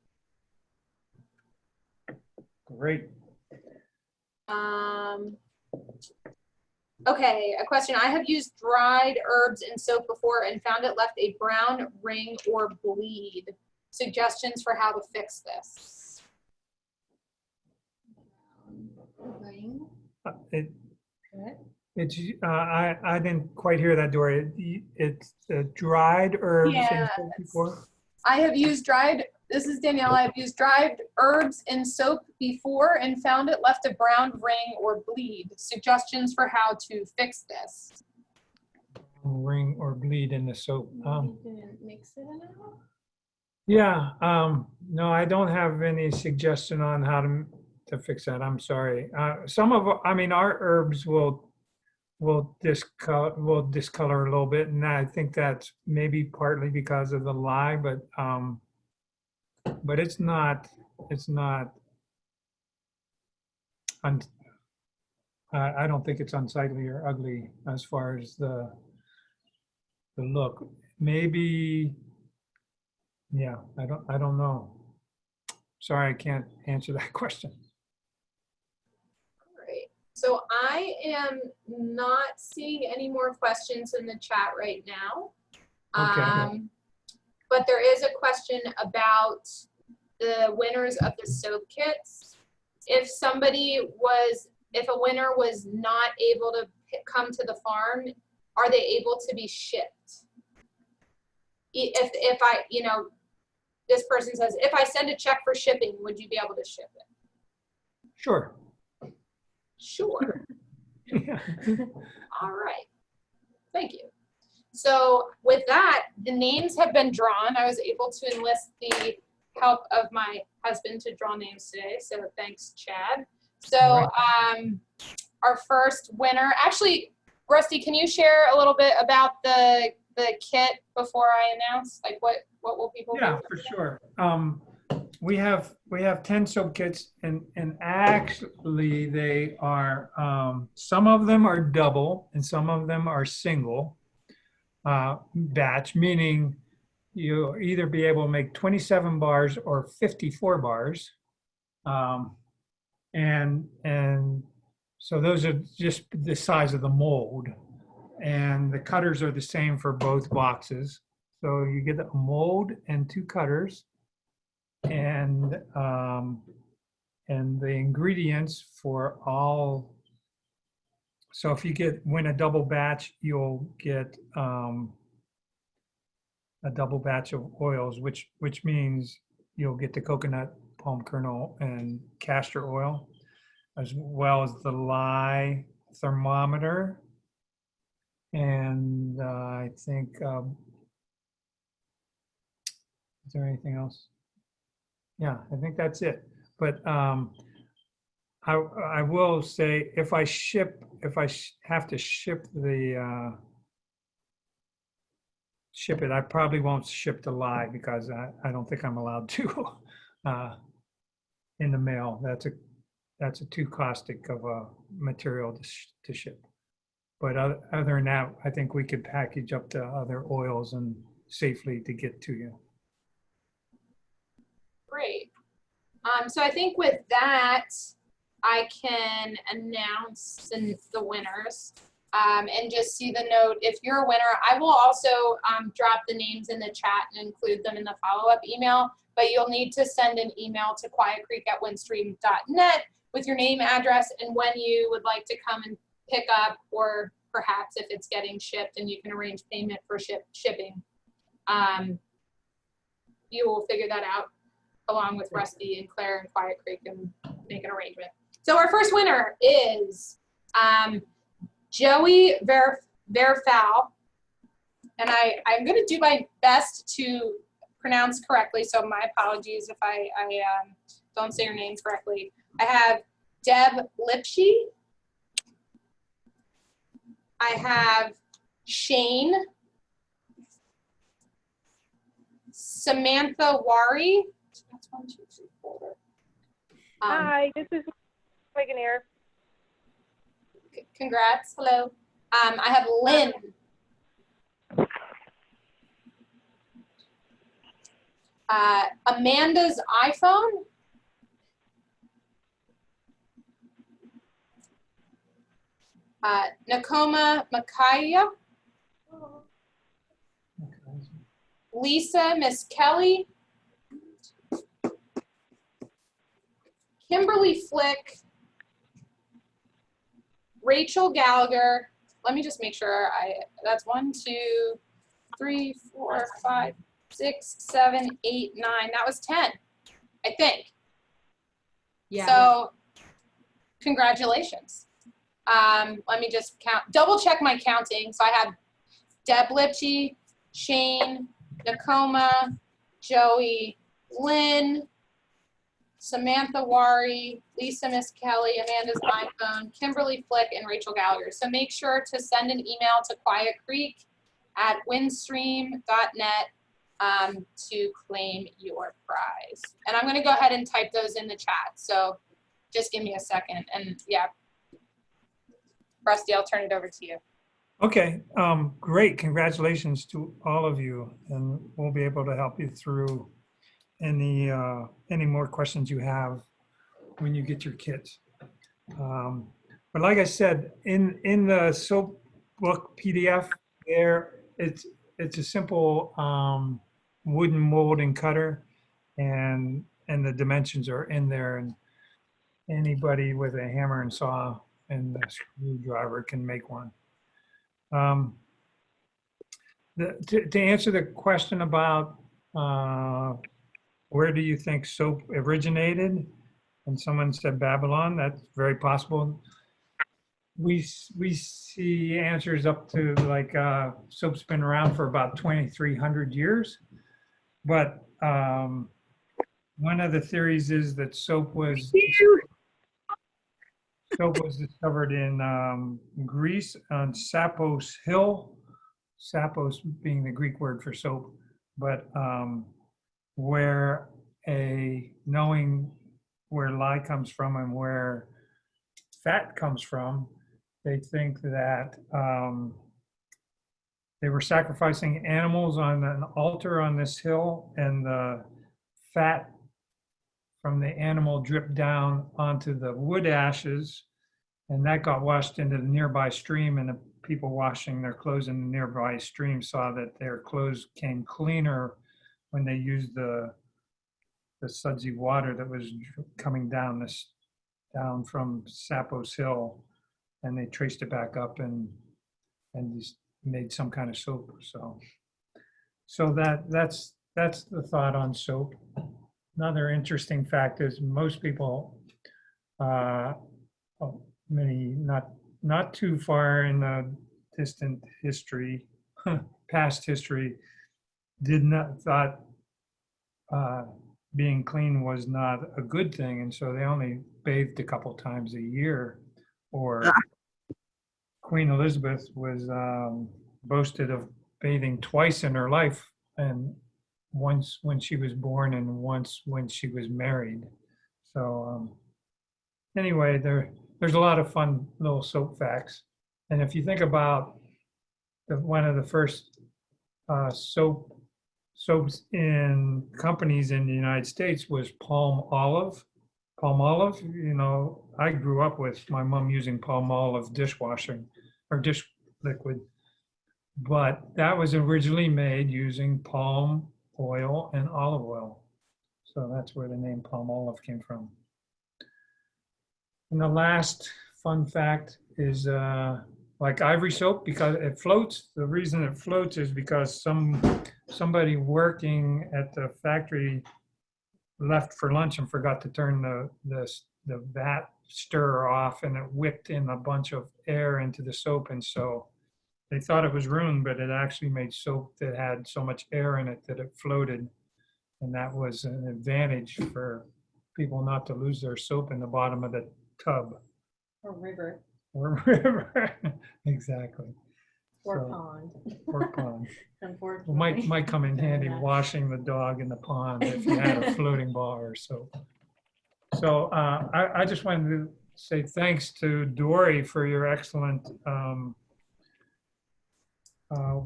Great. Okay, a question. I have used dried herbs in soap before and found it left a brown ring or bleed. Suggestions for how to fix this? Ring. I didn't quite hear that, Dory. It's dried herbs in Yes. soap before? I have used dried, this is Danielle, I have used dried herbs in soap before and found it left a brown ring or bleed. Suggestions for how to fix this? Ring or bleed in the soap. You didn't mix it enough? Yeah, no, I don't have any suggestion on how to fix that. I'm sorry. I mean, our herbs will discolor a little bit, and I think that's maybe partly because of the lye, but it's not. I don't think it's unsightly or ugly as far as the look. Maybe, yeah. I don't know. Sorry, I can't answer that question. Great. So I am not seeing any more questions in the chat right now. Okay. But there is a question about the winners of the soap kits. If a winner was not able to come to the farm, are they able to be shipped? If I, you know, this person says, if I send a check for shipping, would you be able to ship it? Sure. Sure. Yeah. All right. Thank you. So with that, the names have been drawn. I was able to enlist the help of my husband to draw names today. So thanks, Chad. So our first winner, actually, Rusty, can you share a little bit about the kit before I announce? Like what will people Yeah, for sure. We have 10 soap kits, and actually they are some of them are double and some of them are single batch, meaning you'll either be able to make 27 bars or 54 bars. And so those are just the size of the mold, and the cutters are the same for both boxes. So you get a mold and 2 cutters, and the ingredients for all. So if you win a double batch, you'll get a double batch of oils, which means you'll get the coconut, palm kernel, and castor oil, as well as the lye thermometer. And I think, is there anything else? Yeah, I think that's it. But I will say, if I have to ship it, I probably won't ship the lye, because I don't think I'm allowed to in the mail. That's a too caustic of a material to ship. But other than that, I think we could package up the other oils and safely to get to you. Great. So I think with that, I can announce the winners and just see the note. If you're a winner, I will also drop the names in the chat and include them in the follow-up email, but you'll need to send an email to quietcreek@windstream.net with your name, address, and when you would like to come and pick up, or perhaps if it's getting shipped and you can arrange payment for shipping. You will figure that out along with Rusty and Claire and Quiet Creek and make an arrangement. So our first winner is Joey Verfal. And I'm going to do my best to pronounce correctly, so my apologies if I don't say your name correctly. I have Deb Lipshy. I have Shane. Samantha Wari. That's 1, 2, 3, 4. Hi, this is Wagoneer. Congrats. Hello. I have Lynn. Amanda's iPhone. Nakoma Makaya. Lisa Miss Kelly. Kimberly Flick. Rachel Gallagher. Let me just make sure that's 1, 2, 3, 4, 5, 6, 7, 8, 9. That was 10, I think. Yeah. So congratulations. Let me just double check my counting. So I have Deb Lipchie, Shane, Nakoma, Joey, Lynn, Samantha Wari, Lisa Miss Kelly, Amanda's iPhone, Kimberly Flick, and Rachel Gallagher. So make sure to send an email to Quiet Creek at windstream.net to claim your prize. And I'm going to go ahead and type those in the chat. So just give me a second. And yeah, Rusty, I'll turn it over to you. Okay, great. Congratulations to all of you, and we'll be able to help you through any more questions you have when you get your kits. But like I said, in the soap book PDF, it's a simple wooden mold and cutter, and the dimensions are in there, and anybody with a hammer and saw and a screwdriver can make one. To answer the question about where do you think soap originated, and someone said Babylon, that's very possible. We see answers up to like soap's been around for about 2,300 years, but one of the theories is that soap was discovered in Greece on Sappho's Hill, Sappos being the Greek word for soap, but knowing where lye comes from and where fat comes from, they think that they were sacrificing animals on an altar on this hill, and the fat from the animal dripped down onto the wood ashes, and that got washed into the nearby stream, and the people washing their clothes in the nearby stream saw that their clothes came cleaner when they used the sudsy water that was coming down from Sappho's Hill, and they traced it back up and just made some kind of soap. So that's the thought on soap. Another interesting fact is most people, many not too far in the distant history, past history, thought being clean was not a good thing, and so they only bathed a couple times a year. Or Queen Elizabeth was boasted of bathing twice in her life, and once when she was born and once when she was married. So anyway, there's a lot of fun little soap facts. And if you think about one of the first soaps in companies in the United States was Palmolive. Palmolive, I grew up with my mom using Palmolive dishwashing or dish liquid, but that was originally made using palm oil and olive oil. So that's where the name Palmolive came from. And the last fun fact is like ivory soap, because it floats. The reason it floats is because somebody working at the factory left for lunch and forgot to turn the vat stirrer off, and it whipped in a bunch of air into the soap, and so they thought it was ruined, but it actually made soap that had so much air in it that it floated, and that was an advantage for people not to lose their soap in the bottom of the tub. Or river. Or river, exactly. Or pond. Or pond. Unfortunately. Might come in handy washing the dog in the pond if you had a floating bar or soap. So I just wanted to say thanks to Dory for your excellent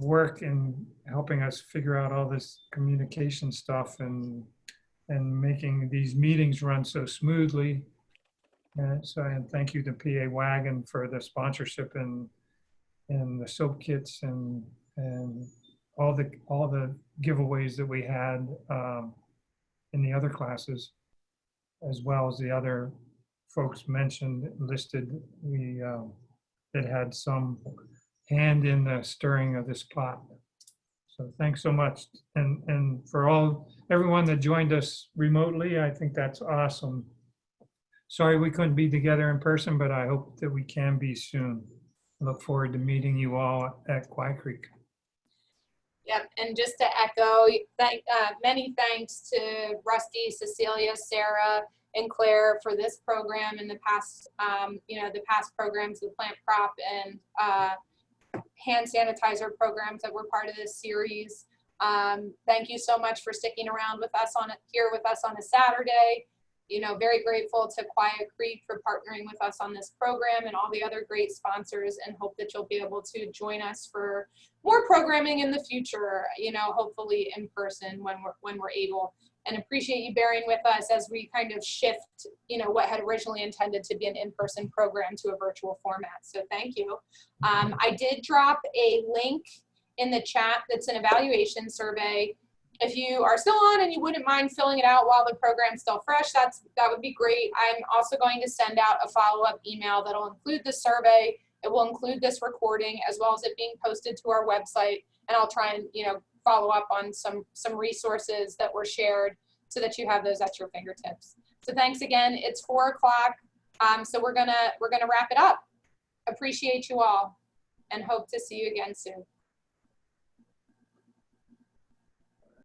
work in helping us figure out all this communication stuff and making these meetings run so smoothly. And thank you to PA-WAgN for the sponsorship and the soap kits and all the giveaways that we had in the other classes, as well as the other folks mentioned, listed. We that had some hand in the stirring of this pot. So thanks so much. And for everyone that joined us remotely, I think that's awesome. Sorry we couldn't be together in person, but I hope that we can be soon. I look forward to meeting you all at Quiet Creek. Yep, and just to echo, many thanks to Rusty, Cecilia, Sarah, and Claire for this program and the past, the past programs, the plant prop and hand sanitizer programs that were part of this series. Thank you so much for sticking around with us here with us on a Saturday. Very grateful to Quiet Creek for partnering with us on this program and all the other great sponsors, and hope that you'll be able to join us for more programming in the future, hopefully in person when we're able. And appreciate you bearing with us as we kind of shift, what had originally intended to be an in-person program to a virtual format. So thank you. I did drop a link in the chat that's an evaluation survey. If you are still on and you wouldn't mind filling it out while the program's still fresh, that would be great. I'm also going to send out a follow-up email that'll include the survey. It will include this recording as well as it being posted to our website. And I'll try and, follow up on some resources that were shared so that you have those at your fingertips. So thanks again. It's 4 o'clock. So we're gonna wrap it up. Appreciate you all and hope to see you again soon.